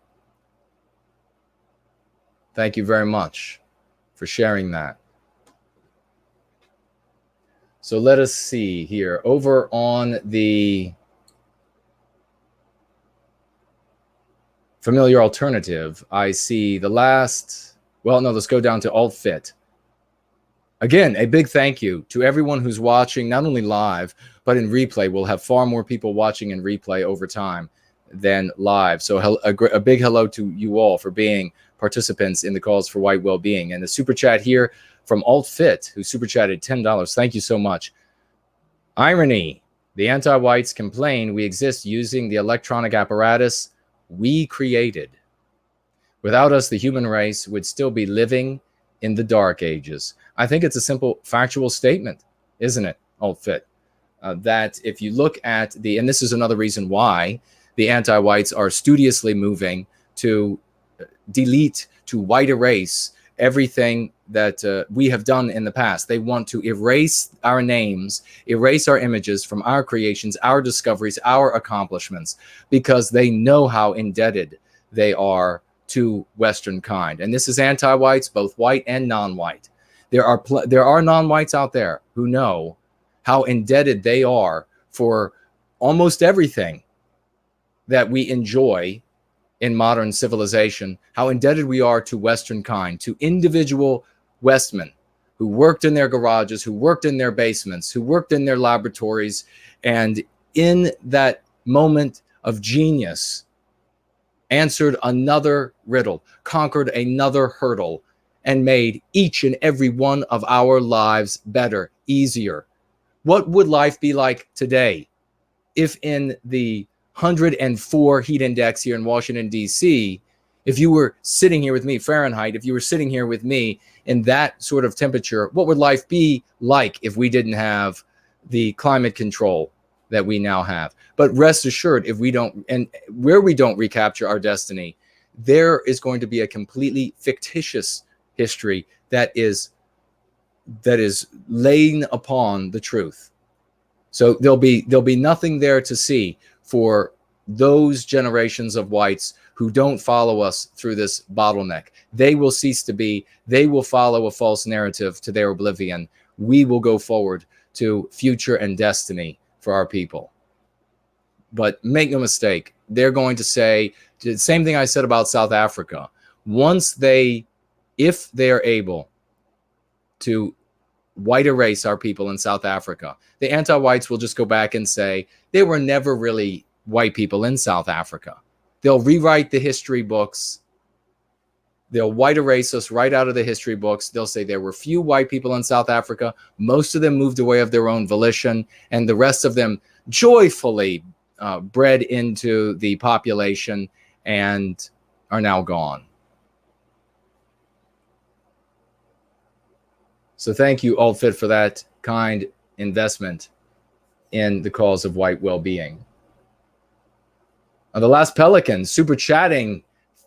Thank you very much for sharing that. So let us see here. Over on the Familiar Alternative, I see the last, well, no, let's go down to AltFit. Again, a big thank you to everyone who's watching, not only live, but in replay. We'll have far more people watching in replay over time than live. So a big hello to you all for being participants in the calls for white well-being. And the super chat here from AltFit, who super chatted $10. Thank you so much. Irony. The anti-whites complain we exist using the electronic apparatus we created. Without us, the human race would still be living in the dark ages. I think it's a simple factual statement, isn't it, AltFit? that if you look at and this is another reason why the anti-whites are studiously moving to delete, to white erase everything that we have done in the past. They want to erase our names, erase our images from our creations, our discoveries, our accomplishments, because they know how indebted they are to Western kind. And this is anti-whites, both white and non-white. There are non-whites out there who know how indebted they are for almost everything that we enjoy in modern civilization, how indebted we are to Western kind, to individual Westmen who worked in their garages, who worked in their basements, who worked in their laboratories, and in that moment of genius, answered another riddle, conquered another hurdle, and made each and every one of our lives better, easier. What would life be like today if in the 104 heat index here in Washington, D.C., if you were sitting here with me, Fahrenheit, if you were sitting here with me in that sort of temperature, what would life be like if we didn't have the climate control that we now have? But rest assured, if we don't, and where we don't recapture our destiny, there is going to be a completely fictitious history that is laying upon the truth. So there'll be nothing there to see for those generations of whites who don't follow us through this bottleneck. They will cease to be. They will follow a false narrative to their oblivion. We will go forward to future and destiny for our people. But make no mistake, they're going to say the same thing I said about South Africa. If they are able to white erase our people in South Africa, the anti-whites will just go back and say they were never really white people in South Africa. They'll rewrite the history books. They'll white erase us right out of the history books. They'll say there were few white people in South Africa. Most of them moved away of their own volition, and the rest of them joyfully bred into the population and are now gone. So thank you, Alt Fit, for that kind investment in the cause of white well-being. The Last Pelican, super chatting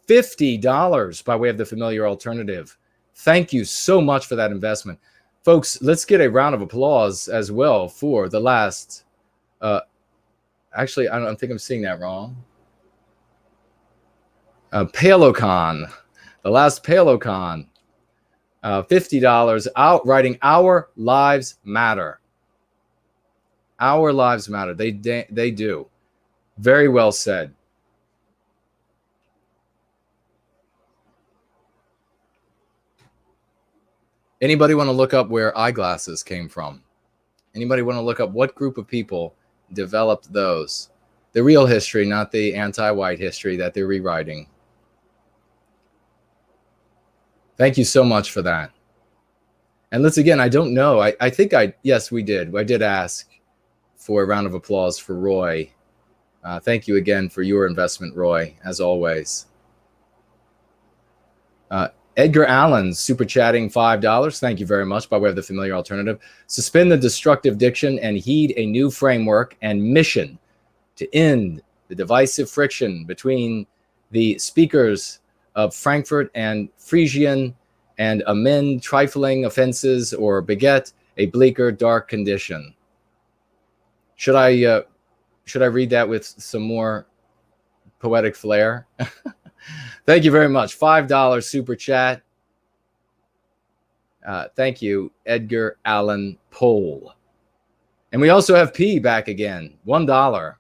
$50 by way of the familiar alternative. Thank you so much for that investment. Folks, let's get a round of applause as well for the last, actually, I don't think I'm seeing that wrong. Palocon, the Last Palocon. $50 out writing Our Lives Matter. Our lives matter. They do. Very well said. Anybody want to look up where eyeglasses came from? Anybody want to look up what group of people developed those? The real history, not the anti-white history that they're rewriting. Thank you so much for that. And let's again, I don't know. I think yes, we did. I did ask for a round of applause for Roy. Thank you again for your investment, Roy, as always. Edgar Allen, super chatting $5. Thank you very much by way of the familiar alternative. Suspend the destructive diction and heed a new framework and mission to end the divisive friction between the speakers of Frankfurt and Frisian and amend trifling offenses or beget a bleaker, dark condition. Should I read that with some more poetic flair? Thank you very much. $5 super chat. Thank you, Edgar Allan Pohl. And we also have P back again. $1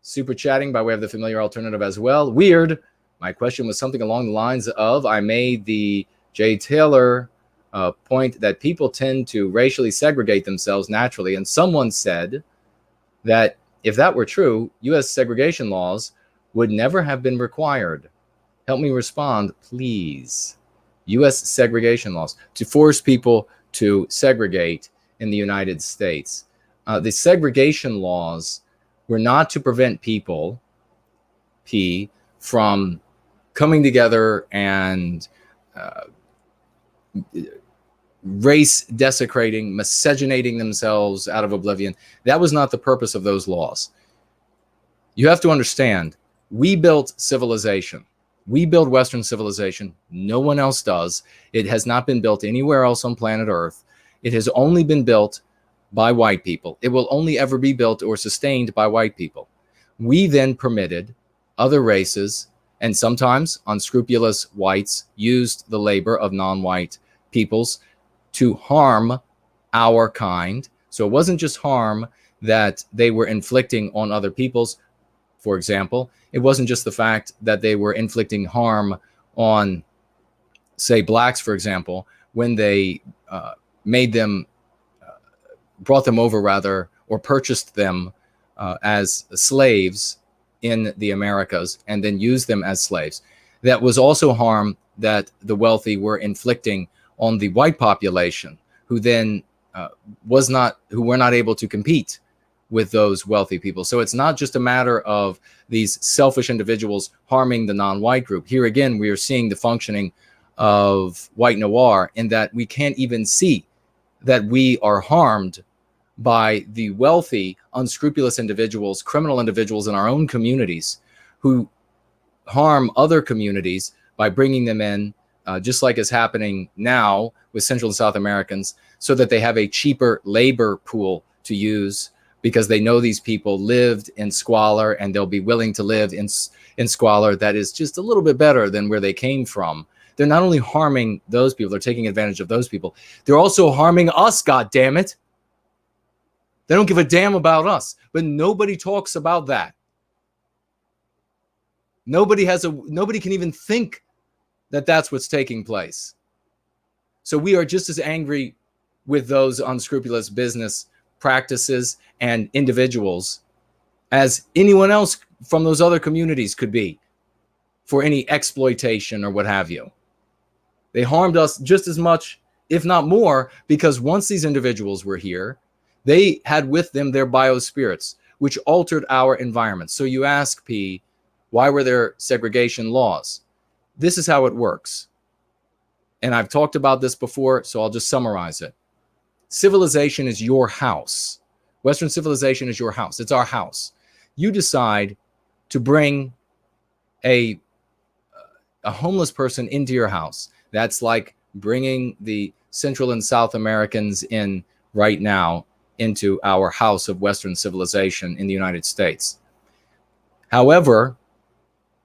super chatting by way of the familiar alternative as well. Weird. My question was something along the lines of, I made the Jay Taylor point that people tend to racially segregate themselves naturally. And someone said that if that were true, U.S. segregation laws would never have been required. Help me respond, please. U.S. segregation laws to force people to segregate in the United States. The segregation laws were not to prevent people, P, from coming together and race desecrating, miscegenating themselves out of oblivion. That was not the purpose of those laws. You have to understand, we built civilization. We build Western civilization. No one else does. It has not been built anywhere else on planet Earth. It has only been built by white people. It will only ever be built or sustained by white people. We then permitted other races, and sometimes unscrupulous whites used the labor of non-white peoples to harm our kind. So it wasn't just harm that they were inflicting on other peoples. For example, it wasn't just the fact that they were inflicting harm on, say, blacks, for example, when they brought them over rather, or purchased them as slaves in the Americas and then used them as slaves. That was also harm that the wealthy were inflicting on the white population, who then who were not able to compete with those wealthy people. So it's not just a matter of these selfish individuals harming the non-white group. Here again, we are seeing the functioning of white noir in that we can't even see that we are harmed by the wealthy, unscrupulous individuals, criminal individuals in our own communities who harm other communities by bringing them in, just like is happening now with Central and South Americans, so that they have a cheaper labor pool to use because they know these people lived in squalor and they'll be willing to live in squalor that is just a little bit better than where they came from. They're not only harming those people, they're taking advantage of those people. They're also harming us, God damn it. They don't give a damn about us, but nobody talks about that. Nobody can even think that that's what's taking place. So we are just as angry with those unscrupulous business practices and individuals as anyone else from those other communities could be for any exploitation or what have you. They harmed us just as much, if not more, because once these individuals were here, they had with them their biospirits, which altered our environment. So you ask, P, why were there segregation laws? This is how it works. And I've talked about this before, so I'll just summarize it. Civilization is your house. Western civilization is your house. It's our house. You decide to bring a homeless person into your house. That's like bringing the Central and South Americans in right now into our house of Western civilization in the United States. However,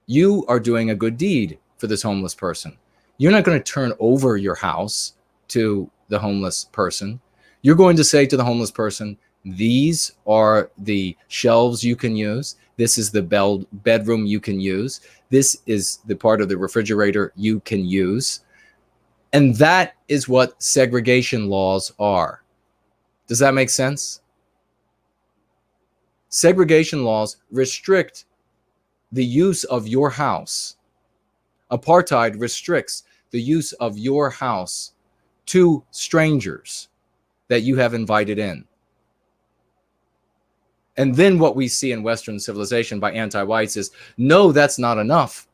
you are doing a good deed for this homeless person. You're not going to turn over your house to the homeless person. You're going to say to the homeless person, these are the shelves you can use. This is the bedroom you can use. This is the part of the refrigerator you can use. And that is what segregation laws are. Does that make sense? Segregation laws restrict the use of your house. Apartheid restricts the use of your house to strangers that you have invited in. And then what we see in Western civilization by anti-whites is, no, that's not enough.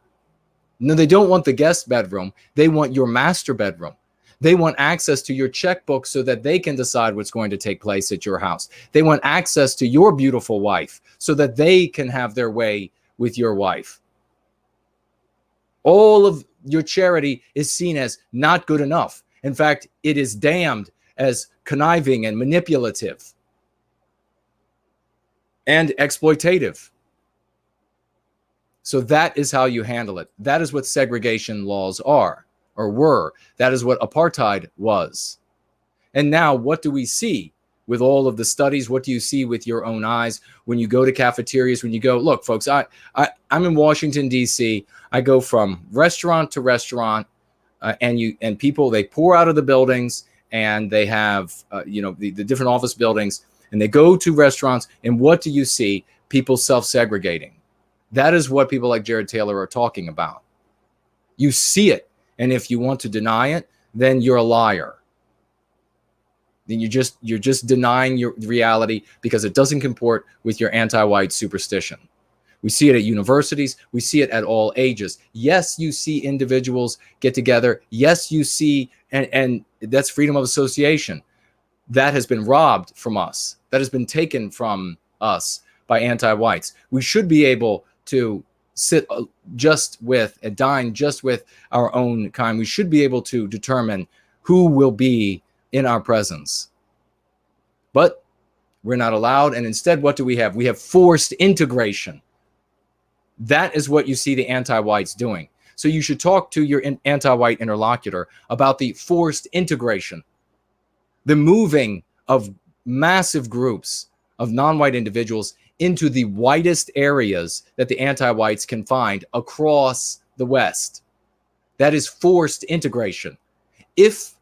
No, they don't want the guest bedroom. They want your master bedroom. They want access to your checkbook so that they can decide what's going to take place at your house. They want access to your beautiful wife so that they can have their way with your wife. All of your charity is seen as not good enough. In fact, it is damned as conniving and manipulative and exploitative. So that is how you handle it. That is what segregation laws are, or were. That is what apartheid was. And now what do we see with all of the studies? What do you see with your own eyes when you go to cafeterias, when you go, look, folks, I'm in Washington, D.C. I go from restaurant to restaurant, and people, they pour out of the buildings, and they have, the different office buildings, and they go to restaurants, and what do you see? People self-segregating. That is what people like Jared Taylor are talking about. You see it, and if you want to deny it, then you're a liar. Then you're just denying your reality because it doesn't comport with your anti-white superstition. We see it at universities. We see it at all ages. Yes, you see individuals get together. Yes, you see, and that's freedom of association. That has been robbed from us. That has been taken from us by anti-whites. We should be able to sit just with and dine just with our own kind. We should be able to determine who will be in our presence. But we're not allowed. And instead, what do we have? We have forced integration. That is what you see the anti-whites doing. So you should talk to your anti-white interlocutor about the forced integration, the moving of massive groups of non-white individuals into the whitest areas that the anti-whites can find across the West. That is forced integration. If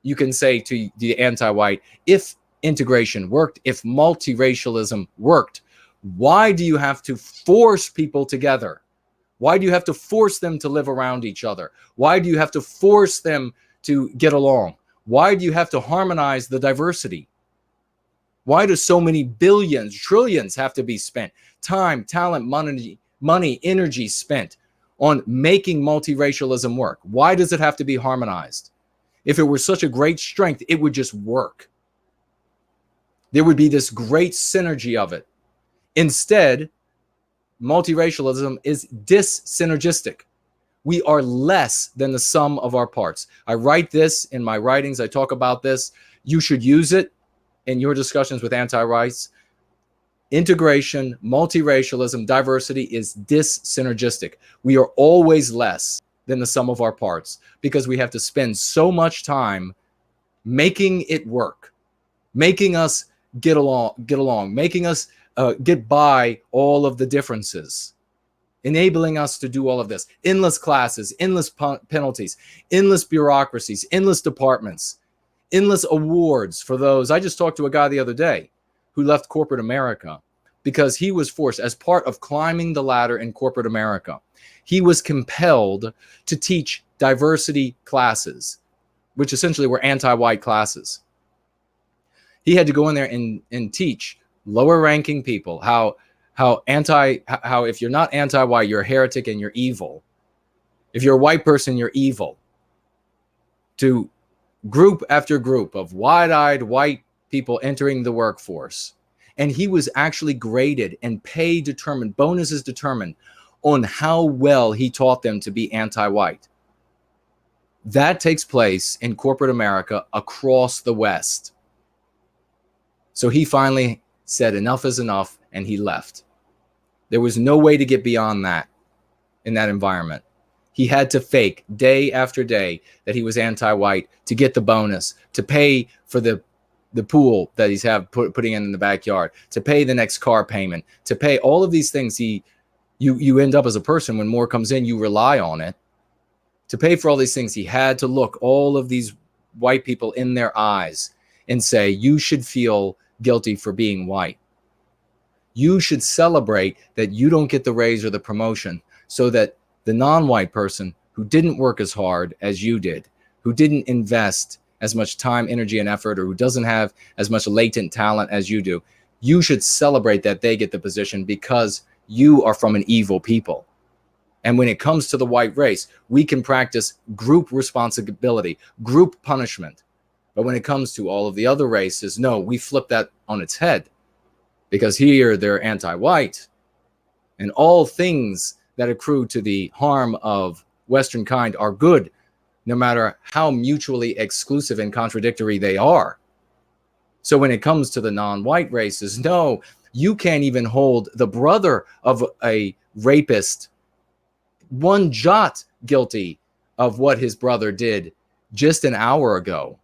you can say to the anti-white, if integration worked, if multiracialism worked, why do you have to force people together? Why do you have to force them to live around each other? Why do you have to force them to get along? Why do you have to harmonize the diversity? Why do so many billions, trillions have to be spent? Time, talent, money, energy spent on making multiracialism work. Why does it have to be harmonized? If it were such a great strength, it would just work. There would be this great synergy of it. Instead, multiracialism is dis-synergistic. We are less than the sum of our parts. I write this in my writings. I talk about this. You should use it in your discussions with anti-whites. Integration, multiracialism, diversity is dis-synergistic. We are always less than the sum of our parts because we have to spend so much time making it work, making us get along, making us get by all of the differences, enabling us to do all of this. Endless classes, endless penalties, endless bureaucracies, endless departments, endless awards for those. I just talked to a guy the other day who left corporate America because he was forced, as part of climbing the ladder in corporate America, he was compelled to teach diversity classes, which essentially were anti-white classes. He had to go in there and teach lower ranking people how if you're not anti-white, you're a heretic and you're evil. If you're a white person, you're evil. To group after group of wide-eyed white people entering the workforce. And he was actually graded and pay determined, bonuses determined on how well he taught them to be anti-white. That takes place in corporate America across the West. So he finally said enough is enough and he left. There was no way to get beyond that in that environment. He had to fake day after day that he was anti-white to get the bonus, to pay for the pool that he's putting in the backyard, to pay the next car payment, to pay all of these things. You end up as a person, when more comes in, you rely on it. To pay for all these things, he had to look all of these white people in their eyes and say, you should feel guilty for being white. You should celebrate that you don't get the raise or the promotion, so that the non-white person who didn't work as hard as you did, who didn't invest as much time, energy, and effort, or who doesn't have as much latent talent as you do, you should celebrate that they get the position because you are from an evil people. And when it comes to the white race, we can practice group responsibility, group punishment. But when it comes to all of the other races, no, we flip that on its head. Because here they're anti-white, and all things that accrue to the harm of Western kind are good, no matter how mutually exclusive and contradictory they are. So when it comes to the non-white races, no, you can't even hold the brother of a rapist one jot guilty of what his brother did just an hour ago.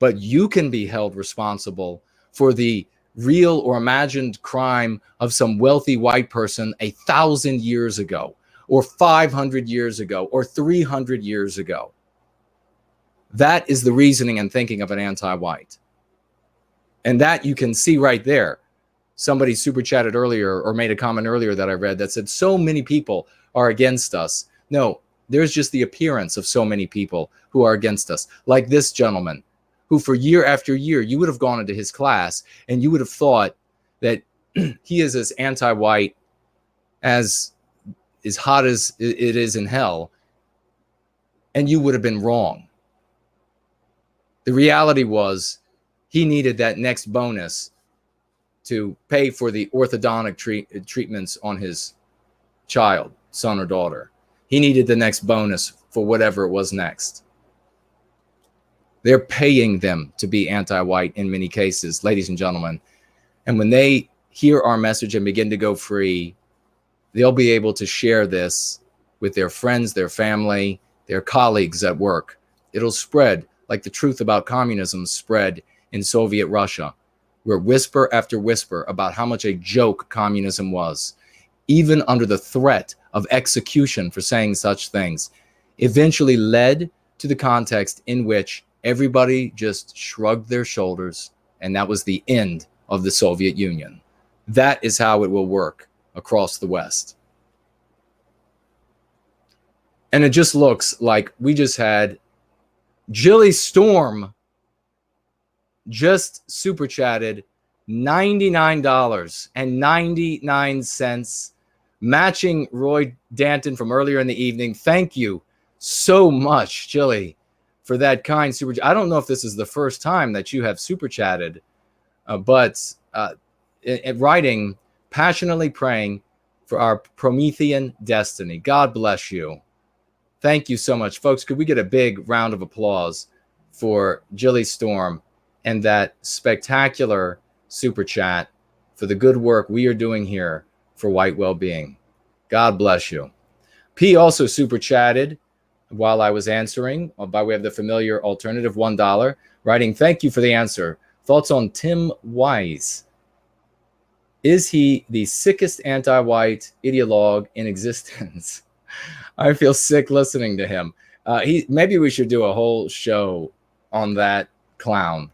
But you can be held responsible for the real or imagined crime of some wealthy white person 1,000 years ago, or 500 years ago, or 300 years ago. That is the reasoning and thinking of an anti-white. And that you can see right there. Somebody super chatted earlier or made a comment earlier that I read that said so many people are against us. No, there's just the appearance of so many people who are against us. Like this gentleman, who for year after year, you would have gone into his class and you would have thought that he is as anti-white as hot as it is in hell, and you would have been wrong. The reality was he needed that next bonus to pay for the orthodontic treatments on his child, son or daughter. He needed the next bonus for whatever it was next. They're paying them to be anti-white in many cases, ladies and gentlemen. And when they hear our message and begin to go free, they'll be able to share this with their friends, their family, their colleagues at work. It'll spread like the truth about communism spread in Soviet Russia, where whisper after whisper about how much a joke communism was, even under the threat of execution for saying such things, eventually led to the context in which everybody just shrugged their shoulders, and that was the end of the Soviet Union. That is how it will work across the West. And it just looks like we just had Jilly Storm just super chatted $99.99, matching Roy Danton from earlier in the evening. Thank you so much, Jilly, for that kind super. I don't know if this is the first time that you have super chatted, but writing, passionately praying for our Promethean destiny. God bless you. Thank you so much, folks. Could we get a big round of applause for Jilly Storm and that spectacular super chat for the good work we are doing here for White Wellbeing. God bless you. P also super chatted while I was answering by way of the familiar alternative $1, writing, thank you for the answer. Thoughts on Tim Wise? Is he the sickest anti-white ideologue in existence? I feel sick listening to him. Maybe we should do a whole show on that clown.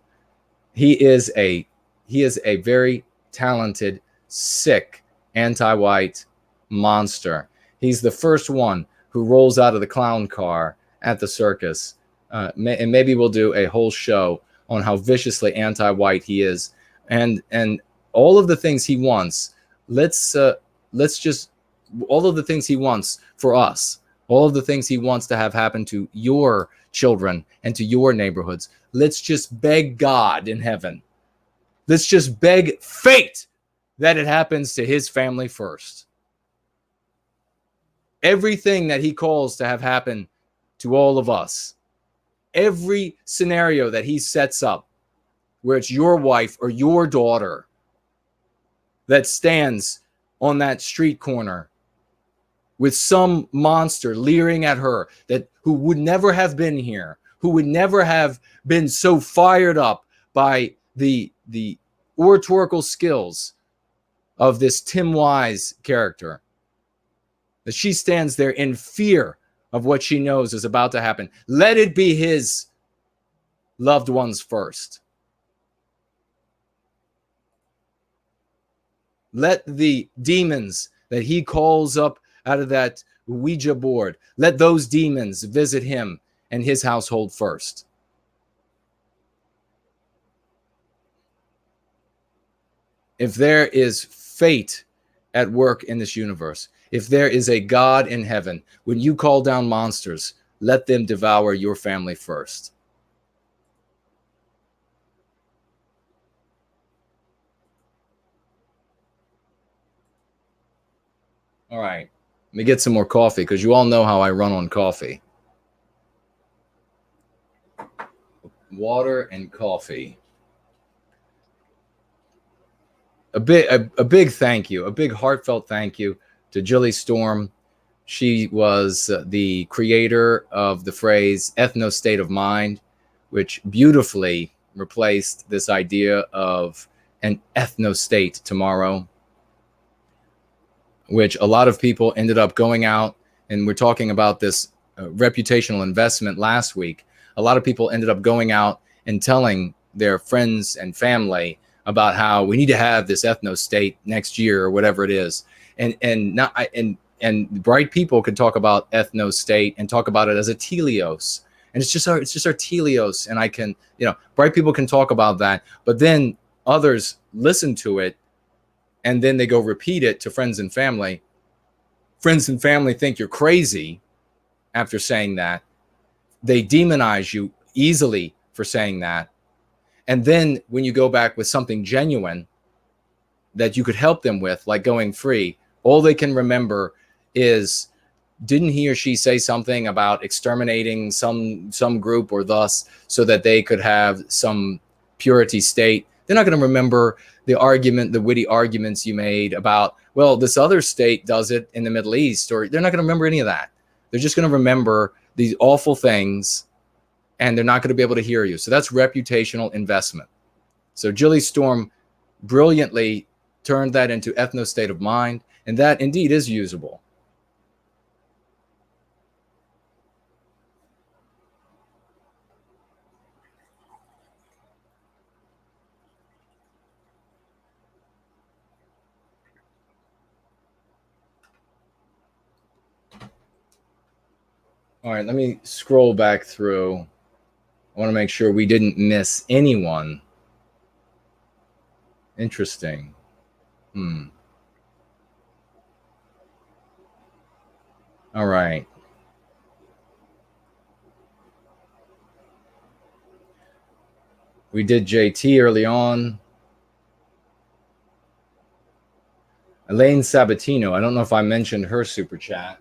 He is a very talented, sick, anti-white monster. He's the first one who rolls out of the clown car at the circus. And maybe we'll do a whole show on how viciously anti-white he is, and all of the things he wants. Let's just all of the things he wants for us, all of the things he wants to have happen to your children and to your neighborhoods. Let's just beg God in heaven. Let's just beg fate that it happens to his family first. Everything that he calls to have happen to all of us, every scenario that he sets up where it's your wife or your daughter that stands on that street corner with some monster leering at her, who would never have been here, who would never have been so fired up by the oratorical skills of this Tim Wise character, that she stands there in fear of what she knows is about to happen. Let it be his loved ones first. Let the demons that he calls up out of that Ouija board, let those demons visit him and his household first. If there is fate at work in this universe, if there is a God in heaven, when you call down monsters, let them devour your family first. All right, let me get some more coffee, because you all know how I run on coffee. Water and coffee. A big thank you, a big heartfelt thank you to Jilly Storm. She was the creator of the phrase ethno state of mind, which beautifully replaced this idea of an ethno state tomorrow, which a lot of people ended up going out, and we're talking about this reputational investment last week. A lot of people ended up going out and telling their friends and family about how we need to have this ethno state next year or whatever it is. And bright people can talk about ethno state and talk about it as a teleos. And it's just our teleos. And I can, bright people can talk about that, but then others listen to it and then they go repeat it to friends and family. Friends and family think you're crazy after saying that. They demonize you easily for saying that. And then when you go back with something genuine that you could help them with, like going free, all they can remember is, didn't he or she say something about exterminating some group or thus so that they could have some purity state? They're not going to remember the witty arguments you made about, well, this other state does it in the Middle East, or they're not going to remember any of that. They're just going to remember these awful things, and they're not going to be able to hear you. So that's reputational investment. So Jilly Storm brilliantly turned that into ethno state of mind, and that indeed is usable. All right, let me scroll back through. I want to make sure we didn't miss anyone. Interesting. All right. We did JT early on. Elaine Sabatino, I don't know if I mentioned her super chat.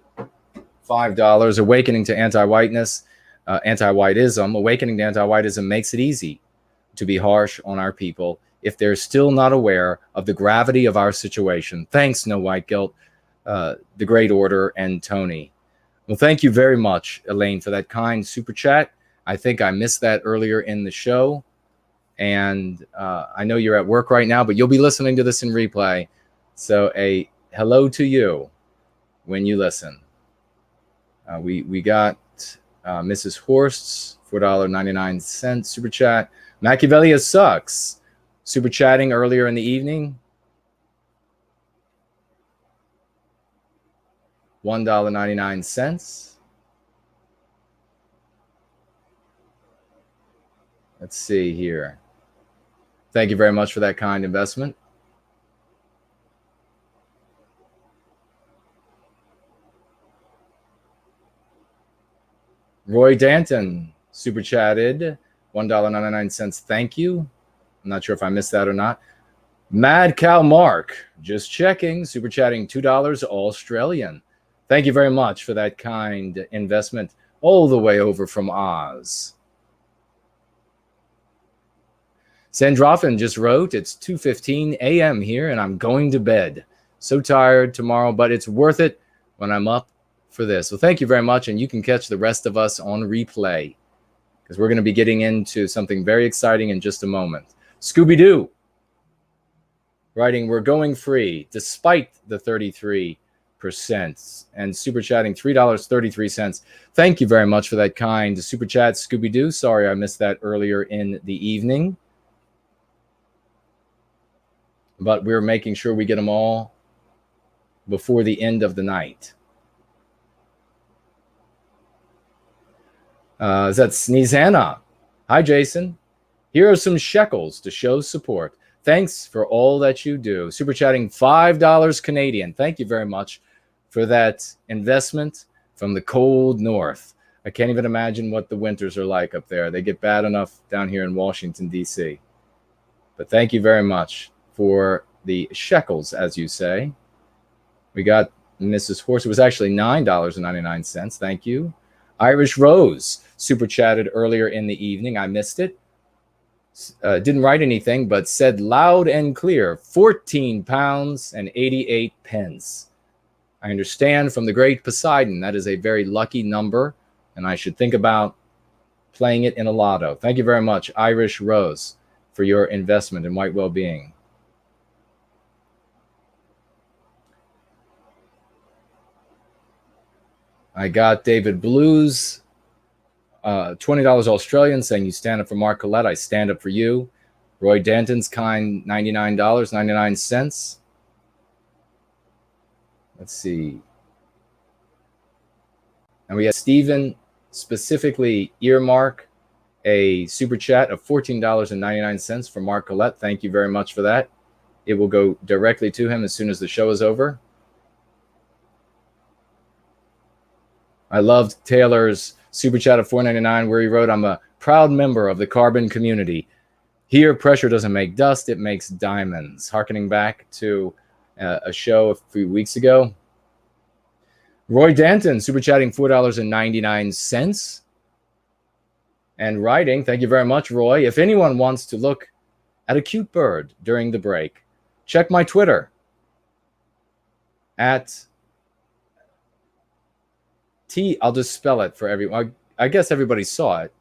$5, awakening to anti-whiteness, anti-whiteism. Awakening to anti-whiteism makes it easy to be harsh on our people if they're still not aware of the gravity of our situation. Thanks, No White Guilt, The Great Order, and Tony. Well, thank you very much, Elaine, for that kind super chat. I think I missed that earlier in the show. And I know you're at work right now, but you'll be listening to this in replay. So a hello to you when you listen. We got Mrs. Horst's $4.99 super chat. Machiavelli sucks. Super chatting earlier in the evening. $1.99. Let's see here. Thank you very much for that kind investment. Roy Danton super chatted $1.99. Thank you. I'm not sure if I missed that or not. Mad Cow Mark, just checking, super chatting $2 Australian. Thank you very much for that kind investment all the way over from Oz. Sandrofin just wrote, it's 2:15 a.m. here and I'm going to bed. So tired tomorrow, but it's worth it when I'm up for this. Well, thank you very much. And you can catch the rest of us on replay because we're going to be getting into something very exciting in just a moment. Scooby-Doo writing, we're going free despite the 33% and super chatting $3.33. Thank you very much for that kind super chat, Scooby-Doo. Sorry I missed that earlier in the evening. But we're making sure we get them all before the end of the night. Is that Sneezana? Hi, Jason. Here are some shekels to show support. Thanks for all that you do. Super chatting $5 Canadian. Thank you very much for that investment from the cold north. I can't even imagine what the winters are like up there. They get bad enough down here in Washington, D.C. But thank you very much for the shekels, as you say. We got Mrs. Horse. It was actually $9.99. Thank you. Irish Rose super chatted earlier in the evening. I missed it. Didn't write anything, but said loud and clear, 14 pounds and 88 pence. I understand from the great Poseidon that is a very lucky number, and I should think about playing it in a lotto. Thank you very much, Irish Rose, for your investment in White Wellbeing. I got David Blues, $20 Australian, saying you stand up for Mark Collette. I stand up for you. Roy Danton's kind, $99.99. Let's see. And we have Stephen specifically earmark a super chat of $14.99 for Mark Collette. Thank you very much for that. It will go directly to him as soon as the show is over. I loved Taylor's super chat of $4.99 where he wrote, I'm a proud member of the carbon community. Here, pressure doesn't make dust, it makes diamonds. Harkening back to a show a few weeks ago. Roy Danton, super chatting $4.99. And writing, thank you very much, Roy. If anyone wants to look at a cute bird during the break, check my Twitter at I'll just spell it for everyone. I guess everybody saw it,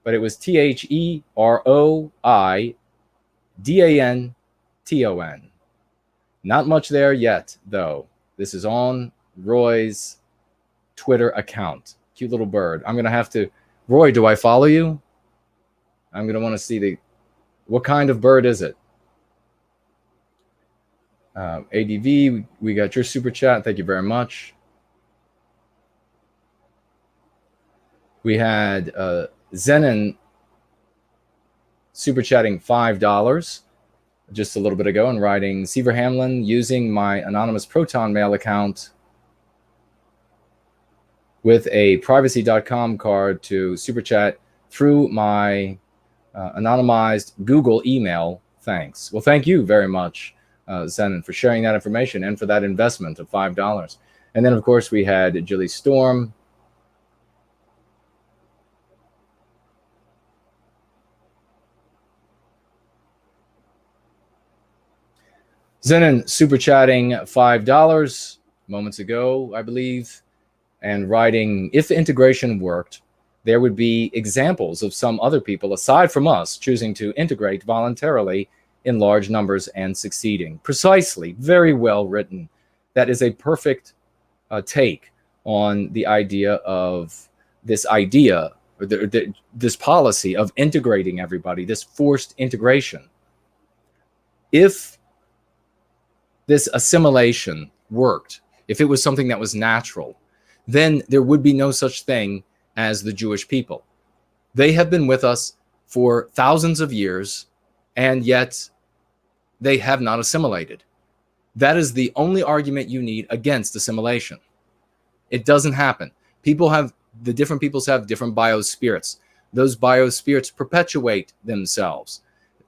but it was TheRoiDanton. Not much there yet, though. This is on Roy's Twitter account. Cute little bird. I'm going to have to... Roy, do I follow you? I'm going to want to see what kind of bird is it? ADV, we got your super chat. Thank you very much. We had Zenon super chatting $5 just a little bit ago and writing, Seaver Hamlin, using my anonymous Proton Mail account with a privacy.com card to super chat through my anonymized Google email. Thanks. Well, thank you very much, Zenon, for sharing that information and for that investment of $5. And then, of course, we had Julie Storm. Zenon super chatting $5 moments ago, I believe, and writing, if integration worked, there would be examples of some other people aside from us choosing to integrate voluntarily in large numbers and succeeding. Precisely, very well written. That is a perfect take on the idea of this this policy of integrating everybody, this forced integration. If this assimilation worked, if it was something that was natural, then there would be no such thing as the Jewish people. They have been with us for thousands of years, and yet they have not assimilated. That is the only argument you need against assimilation. It doesn't happen. The different peoples have different biospirits. Those biospirits perpetuate themselves.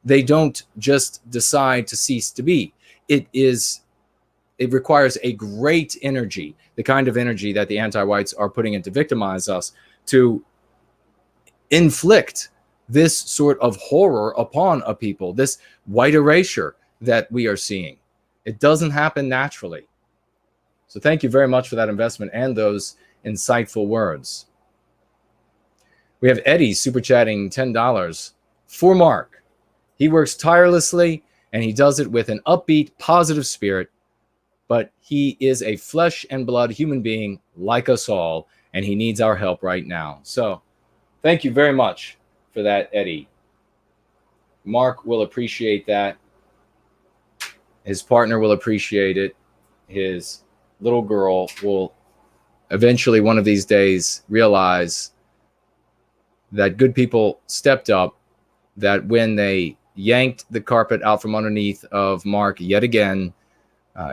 They don't just decide to cease to be. It requires a great energy, the kind of energy that the anti-whites are putting in to victimize us, to inflict this sort of horror upon a people, this white erasure that we are seeing. It doesn't happen naturally. So thank you very much for that investment and those insightful words. We have Eddie super chatting $10 for Mark. He works tirelessly and he does it with an upbeat, positive spirit, but he is a flesh and blood human being like us all, and he needs our help right now. So thank you very much for that, Eddie. Mark will appreciate that. His partner will appreciate it. His little girl will eventually one of these days realize that good people stepped up, that when they yanked the carpet out from underneath of Mark yet again,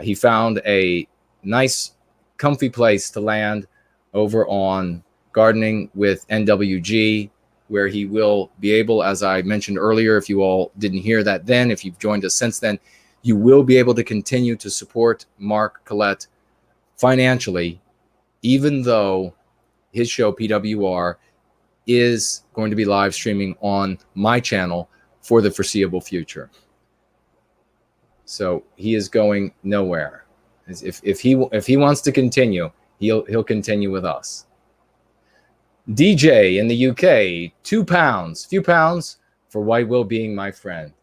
he found a nice, comfy place to land over on Gardening with NWG, where he will be able, as I mentioned earlier, if you all didn't hear that then, if you've joined us since then, you will be able to continue to support Mark Collette financially, even though his show, PWR, is going to be live streaming on my channel for the foreseeable future. So he is going nowhere. If he wants to continue, he'll continue with us. DJ in the UK, £2, few pounds for White Wellbeing, my friend.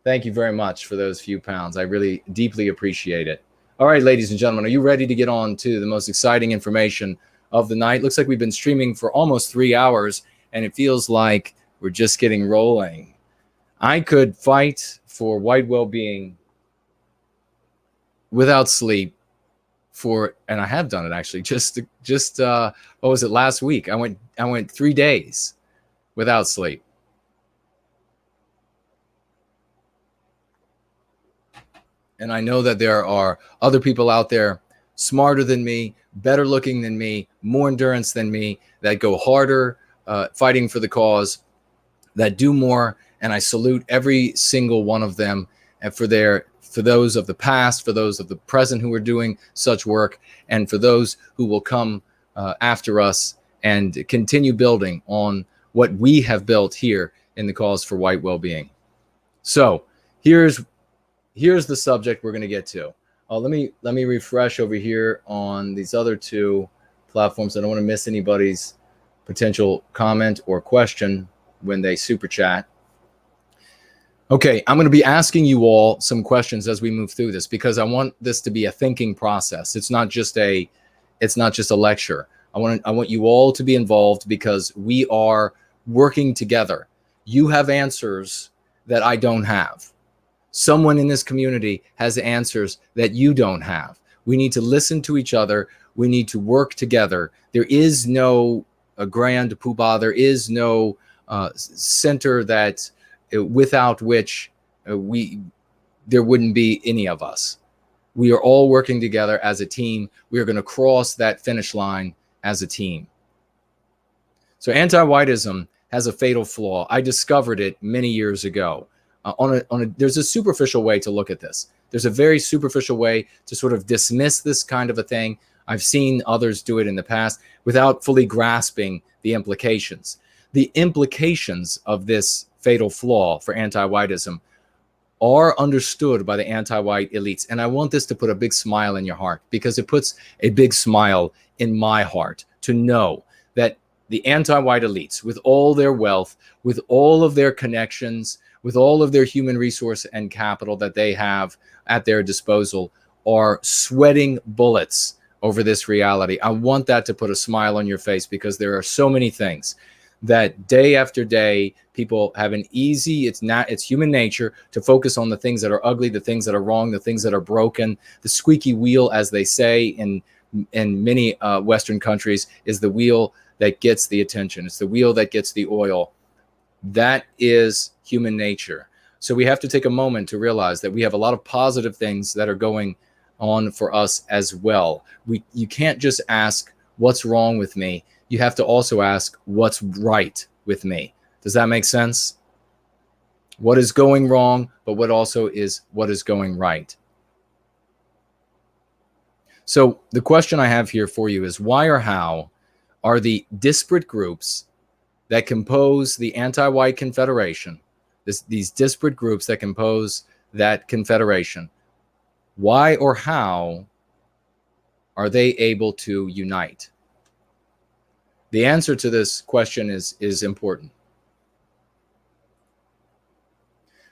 Thank you very much for those few pounds. I really deeply appreciate it. All right, ladies and gentlemen, are you ready to get on to the most exciting information of the night? Looks like we've been streaming for almost 3 hours, and it feels like we're just getting rolling. I could fight for White Wellbeing without sleep and I have done it actually. Just what was it, last week? I went 3 days without sleep. And I know that there are other people out there smarter than me, better looking than me, more endurance than me, that go harder fighting for the cause, that do more. And I salute every single one of them, and for those of the past, for those of the present who are doing such work, and for those who will come after us and continue building on what we have built here in the cause for white well-being. So here's the subject we're going to get to. Let me refresh over here on these other two platforms. I don't want to miss anybody's potential comment or question when they super chat. Okay, I'm going to be asking you all some questions as we move through this, because I want this to be a thinking process. It's not just a lecture. I want you all to be involved, because we are working together. You have answers that I don't have. Someone in this community has answers that you don't have. We need to listen to each other. We need to work together. There is no grand poobah. There is no center that without which there wouldn't be any of us. We are all working together as a team. We are going to cross that finish line as a team. So anti-whiteism has a fatal flaw. I discovered it many years ago. There's a superficial way to look at this. There's a very superficial way to sort of dismiss this kind of a thing. I've seen others do it in the past without fully grasping the implications. The implications of this fatal flaw for anti-whiteism are understood by the anti-white elites. And I want this to put a big smile in your heart, because it puts a big smile in my heart to know that the anti-white elites, with all their wealth, with all of their connections, with all of their human resource and capital that they have at their disposal, are sweating bullets over this reality. I want that to put a smile on your face, because there are so many things that day after day people have an easy, it's human nature to focus on the things that are ugly, the things that are wrong, the things that are broken. The squeaky wheel, as they say in many Western countries, is the wheel that gets the attention. It's the wheel that gets the oil. That is human nature. So we have to take a moment to realize that we have a lot of positive things that are going on for us as well. You can't just ask what's wrong with me. You have to also ask what's right with me. Does that make sense? What is going wrong, but what is going right? So the question I have here for you is, why or how are the disparate groups that compose the anti-white confederation, these disparate groups that compose that confederation, why or how are they able to unite? The answer to this question is important.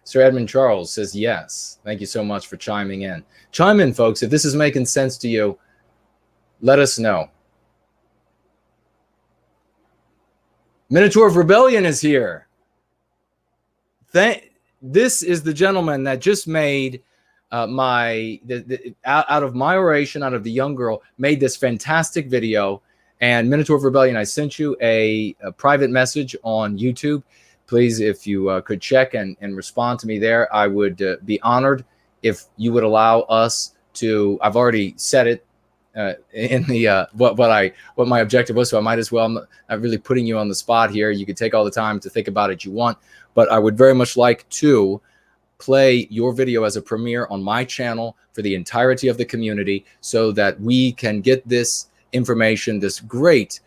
Sir Edmund Charles says yes. Thank you so much for chiming in. Chime in, folks. If this is making sense to you, let us know. Minotaur of Rebellion is here. This is the gentleman that just made out of my oration, out of the young girl, made this fantastic video. And Minotaur of Rebellion, I sent you a private message on YouTube. Please, if you could check and respond to me there, I would be honored if you would allow us to. I've already said it in the what my objective was, so I might as well. I'm not really putting you on the spot here. You could take all the time to think about it you want, but I would very much like to play your video as a premiere on my channel for the entirety of the community, so that we can get this information, this great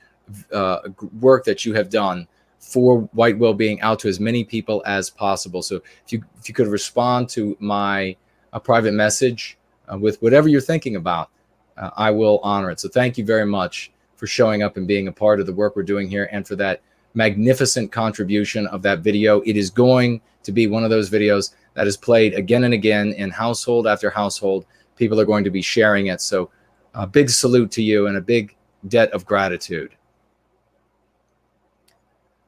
work that you have done for white well-being, out to as many people as possible. So if you could respond to my private message with whatever you're thinking about, I will honor it. So thank you very much for showing up and being a part of the work we're doing here, and for that magnificent contribution of that video. It is going to be one of those videos that is played again and again in household after household. People are going to be sharing it. So a big salute to you and a big debt of gratitude.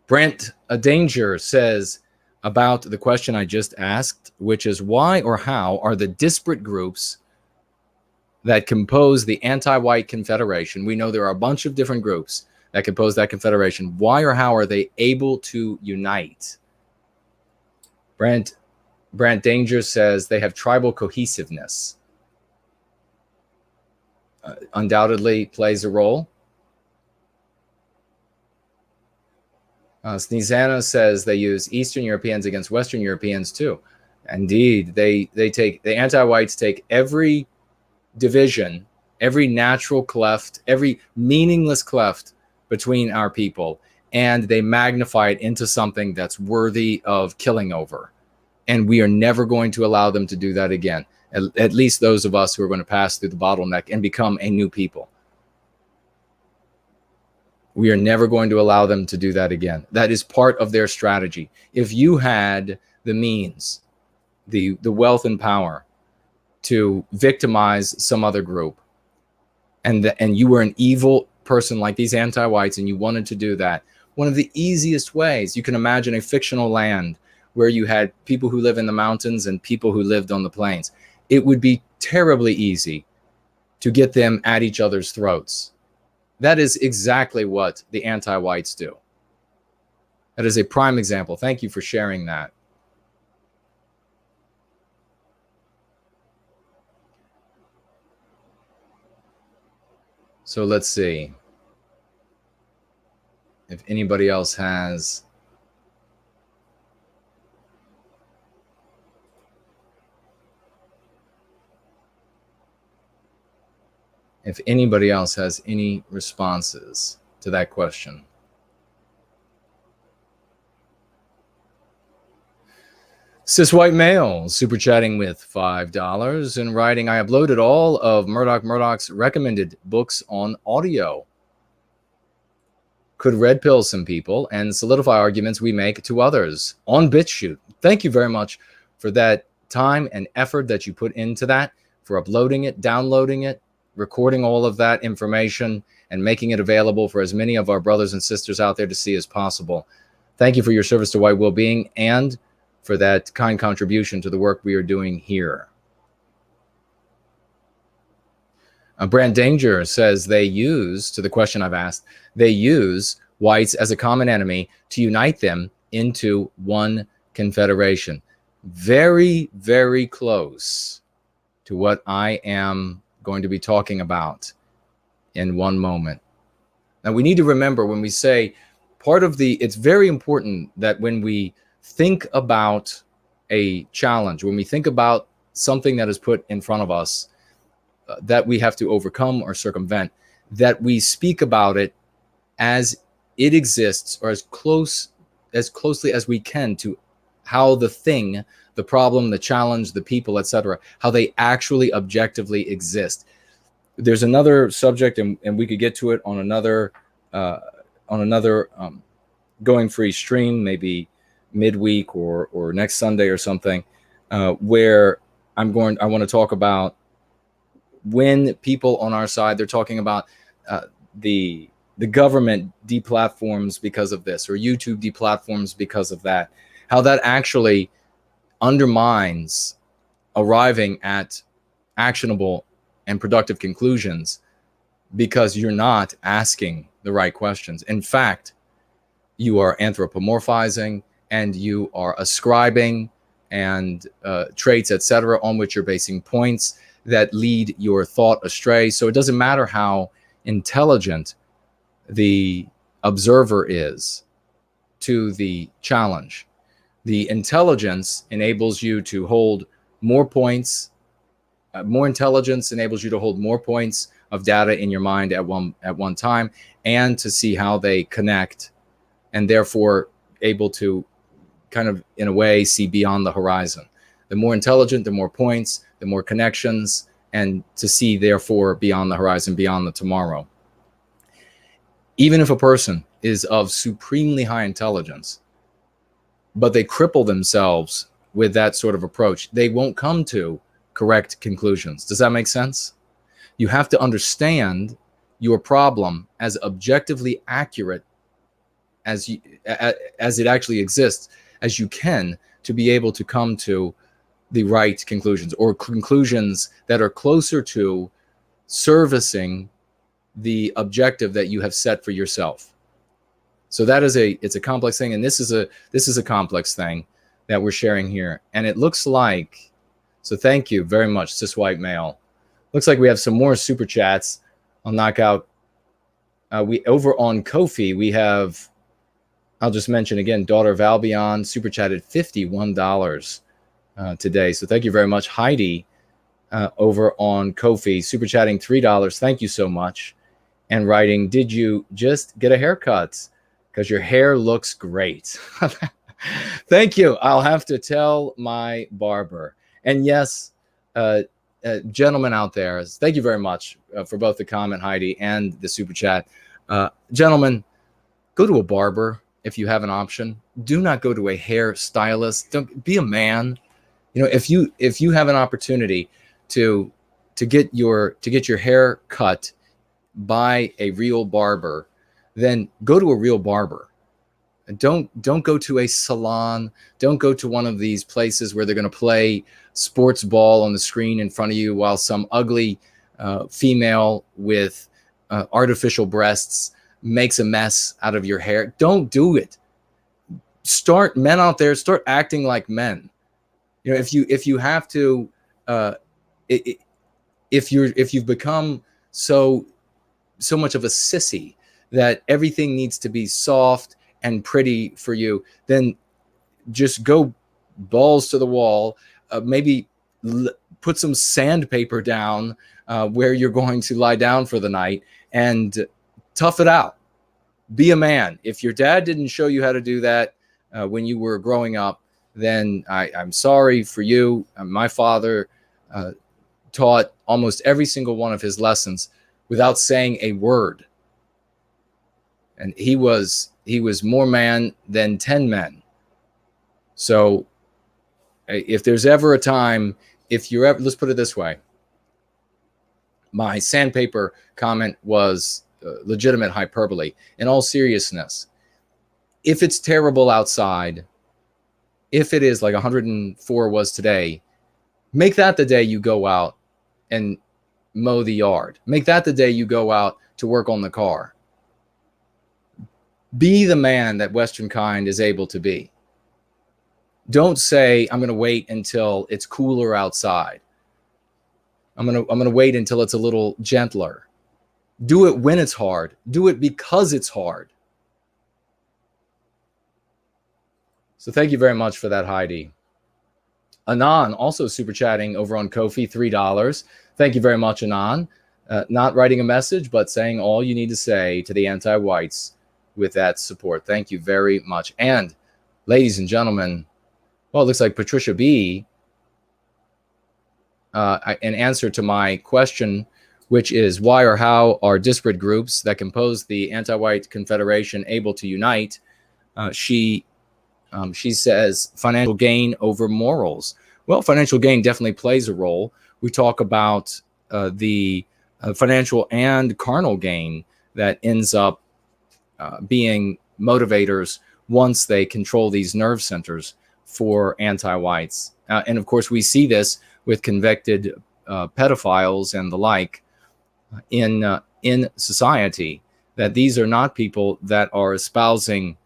Brent Danger says about the question I just asked, which is, why or how are the disparate groups that compose the anti-white confederation? We know there are a bunch of different groups that compose that confederation. Why or how are they able to unite? Brent Danger says they have tribal cohesiveness. undoubtedly plays a role. Sneezana says they use Eastern Europeans against Western Europeans too. Indeed, the anti-whites take every division, every natural cleft, every meaningless cleft between our people, and they magnify it into something that's worthy of killing over. And we are never going to allow them to do that again. At least those of us who are going to pass through the bottleneck and become a new people. We are never going to allow them to do that again. That is part of their strategy. If you had the means, the wealth and power to victimize some other group, and you were an evil person like these anti-whites, and you wanted to do that, one of the easiest ways, you can imagine a fictional land where you had people who live in the mountains and people who lived on the plains. It would be terribly easy to get them at each other's throats. That is exactly what the anti-whites do. That is a prime example. Thank you for sharing that. So let's see if anybody else has any responses to that question. Cis white male super chatting with $5 and writing, I uploaded all of Murdoch's recommended books on audio. Could red pill some people and solidify arguments we make to others on BitChute. Thank you very much for that time and effort that you put into that, for uploading it, downloading it, recording all of that information and making it available for as many of our brothers and sisters out there to see as possible. Thank you for your service to White Wellbeing and for that kind contribution to the work we are doing here. Brand Danger says they use, to the question I've asked, they use whites as a common enemy to unite them into one confederation. Very, very close to what I am going to be talking about in one moment. Now, we need to remember when we say it's very important that when we think about a challenge, when we think about something that is put in front of us that we have to overcome or circumvent, that we speak about it as it exists, or as closely as we can to how the thing, the problem, the challenge, the people, etc., how they actually objectively exist. There's another subject, and we could get to it on another going free stream, maybe midweek or next Sunday or something, where I want to talk about when people on our side, they're talking about the government deplatforms because of this, or YouTube deplatforms because of that, how that actually undermines arriving at actionable and productive conclusions because you're not asking the right questions. In fact, you are anthropomorphizing and you are ascribing and traits, etc., on which you're basing points that lead your thought astray. So it doesn't matter how intelligent the observer is to the challenge. The intelligence enables you to hold more points. More intelligence enables you to hold more points of data in your mind at one time, and to see how they connect, and therefore able to kind of, in a way, see beyond the horizon. The more intelligent, the more points, the more connections, and to see, therefore, beyond the horizon, beyond the tomorrow. Even if a person is of supremely high intelligence, but they cripple themselves with that sort of approach, they won't come to correct conclusions. Does that make sense? You have to understand your problem as objectively accurate as it actually exists as you can, to be able to come to the right conclusions, or conclusions that are closer to servicing the objective that you have set for yourself. So that is it's a complex thing, and this is a complex thing that we're sharing here. And it looks like, so thank you very much, cis white male, Looks like we have some more super chats. I'll knock out. We over on Ko-fi, we have, I'll just mention again, Daughter of Albion super chatted $51 today. So thank you very much. Heidi over on Ko-fi super chatting $3. Thank you so much. And writing, did you just get a haircut? Because your hair looks great. Thank you. I'll have to tell my barber. And yes, gentlemen out there, thank you very much for both the comment, Heidi, and the super chat. Gentlemen, go to a barber if you have an option. Do not go to a hair stylist. Don't be a man. You know, if you have an opportunity to get your hair cut by a real barber, then go to a real barber. Don't go to a salon. Don't go to one of these places where they're going to play sports ball on the screen in front of you while some ugly female with artificial breasts makes a mess out of your hair. Don't do it. Men out there, start acting like men. You know, if you have to, if you've become so much of a sissy that everything needs to be soft and pretty for you, then just go balls to the wall. Maybe put some sandpaper down where you're going to lie down for the night and tough it out. Be a man. If your dad didn't show you how to do that when you were growing up, then I'm sorry for you. My father taught almost every single one of his lessons without saying a word. And he was more man than 10 men. So if there's ever a time, let's put it this way. My sandpaper comment was legitimate hyperbole. In all seriousness, if it's terrible outside, if it is like 104 was today, make that the day you go out and mow the yard. Make that the day you go out to work on the car. Be the man that Western kind is able to be. Don't say, I'm going to wait until it's cooler outside. I'm going to wait until it's a little gentler. Do it when it's hard. Do it because it's hard. So thank you very much for that, Heidi. Anan also super chatting over on Ko-fi, $3. Thank you very much, Anan. Not writing a message, but saying all you need to say to the anti-whites with that support. Thank you very much. And ladies and gentlemen, well, it looks like Patricia B, an answer to my question, which is why or how are disparate groups that compose the anti-white confederation able to unite? She says financial gain over morals. Well, financial gain definitely plays a role. We talk about the financial and carnal gain that ends up being motivators once they control these nerve centers for anti-whites. And of course, we see this with convicted pedophiles and the like in society, that these are not people that are espousing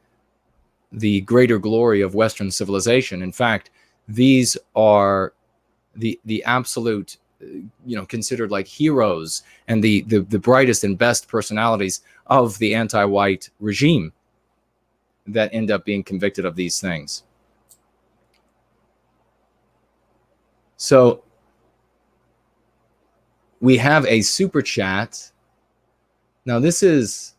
the greater glory of Western civilization. In fact, these are the absolute, considered like heroes and the brightest and best personalities of the anti-white regime that end up being convicted of these things. So we have a super chat. Now this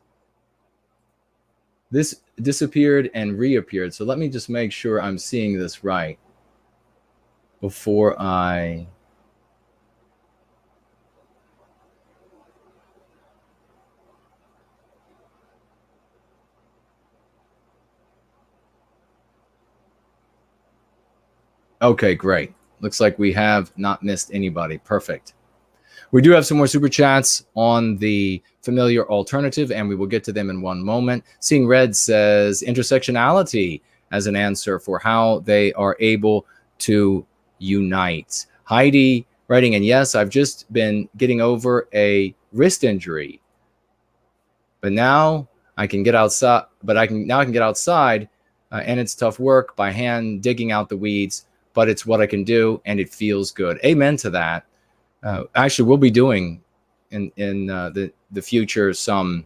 disappeared and reappeared. So let me just make sure I'm seeing this right before I... Okay, great. Looks like we have not missed anybody. Perfect. We do have some more super chats on the familiar alternative, and we will get to them in one moment. Seeing Red says intersectionality as an answer for how they are able to unite. Heidi writing, and yes, I've just been getting over a wrist injury, but now I can get outside. I can get outside, and it's tough work by hand digging out the weeds, but it's what I can do, and it feels good. Amen to that. Actually, we'll be doing in the future some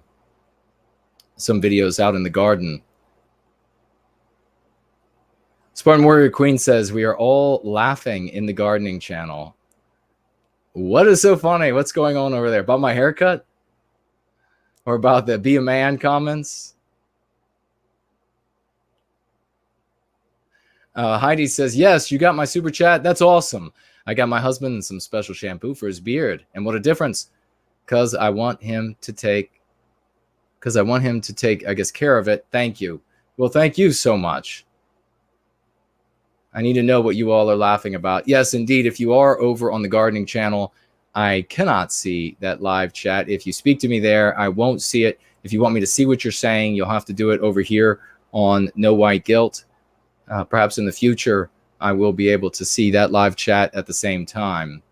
videos out in the garden. Spartan Warrior Queen says, we are all laughing in the gardening channel. What is so funny? What's going on over there? About my haircut? Or about the be a man comments? Heidi says, yes, you got my super chat. That's awesome. I got my husband some special shampoo for his beard. And what a difference. Because I want him to take, I guess, care of it. Thank you. Well, thank you so much. I need to know what you all are laughing about. Yes, indeed. If you are over on the gardening channel, I cannot see that live chat. If you speak to me there, I won't see it. If you want me to see what you're saying, you'll have to do it over here on No White Guilt. Perhaps in the future, I will be able to see that live chat at the same time.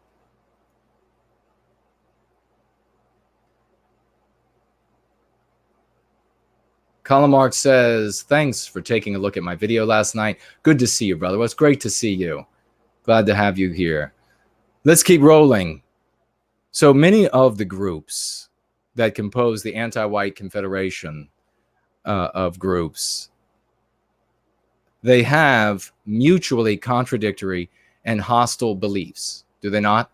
Colin Mark says, thanks for taking a look at my video last night. Good to see you, brother. Well, it's great to see you. Glad to have you here. Let's keep rolling. So many of the groups that compose the Anti-White Confederation of groups, they have mutually contradictory and hostile beliefs, do they not?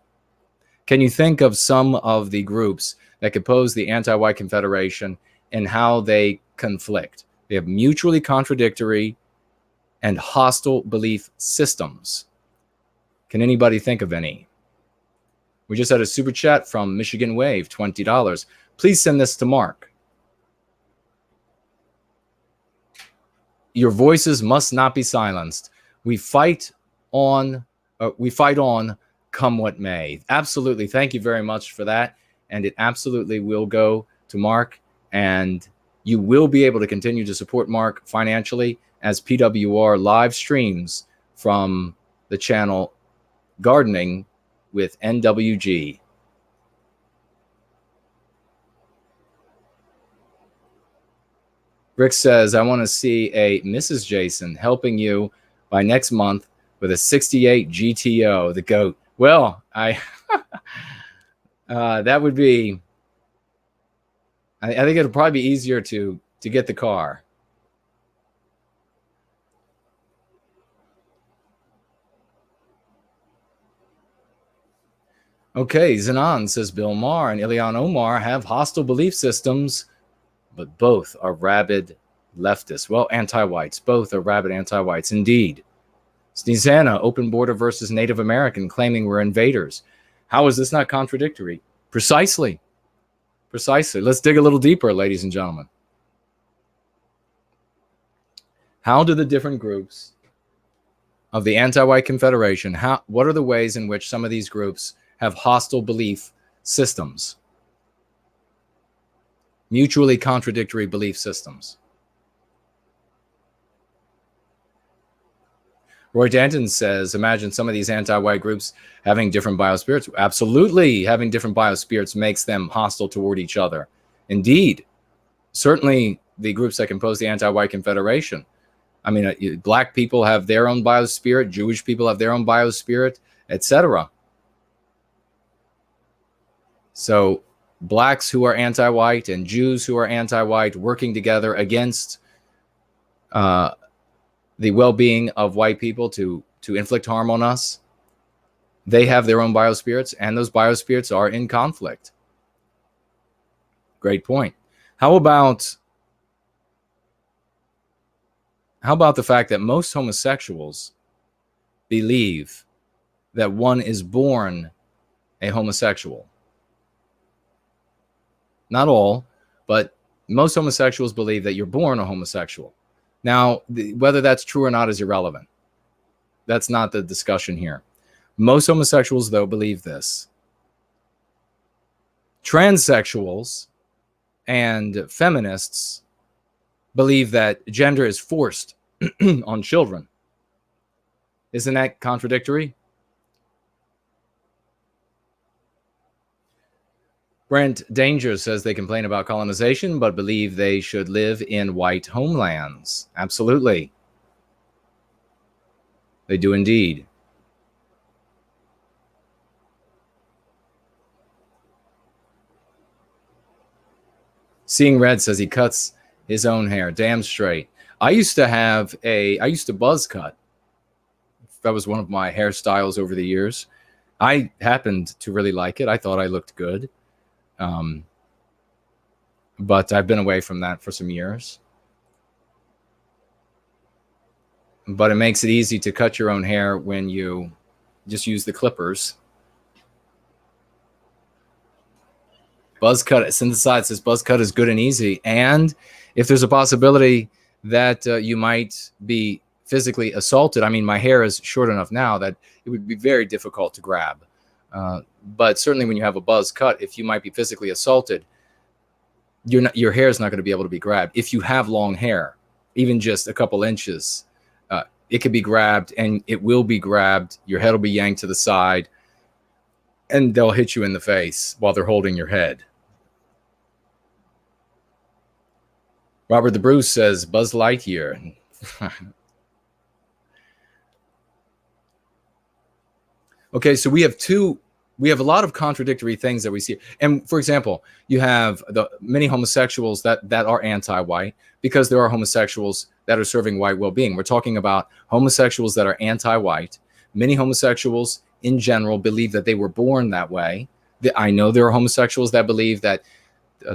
Can you think of some of the groups that compose the Anti-White Confederation and how they conflict? They have mutually contradictory and hostile belief systems. Can anybody think of any? We just had a super chat from Michigan Wave, $20. Please send this to Mark. Your voices must not be silenced. We fight on, come what may. Absolutely. Thank you very much for that. And it absolutely will go to Mark. And you will be able to continue to support Mark financially as PWR live streams from the channel Gardening with NWG. Rick says, I want to see a Mrs. Jason helping you by next month with a 68 GTO, the GOAT. Well, that would be, I think it'll probably be easier to get the car. Okay, Zanan says Bill Maher and Ilhan Omar have hostile belief systems, but both are rabid leftists. Well, anti-whites. Both are rabid anti-whites, indeed. Snezana, open border versus Native American, claiming we're invaders. How is this not contradictory? Precisely. Precisely. Let's dig a little deeper, ladies and gentlemen. How do the different groups of the Anti-White Confederation, what are the ways in which some of these groups have hostile belief systems? Mutually contradictory belief systems. Roy Danton says, imagine some of these anti-white groups having different biospirits. Absolutely, having different biospirits makes them hostile toward each other. Indeed, certainly the groups that compose the Anti-White Confederation. I mean, black people have their own biospirit, Jewish people have their own biospirit, etc. So blacks who are anti-white and Jews who are anti-white working together against the well-being of white people to inflict harm on us, they have their own biospirits, and those biospirits are in conflict. Great point. How about the fact that most homosexuals believe that one is born a homosexual? Not all, but most homosexuals believe that you're born a homosexual. Now, whether that's true or not is irrelevant. That's not the discussion here. Most homosexuals, though, believe this. Transsexuals and feminists believe that gender is forced on children. Isn't that contradictory? Brent Danger says they complain about colonization, but believe they should live in white homelands. Absolutely. They do indeed. Seeing Red says he cuts his own hair. Damn straight. I used to buzz cut. That was one of my hairstyles over the years. I happened to really like it. I thought I looked good. But I've been away from that for some years. But it makes it easy to cut your own hair when you just use the clippers. Buzz cut, Synthesized says buzz cut is good and easy. And if there's a possibility that you might be physically assaulted, I mean, my hair is short enough now that it would be very difficult to grab. But certainly when you have a buzz cut, if you might be physically assaulted, your hair is not going to be able to be grabbed. If you have long hair, even just a couple inches, it could be grabbed, and it will be grabbed. Your head will be yanked to the side, and they'll hit you in the face while they're holding your head. Robert the Bruce says Buzz Lightyear. Okay, so we have a lot of contradictory things that we see. And for example, you have the many homosexuals that are anti-white, because there are homosexuals that are serving white well-being. We're talking about homosexuals that are anti-white. Many homosexuals in general believe that they were born that way. I know there are homosexuals that believe that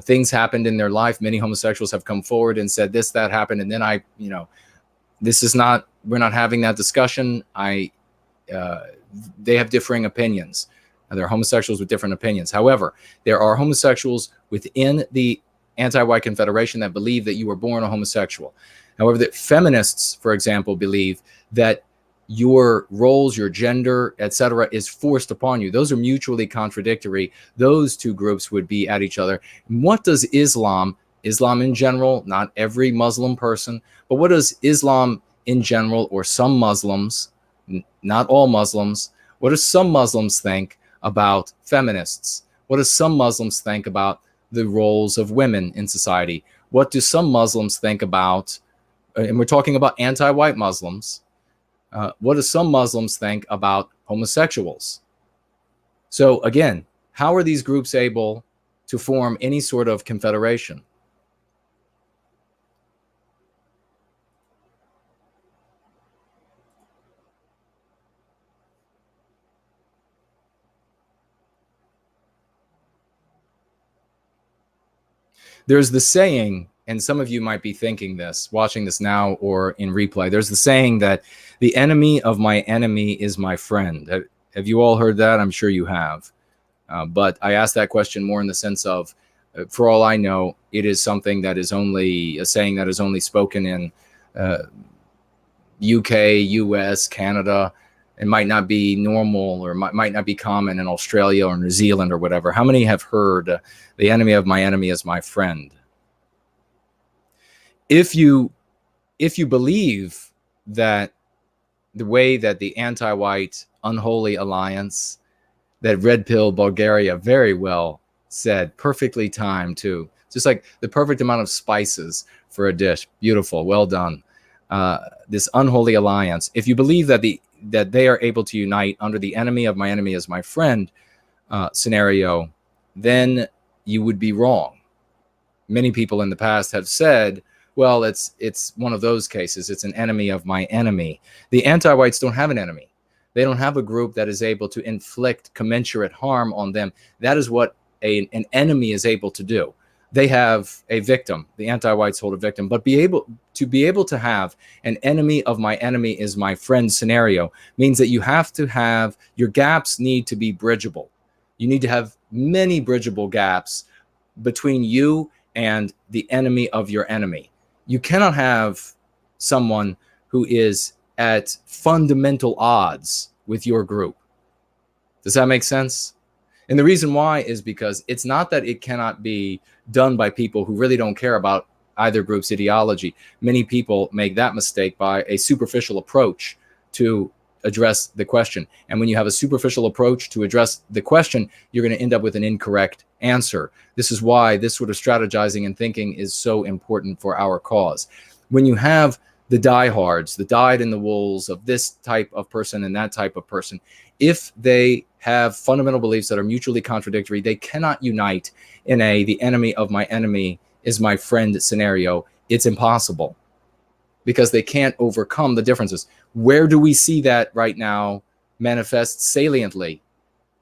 things happened in their life. Many homosexuals have come forward and said this, that happened. And then we're not having that discussion. They have differing opinions. There are homosexuals with different opinions. However, there are homosexuals within the anti-white confederation that believe that you were born a homosexual. However, that feminists, for example, believe that your roles, your gender, etc., is forced upon you. Those are mutually contradictory. Those two groups would be at each other. And what does Islam in general, not every Muslim person, but what does Islam in general, or some Muslims, not all Muslims, what do some Muslims think about feminists? What do some Muslims think about the roles of women in society? What do some Muslims think about, and we're talking about anti-white Muslims, what do some Muslims think about homosexuals? So again, how are these groups able to form any sort of confederation? There's the saying, and some of you might be thinking this, watching this now or in replay. There's the saying that the enemy of my enemy is my friend. Have you all heard that? I'm sure you have. But I asked that question more in the sense of, for all I know, it is something that is only a saying that is only spoken in UK, US, Canada. It might not be normal, or might not be common in Australia or New Zealand or whatever. How many have heard the enemy of my enemy is my friend? If you believe that the way that the anti-white unholy alliance, that Red Pill Bulgaria very well said, perfectly timed too, just like the perfect amount of spices for a dish. Beautiful, well done. This unholy alliance, if you believe that they are able to unite under the enemy of my enemy is my friend scenario, then you would be wrong. Many people in the past have said, well, it's one of those cases. It's an enemy of my enemy. The anti-whites don't have an enemy. They don't have a group that is able to inflict commensurate harm on them. That is what an enemy is able to do. They have a victim. The anti-whites hold a victim, but be able to have an enemy of my enemy is my friend scenario means that you have to have, your gaps need to be bridgeable. You need to have many bridgeable gaps between you and the enemy of your enemy. You cannot have someone who is at fundamental odds with your group. Does that make sense? And the reason why is because it's not that it cannot be done by people who really don't care about either group's ideology. Many people make that mistake by a superficial approach to address the question. And when you have a superficial approach to address the question, you're going to end up with an incorrect answer. This is why this sort of strategizing and thinking is so important for our cause. When you have the diehards, the dyed-in-the-wools of this type of person and that type of person, if they have fundamental beliefs that are mutually contradictory, they cannot unite in the enemy of my enemy is my friend scenario, it's impossible because they can't overcome the differences. Where do we see that right now manifest saliently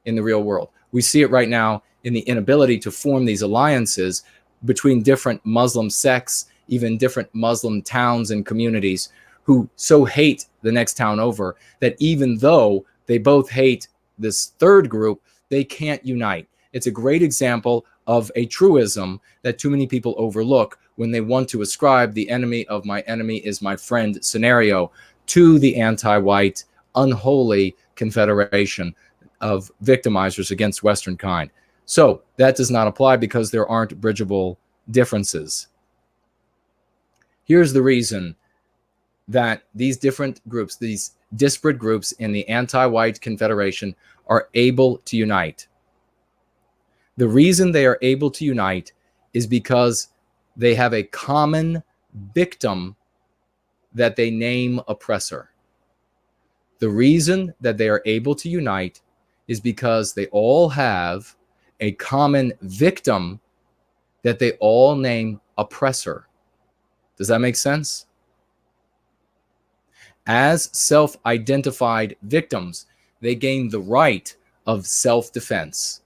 in the real world? We see it right now in the inability to form these alliances between different Muslim sects, even different Muslim towns and communities who so hate the next town over that even though they both hate this third group, they can't unite. It's a great example of a truism that too many people overlook when they want to ascribe the enemy of my enemy is my friend scenario to the anti-white, unholy confederation of victimizers against Western kind. So that does not apply because there aren't bridgeable differences. Here's the reason that these different groups, these disparate groups in the anti-white confederation are able to unite. The reason they are able to unite is because they have a common victim that they name oppressor. The reason that they are able to unite is because they all have a common victim that they all name oppressor. Does that make sense? As self-identified victims, they gain the right of self-defense.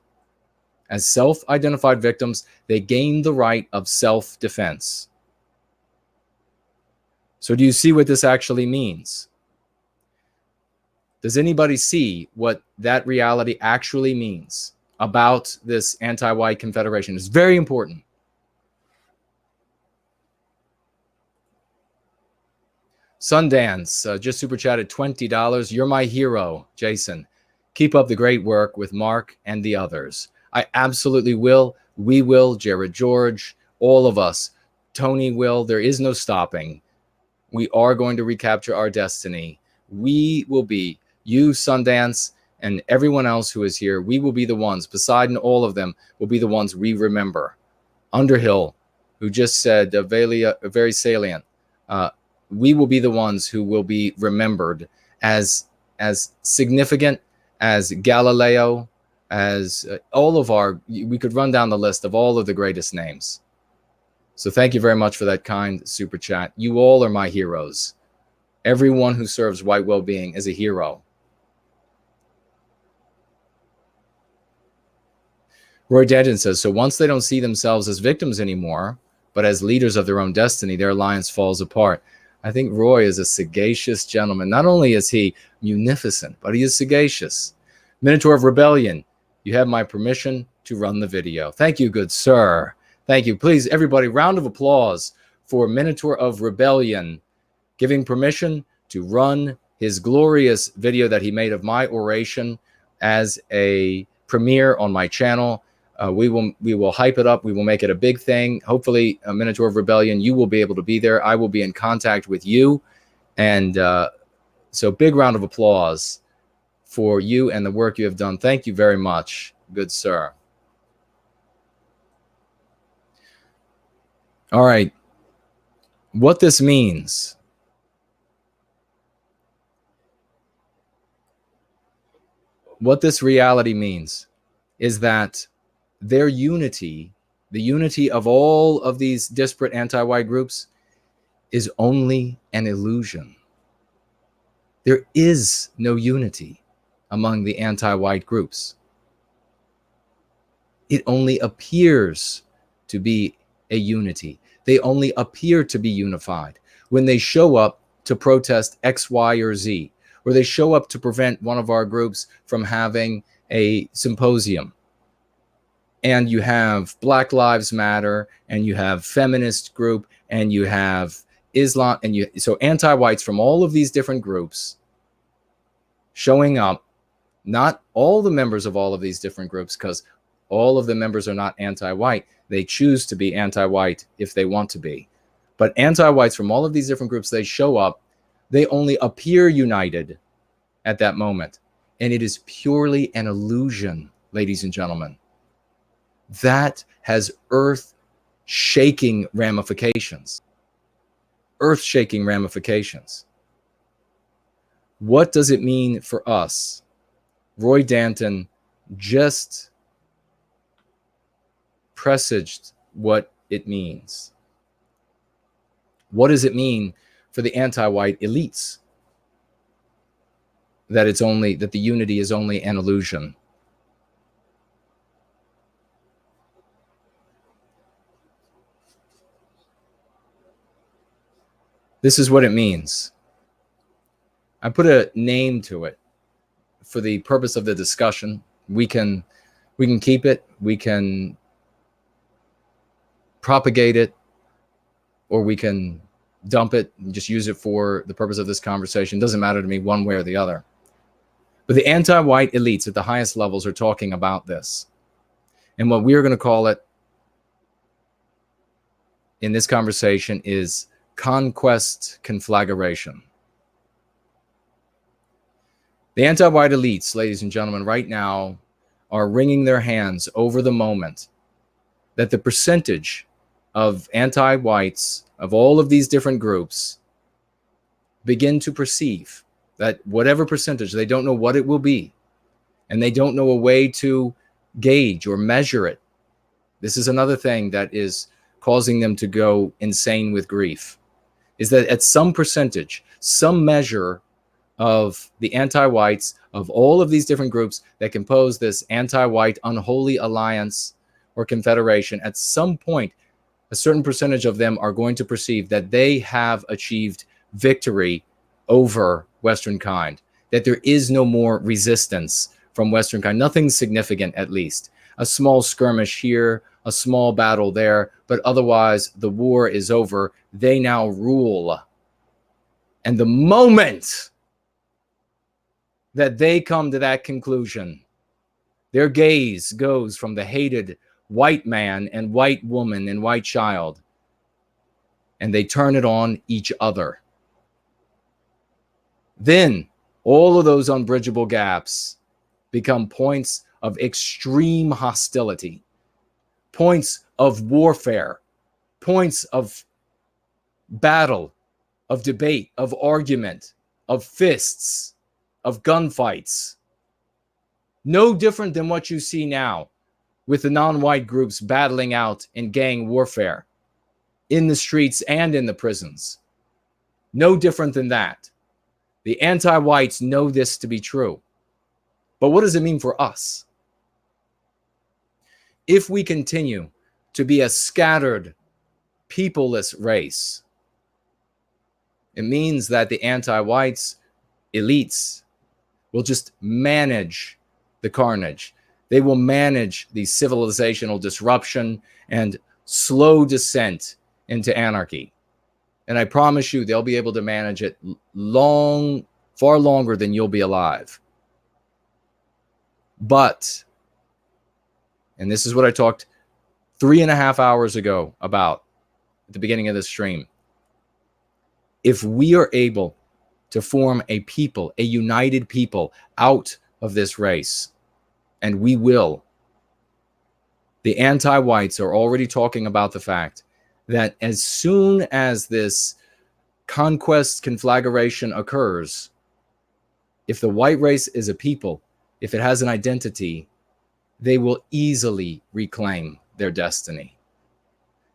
As self-identified victims, they gain the right of self-defense. So do you see what this actually means? Does anybody see what that reality actually means about this anti-white confederation? It's very important. Sundance just super chatted $20. You're my hero, Jason. Keep up the great work with Mark and the others. I absolutely will. We will. Jared George, all of us. Tony will. There is no stopping. We are going to recapture our destiny. We will be, you, Sundance, and everyone else who is here, we will be the ones, Poseidon, all of them, will be the ones we remember. Underhill, who just said, very salient, we will be the ones who will be remembered as significant as Galileo, as all of our, we could run down the list of all of the greatest names. So thank you very much for that kind super chat. You all are my heroes. Everyone who serves White Wellbeing is a hero. Roy Danton says, so once they don't see themselves as victims anymore, but as leaders of their own destiny, their alliance falls apart. I think Roy is a sagacious gentleman. Not only is he munificent, but he is sagacious. Minotaur of Rebellion, you have my permission to run the video. Thank you, good sir. Thank you. Please, everybody, round of applause for Minotaur of Rebellion giving permission to run his glorious video that he made of my oration as a premiere on my channel. We will hype it up. We will make it a big thing. Hopefully, Minotaur of Rebellion, you will be able to be there. I will be in contact with you. And so big round of applause for you and the work you have done. Thank you very much, good sir. All right. What this means. What this reality means is that their unity, the unity of all of these disparate anti-white groups, is only an illusion. There is no unity among the anti-white groups. It only appears to be a unity. They only appear to be unified when they show up to protest X, Y, or Z, or they show up to prevent one of our groups from having a symposium. And you have Black Lives Matter, and you have feminist group, and you have Islam, and so anti-whites from all of these different groups showing up. Not all the members of all of these different groups, because all of the members are not anti-white. They choose to be anti-white if they want to be. But anti-whites from all of these different groups, they show up. They only appear united at that moment. And it is purely an illusion, ladies and gentlemen. That has earth-shaking ramifications. Earth-shaking ramifications. What does it mean for us? Roy Danton just presaged what it means. What does it mean for the anti-white elites? That the unity is only an illusion. This is what it means. I put a name to it for the purpose of the discussion. We can keep it, we can propagate it, or we can dump it and just use it for the purpose of this conversation. Doesn't matter to me one way or the other. But the anti-white elites at the highest levels are talking about this. And what we are going to call it in this conversation is conquest conflagration. The anti-white elites, ladies and gentlemen, right now are wringing their hands over the moment that the percentage of anti-whites of all of these different groups begin to perceive that whatever percentage, they don't know what it will be, and they don't know a way to gauge or measure it. This is another thing that is causing them to go insane with grief, is that at some percentage, some measure of the anti-whites of all of these different groups that compose this anti-white unholy alliance or confederation, at some point, a certain percentage of them are going to perceive that they have achieved victory over Western kind, that there is no more resistance from Western kind, nothing significant at least. A small skirmish here, a small battle there, but otherwise the war is over. They now rule. And the moment that they come to that conclusion, their gaze goes from the hated white man and white woman and white child, and they turn it on each other. Then all of those unbridgeable gaps become points of extreme hostility, points of warfare, points of battle, of debate, of argument, of fists, of gunfights. No different than what you see now with the non-white groups battling out in gang warfare in the streets and in the prisons. No different than that. The anti-whites know this to be true. But what does it mean for us? If we continue to be a scattered, peopleless race, it means that the anti-whites elites will just manage the carnage. They will manage the civilizational disruption and slow descent into anarchy. And I promise you, they'll be able to manage it far longer than you'll be alive. But, and this is what I talked 3.5 hours ago about at the beginning of this stream. If we are able to form a people, a united people out of this race, and we will, the anti-whites are already talking about the fact that as soon as this conquest conflagration occurs, if the white race is a people, if it has an identity, they will easily reclaim their destiny.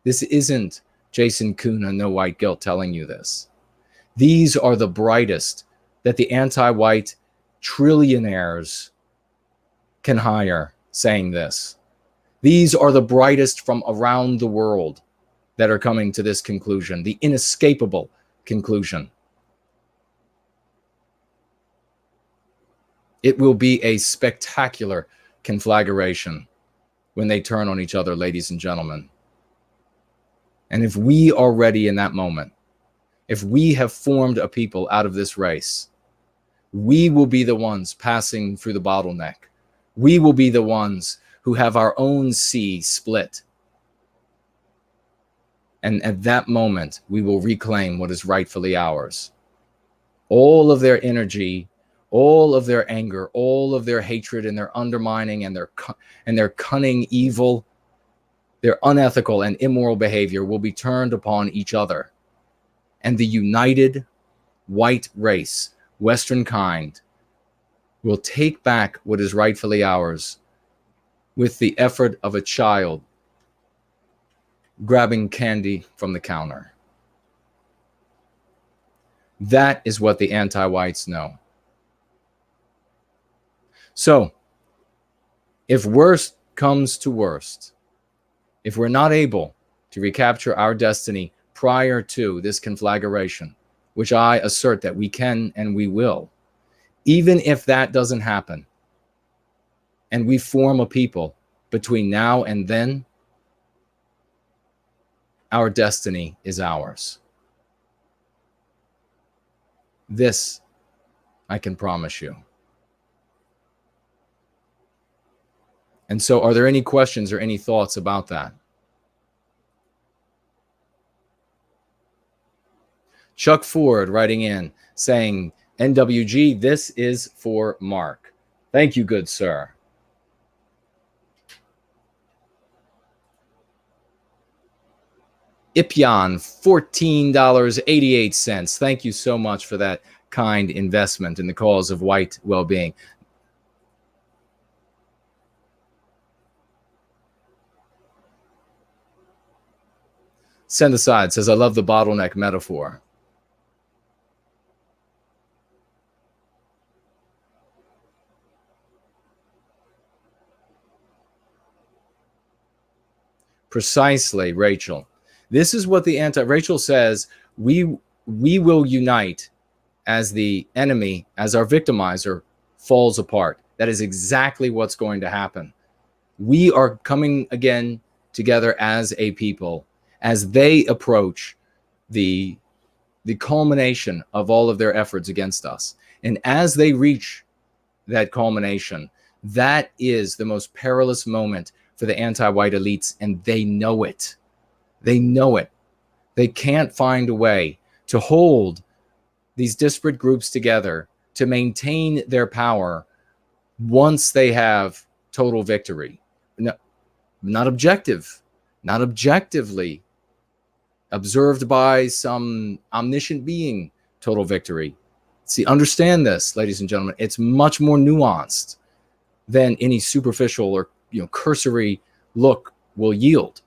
This isn't Jason Kuna, No White Guilt, telling you this. These are the brightest that the anti-white trillionaires can hire saying this. These are the brightest from around the world that are coming to this conclusion, the inescapable conclusion. It will be a spectacular conflagration when they turn on each other, ladies and gentlemen. And if we are ready in that moment, if we have formed a people out of this race, we will be the ones passing through the bottleneck. We will be the ones who have our own sea split. And at that moment, we will reclaim what is rightfully ours. All of their energy, all of their anger, all of their hatred and their undermining and their cunning evil, their unethical and immoral behavior will be turned upon each other. And the united white race, Western kind, will take back what is rightfully ours with the effort of a child grabbing candy from the counter. That is what the anti-whites know. So, if worst comes to worst, if we're not able to recapture our destiny prior to this conflagration, which I assert that we can and we will, even if that doesn't happen, and we form a people between now and then, our destiny is ours. This I can promise you. And so, are there any questions or any thoughts about that? Chuck Ford writing in saying, NWG, this is for Mark. Thank you, good sir. Ipyan, $14.88. Thank you so much for that kind investment in the cause of white well-being. Send Aside says, I love the bottleneck metaphor. Precisely, Rachel. This is what the Rachel says, we will unite as the enemy, as our victimizer falls apart. That is exactly what's going to happen. We are coming again together as a people, as they approach the culmination of all of their efforts against us. And as they reach that culmination, that is the most perilous moment for the anti-white elites, and they know it. They know it. They can't find a way to hold these disparate groups together to maintain their power once they have total victory. No, not objective, not objectively observed by some omniscient being, total victory. See, understand this, ladies and gentlemen. It's much more nuanced than any superficial or cursory look will yield.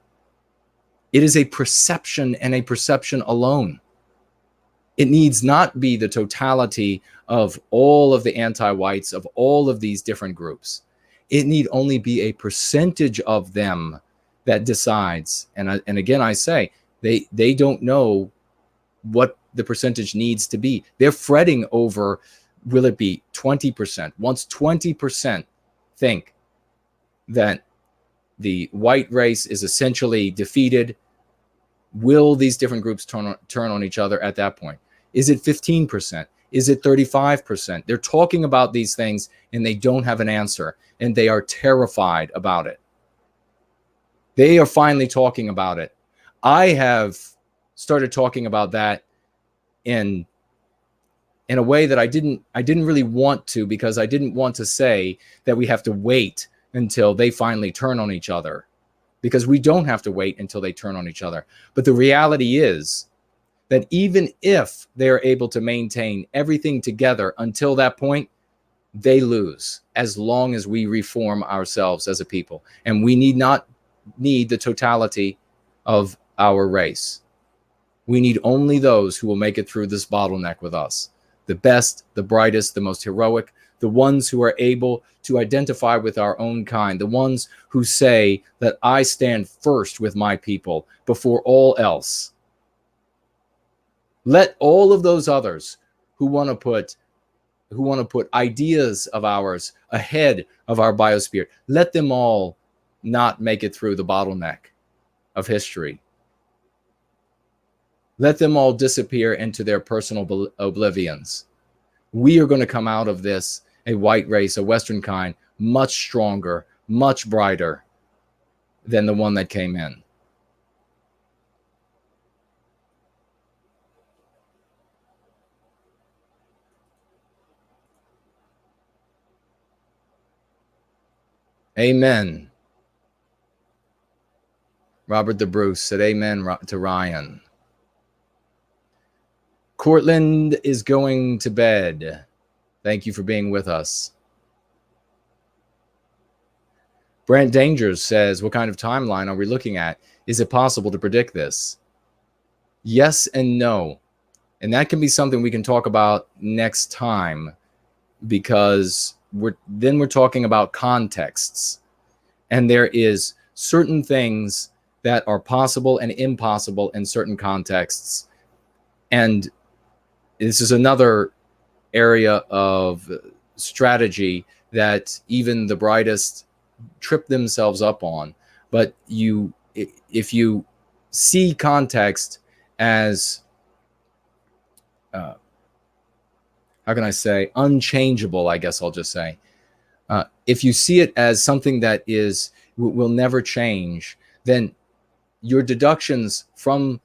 It is a perception, and a perception alone. It needs not be the totality of all of the anti-whites, of all of these different groups. It need only be a percentage of them that decides. And again, I say, they don't know what the percentage needs to be. They're fretting over, will it be 20%? Once 20% think that the white race is essentially defeated, will these different groups turn on each other at that point? Is it 15%? Is it 35%? They're talking about these things and they don't have an answer, and they are terrified about it. They are finally talking about it. I have started talking about that in a way that I didn't really want to, because I didn't want to say that we have to wait until they finally turn on each other, because we don't have to wait until they turn on each other. But the reality is that even if they are able to maintain everything together until that point, they lose as long as we reform ourselves as a people. And we need not need the totality of our race. We need only those who will make it through this bottleneck with us. The best, the brightest, the most heroic, the ones who are able to identify with our own kind, the ones who say that I stand first with my people before all else. Let all of those others who want to put ideas of ours ahead of our biosphere, let them all not make it through the bottleneck of history. Let them all disappear into their personal oblivions. We are going to come out of this, a white race, a Western kind, much stronger, much brighter than the one that came in. Amen. Robert the Bruce said amen to Ryan. Cortland is going to bed. Thank you for being with us. Brant Dangers says, what kind of timeline are we looking at? Is it possible to predict this? Yes and no. And that can be something we can talk about next time, because we're talking about contexts. And there is certain things that are possible and impossible in certain contexts. And this is another area of strategy that even the brightest trip themselves up on. But if you see context as how can I say, unchangeable, I guess I'll just say, if you see it as something that will never change, then your deductions from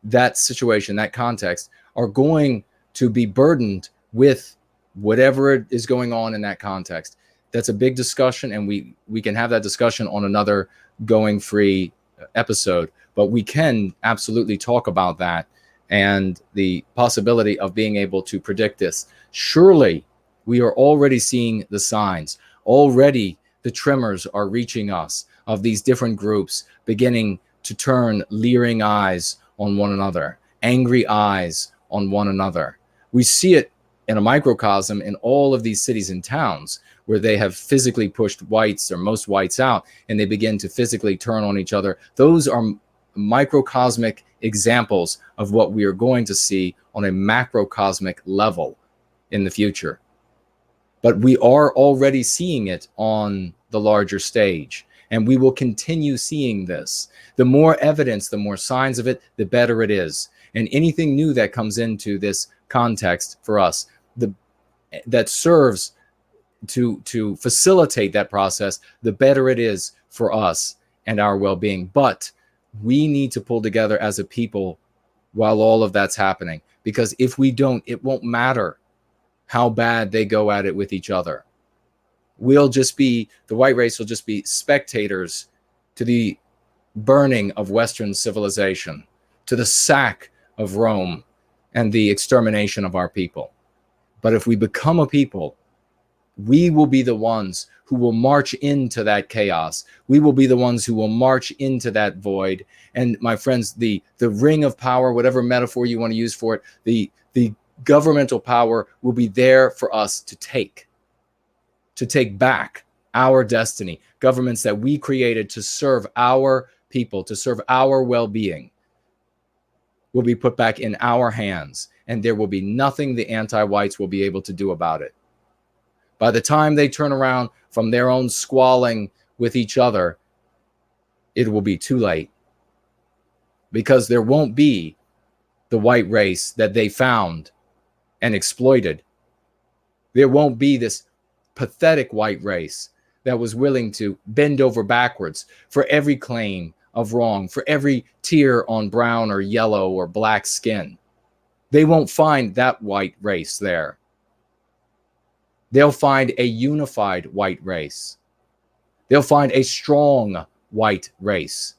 that situation, that context, are going to be burdened with whatever is going on in that context. That's a big discussion, and we can have that discussion on another Going Free episode, but we can absolutely talk about that and the possibility of being able to predict this. Surely we are already seeing the signs. Already the tremors are reaching us of these different groups beginning to turn leering eyes on one another, angry eyes on one another. We see it in a microcosm in all of these cities and towns where they have physically pushed whites or most whites out, and they begin to physically turn on each other. Those are microcosmic examples of what we are going to see on a macrocosmic level in the future. But we are already seeing it on the larger stage, and we will continue seeing this. The more evidence, the more signs of it, the better it is. And anything new that comes into this context for us, that serves to facilitate that process, the better it is for us and our well-being. But we need to pull together as a people while all of that's happening, because if we don't, it won't matter how bad they go at it with each other. The white race will just be spectators to the burning of Western civilization, to the sack of Rome and the extermination of our people. But if we become a people, we will be the ones who will march into that chaos. We will be the ones who will march into that void. And my friends, the ring of power, whatever metaphor you want to use for it, the governmental power will be there for us to take back our destiny. Governments that we created to serve our people, to serve our well-being, will be put back in our hands. And there will be nothing the anti-whites will be able to do about it. By the time they turn around from their own squalling with each other, it will be too late, because there won't be the white race that they found and exploited. There won't be this pathetic white race that was willing to bend over backwards for every claim of wrong, for every tear on brown or yellow or black skin. They won't find that white race there. They'll find a unified white race. They'll find a strong white race.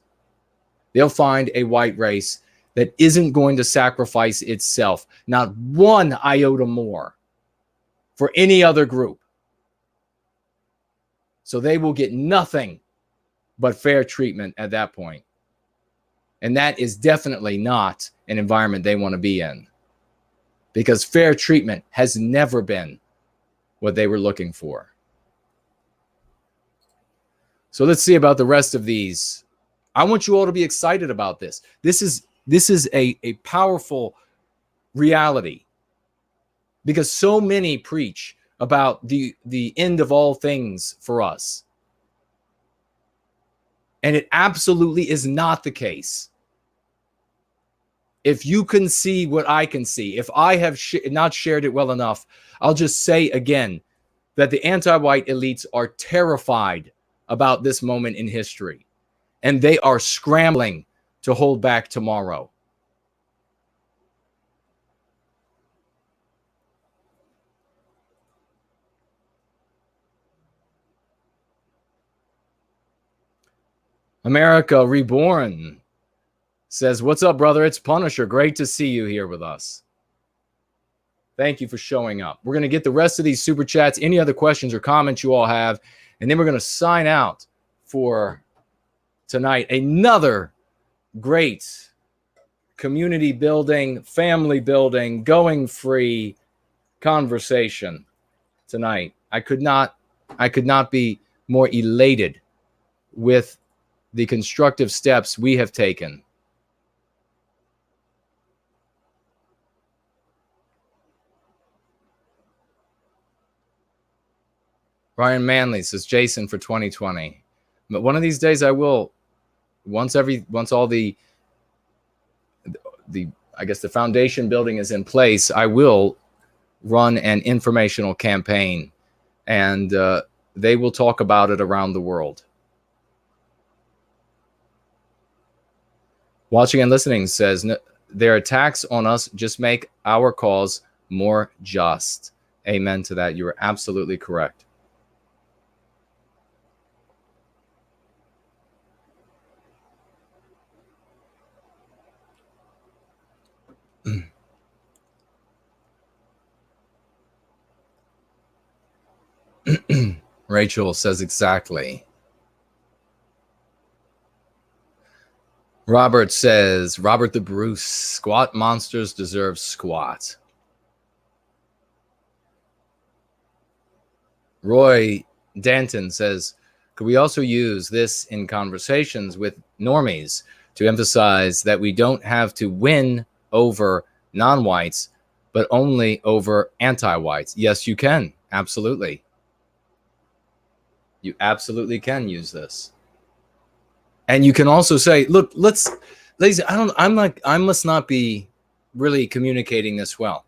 They'll find a white race that isn't going to sacrifice itself, not one iota more, for any other group. So they will get nothing but fair treatment at that point. And that is definitely not an environment they want to be in, because fair treatment has never been what they were looking for. So let's see about the rest of these. I want you all to be excited about this. This is a powerful reality, because so many preach about the end of all things for us. And it absolutely is not the case. If you can see what I can see, if I have not shared it well enough, I'll just say again that the anti-white elites are terrified about this moment in history, and they are scrambling to hold back tomorrow. America Reborn says, "What's up, brother? It's Punisher. Great to see you here with us." Thank you for showing up. We're going to get the rest of these super chats, any other questions or comments you all have, and then we're going to sign out for tonight. Another great community building, family building, going free conversation tonight. I could not be more elated with the constructive steps we have taken. Ryan Manley says Jason for 2020. But one of these days I will, once all the I guess the foundation building is in place, I will run an informational campaign, and they will talk about it around the world. Watching and listening says their attacks on us just make our cause more just. Amen to that. You are absolutely correct. Rachel says exactly. Robert says, Robert the Bruce, squat monsters deserve squat. Roy Danton says, could we also use this in conversations with normies to emphasize that we don't have to win over non-whites, but only over anti-whites? Yes, you can. Absolutely. You absolutely can use this. And you can also say, look, ladies, I must not be really communicating this well.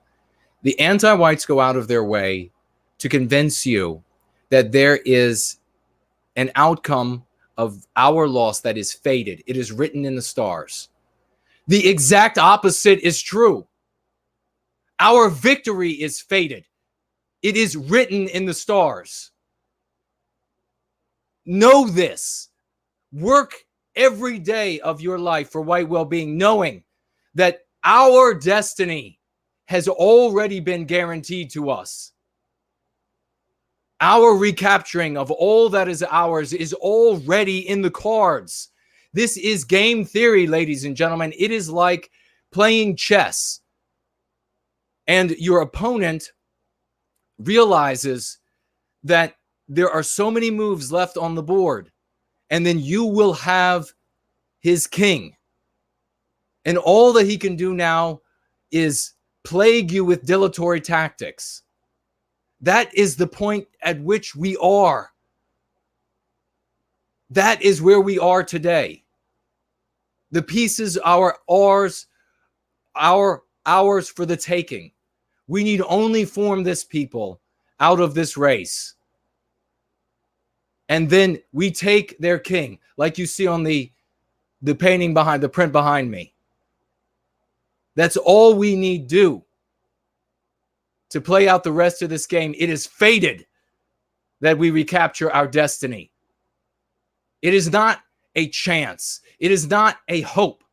The anti-whites go out of their way to convince you that there is an outcome of our loss that is fated. It is written in the stars. The exact opposite is true. Our victory is fated. It is written in the stars. Know this. Work every day of your life for white well-being, knowing that our destiny has already been guaranteed to us. Our recapturing of all that is ours is already in the cards. This is game theory, ladies and gentlemen. It is like playing chess, and your opponent realizes that there are so many moves left on the board, and then you will have his king. And all that he can do now is plague you with dilatory tactics. That is the point at which we are. That is where we are today. The pieces are ours for the taking. We need only form this people out of this race. And then we take their king, like you see on the painting behind, the print behind me. That's all we need do to play out the rest of this game. It is fated that we recapture our destiny. It is not a chance. It is not a hope.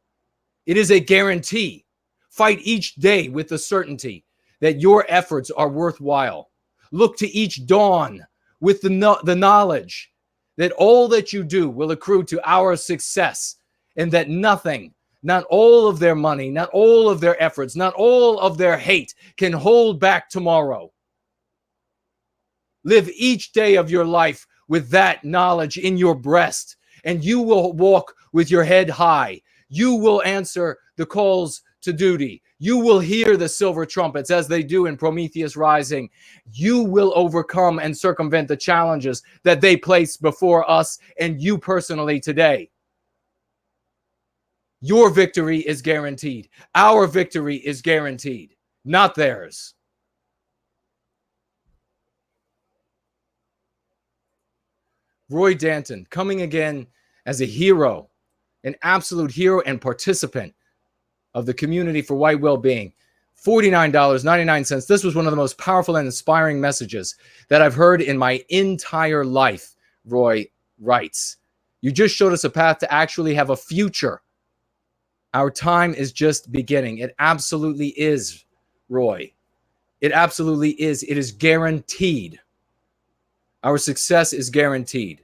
It is a guarantee. Fight each day with the certainty that your efforts are worthwhile. Look to each dawn with the knowledge that all that you do will accrue to our success, and that nothing, not all of their money, not all of their efforts, not all of their hate can hold back tomorrow. Live each day of your life with that knowledge in your breast, and you will walk with your head high. You will answer the calls to duty. You will hear the silver trumpets as they do in Prometheus Rising. You will overcome and circumvent the challenges that they place before us and you personally today. Your victory is guaranteed. Our victory is guaranteed, not theirs. Roy Danton, coming again as a hero, an absolute hero and participant of the community for white well-being. $49.99. This was one of the most powerful and inspiring messages that I've heard in my entire life, Roy writes. You just showed us a path to actually have a future. Our time is just beginning. It absolutely is, Roy. It absolutely is. It is guaranteed. Our success is guaranteed.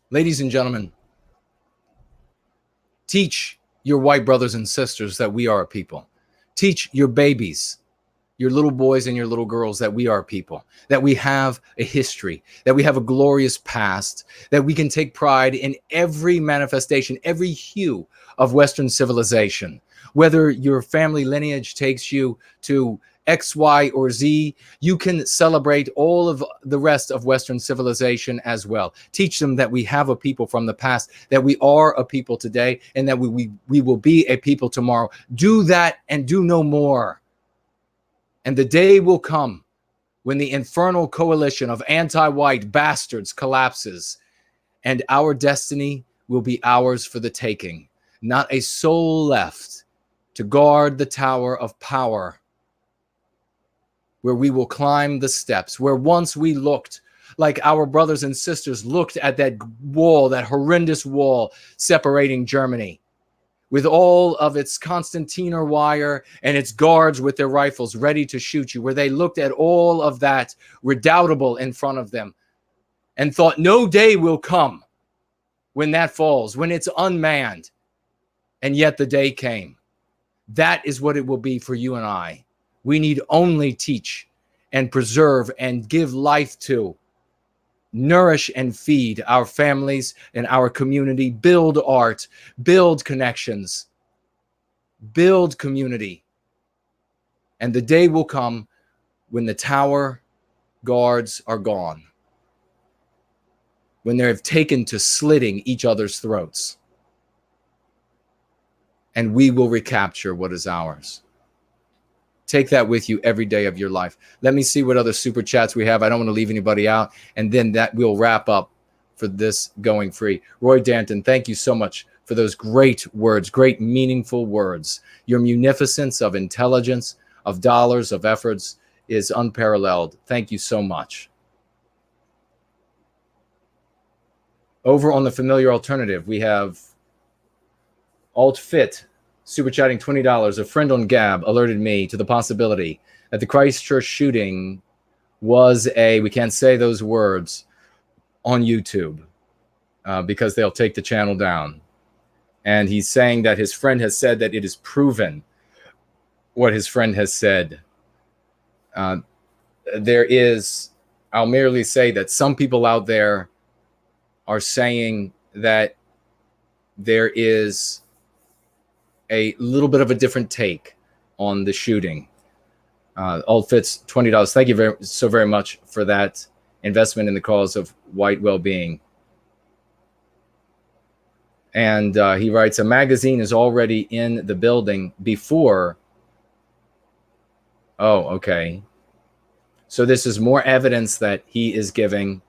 Ladies and gentlemen, teach your white brothers and sisters that we are a people. Teach your babies, your little boys and your little girls, that we are a people, that we have a history, that we have a glorious past, that we can take pride in every manifestation, every hue of Western civilization. Whether your family lineage takes you to X, Y, or Z, you can celebrate all of the rest of Western civilization as well. Teach them that we have a people from the past, that we are a people today, and that we will be a people tomorrow. Do that and do no more. And the day will come when the infernal coalition of anti-white bastards collapses, and our destiny will be ours for the taking. Not a soul left to guard the tower of power, where we will climb the steps, where once we looked like our brothers and sisters looked at that wall, that horrendous wall separating Germany, with all of its concertina wire and its guards with their rifles ready to shoot you, where they looked at all of that redoubtable in front of them and thought, no day will come when that falls, when it's unmanned. And yet the day came. That is what it will be for you and I. We need only teach and preserve and give life to, nourish and feed our families and our community, build art, build connections, build community. And the day will come when the tower guards are gone, when they have taken to slitting each other's throats, and we will recapture what is ours. Take that with you every day of your life. Let me see what other super chats we have. I don't want to leave anybody out. And then that will wrap up for this Going Free. Roy Danton, thank you so much for those great words, great meaningful words. Your munificence of intelligence, of dollars, of efforts is unparalleled. Thank you so much. Over on the Familiar Alternative, we have Alt Fit super chatting $20. A friend on Gab alerted me to the possibility that the Christchurch shooting was we can't say those words on YouTube because they'll take the channel down. And he's saying that his friend has said that it is proven what his friend has said. I'll merely say that some people out there are saying that there is a little bit of a different take on the shooting. Alt Fits, $20. Thank you so very much for that investment in the cause of white well-being. And he writes, a magazine is already in the building before. Oh, okay. So this is more evidence that he is giving.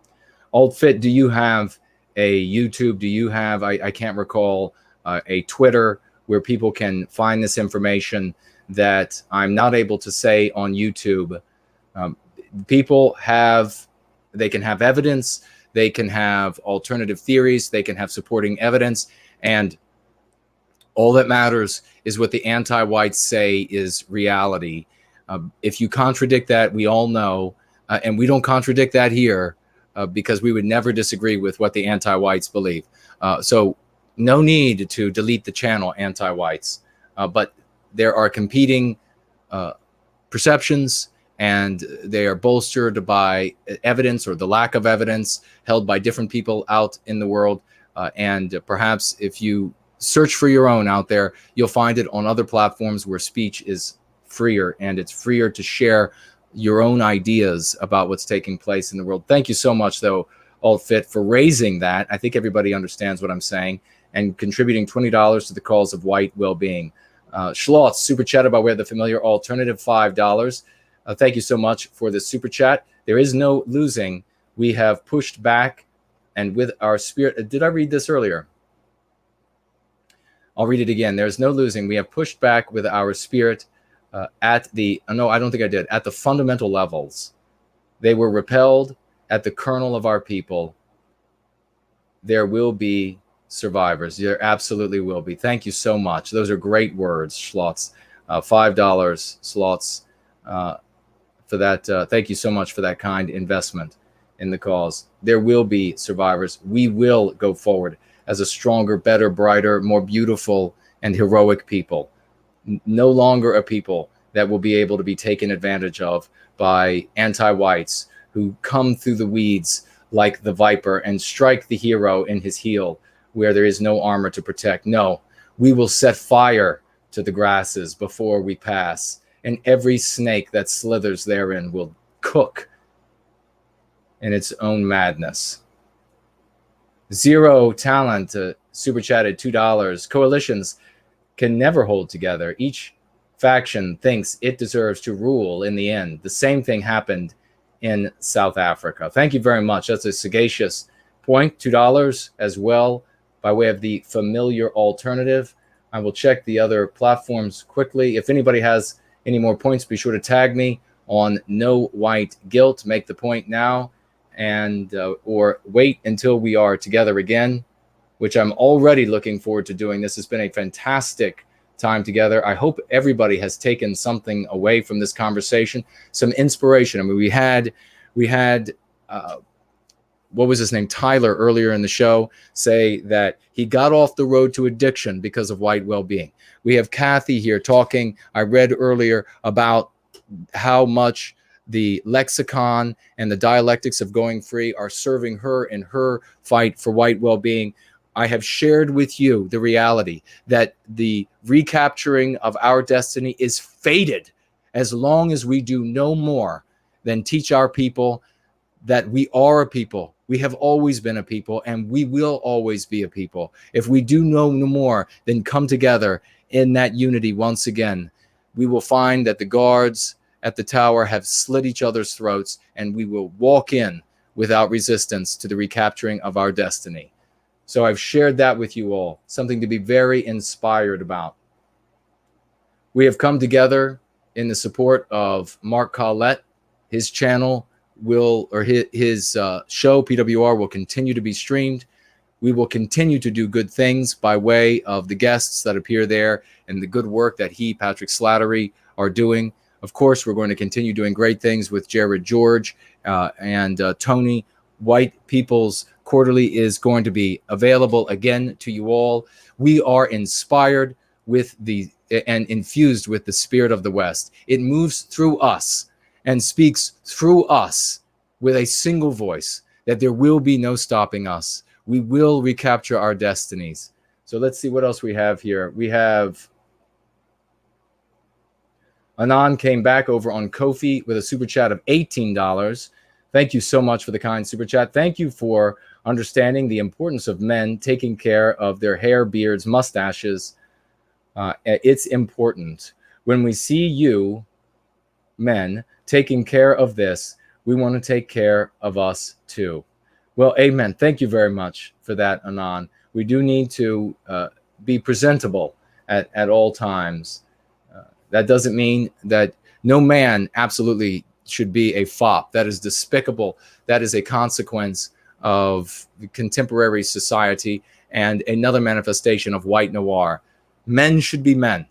Alt Fit, do you have a YouTube? Do you have, I can't recall, a Twitter where people can find this information that I'm not able to say on YouTube? They can have evidence, they can have alternative theories, they can have supporting evidence, and all that matters is what the anti-whites say is reality. If you contradict that, we all know, and we don't contradict that here because we would never disagree with what the anti-whites believe. So no need to delete the channel, Anti-Whites, but there are competing perceptions, and they are bolstered by evidence or the lack of evidence held by different people out in the world. And perhaps if you search for your own out there, you'll find it on other platforms where speech is freer, and it's freer to share your own ideas about what's taking place in the world. Thank you so much, though, Alt Fit, for raising that. I think everybody understands what I'm saying, and contributing $20 to the cause of white well-being. Schlotz, super chat about where the Familiar Alternative, $5. Thank you so much for this super chat. There is no losing. We have pushed back, and with our spirit, did I read this earlier? I'll read it again. There's no losing. We have pushed back with our spirit at the, no, I don't think I did, at the fundamental levels. They were repelled at the kernel of our people. There will be survivors. There absolutely will be. Thank you so much. Those are great words, Schlotz. $5, Schlotz, for that. Thank you so much for that kind investment in the cause. There will be survivors. We will go forward as a stronger, better, brighter, more beautiful, and heroic people. No longer a people that will be able to be taken advantage of by anti-whites who come through the weeds like the viper and strike the hero in his heel where there is no armor to protect. No, we will set fire to the grasses before we pass, and every snake that slithers therein will cook in its own madness. Zero Talent super chatted $2. Coalitions can never hold together. Each faction thinks it deserves to rule in the end. The same thing happened in South Africa. Thank you very much. That's a sagacious point. $2 as well by way of the familiar alternative. I will check the other platforms quickly. If anybody has any more points, be sure to tag me on No White Guilt. Make the point now, and or wait until we are together again, which I'm already looking forward to doing. This has been a fantastic time together. I hope everybody has taken something away from this conversation, some inspiration. I mean, we had what was his name, Tyler, earlier in the show, say that he got off the road to addiction because of White Wellbeing. We have Kathy here talking. I read earlier about how much the lexicon and the dialectics of going free are serving her in her fight for white well-being. I have shared with you the reality that the recapturing of our destiny is fated as long as we do no more than teach our people that we are a people. We have always been a people, and we will always be a people. If we do no more than come together in that unity once again, we will find that the guards at the tower have slit each other's throats, and we will walk in without resistance to the recapturing of our destiny. So I've shared that with you all, something to be very inspired about. We have come together in the support of Mark Collette. His channel will, or his show, PWR, will continue to be streamed. We will continue to do good things by way of the guests that appear there and the good work that he, Patrick Slattery, are doing. Of course, we're going to continue doing great things with Jared George and Tony. White People's Quarterly is going to be available again to you all. We are inspired with and infused with the spirit of the West. It moves through us and speaks through us with a single voice that there will be no stopping us. We will recapture our destinies. So let's see what else we have here. We have Anon came back over on Ko-fi with a super chat of $18. Thank you so much for the kind super chat. Thank you for understanding the importance of men taking care of their hair, beards, mustaches. It's important. When we see you, men, taking care of this, we want to take care of us too. Well, amen. Thank you very much for that, Anon. We do need to be presentable at all times. That doesn't mean that no man absolutely should be a fop. That is despicable. That is a consequence of contemporary society and another manifestation of white noir. Men should be men.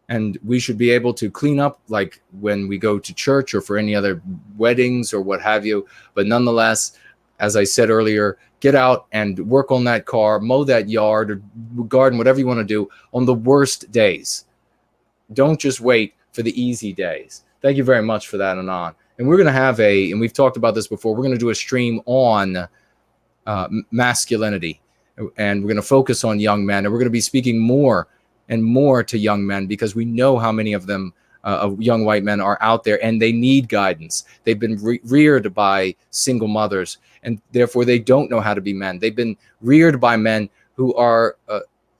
And we should be able to clean up like when we go to church or for any other weddings or what have you. But nonetheless, as I said earlier, get out and work on that car, mow that yard or garden, whatever you want to do on the worst days. Don't just wait for the easy days. Thank you very much for that, Anon. And we're going to have and we've talked about this before, we're going to do a stream on masculinity. And we're going to focus on young men. And we're going to be speaking more and more to young men because we know how many of them, of young white men, are out there and they need guidance. They've been reared by single mothers and therefore they don't know how to be men. They've been reared by men who are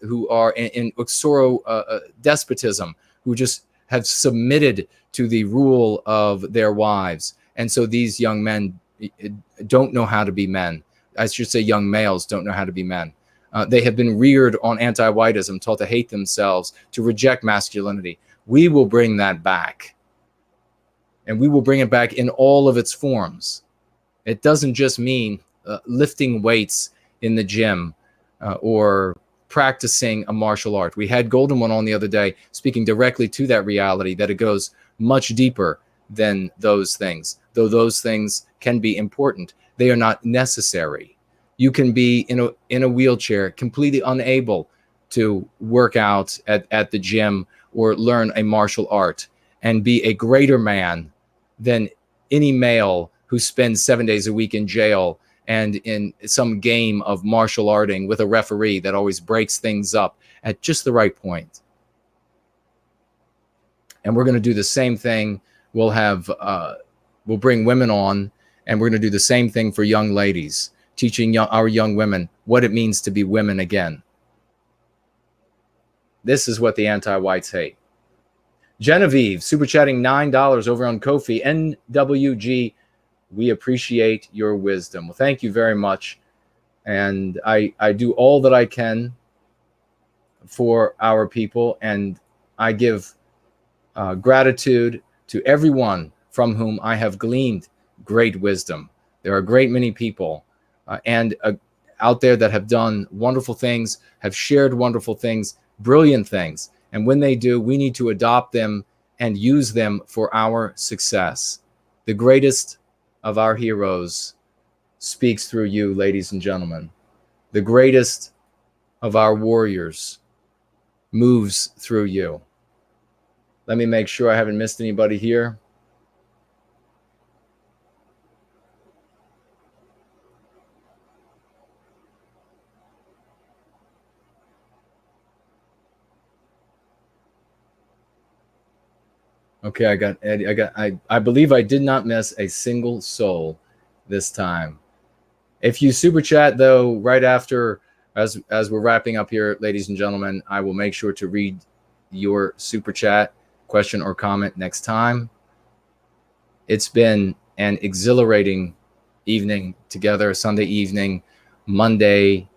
in uxoro despotism, who just have submitted to the rule of their wives. And so these young men don't know how to be men. I should say young males don't know how to be men. They have been reared on anti-whiteism, taught to hate themselves, to reject masculinity. We will bring that back. And we will bring it back in all of its forms. It doesn't just mean lifting weights in the gym or practicing a martial art. We had Golden One on the other day speaking directly to that reality, that it goes much deeper than those things. Though those things can be important, they are not necessary. You can be in a wheelchair, completely unable to work out at the gym or learn a martial art, and be a greater man than any male who spends 7 days a week in jail and in some game of martial arting with a referee that always breaks things up at just the right point. And we're going to do the same thing. We'll bring women on, and we're going to do the same thing for young ladies, teaching our young women what it means to be women again. This is what the anti-whites hate. Genevieve, super chatting $9 over on Ko-fi. NWG, we appreciate your wisdom. Well, thank you very much. And I do all that I can for our people, and I give gratitude to everyone from whom I have gleaned great wisdom. There are a great many people out there that have done wonderful things, have shared wonderful things, brilliant things. And when they do, we need to adopt them and use them for our success. The greatest of our heroes speaks through you, ladies and gentlemen. The greatest of our warriors moves through you. Let me make sure I haven't missed anybody here. Okay, I got Eddie. I believe I did not miss a single soul this time. If you super chat though, right after, as we're wrapping up here, ladies and gentlemen, I will make sure to read your super chat, question or comment next time. It's been an exhilarating evening together, Sunday evening, Monday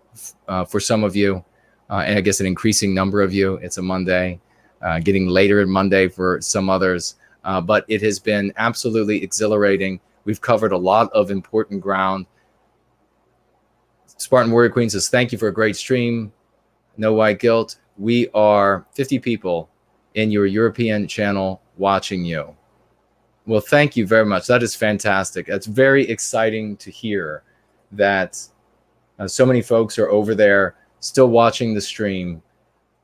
for some of you, and I guess an increasing number of you. It's a Monday. Getting later in Monday for some others. But it has been absolutely exhilarating. We've covered a lot of important ground. Spartan Warrior Queen says, thank you for a great stream. No White Guilt. We are 50 people in your European channel watching you. Well, thank you very much. That is fantastic. That's very exciting to hear that so many folks are over there still watching the stream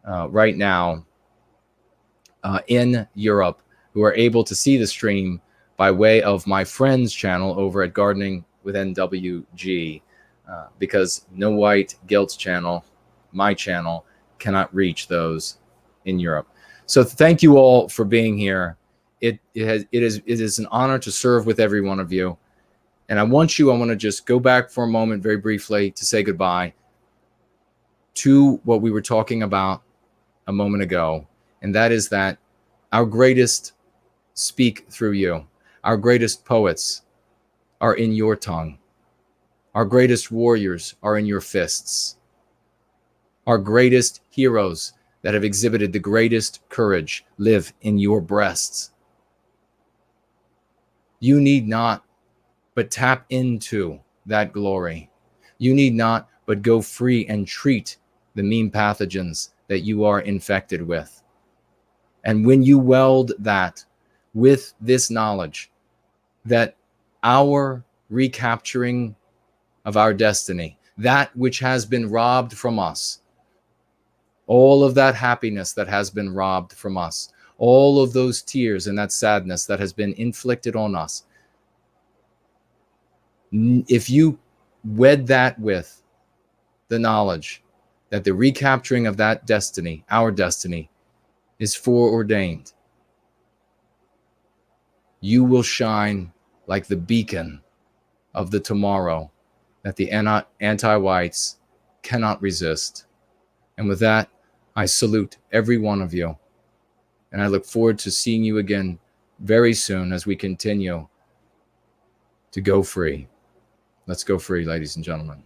right now. In Europe, who are able to see the stream by way of my friend's channel over at Gardening with NWG, because No White Guilt's channel, my channel, cannot reach those in Europe. So thank you all for being here. It is an honor to serve with every one of you. And I want to just go back for a moment very briefly to say goodbye to what we were talking about a moment ago. And that is that our greatest speak through you. Our greatest poets are in your tongue. Our greatest warriors are in your fists. Our greatest heroes that have exhibited the greatest courage live in your breasts. You need not but tap into that glory. You need not but go free and treat the mean pathogens that you are infected with. And when you weld that with this knowledge that our recapturing of our destiny, that which has been robbed from us, all of that happiness that has been robbed from us, all of those tears and that sadness that has been inflicted on us, if you wed that with the knowledge that the recapturing of that destiny, our destiny, is foreordained, you will shine like the beacon of the tomorrow that the anti-whites cannot resist. And with that, I salute every one of you. And I look forward to seeing you again very soon as we continue to go free. Let's go free, ladies and gentlemen.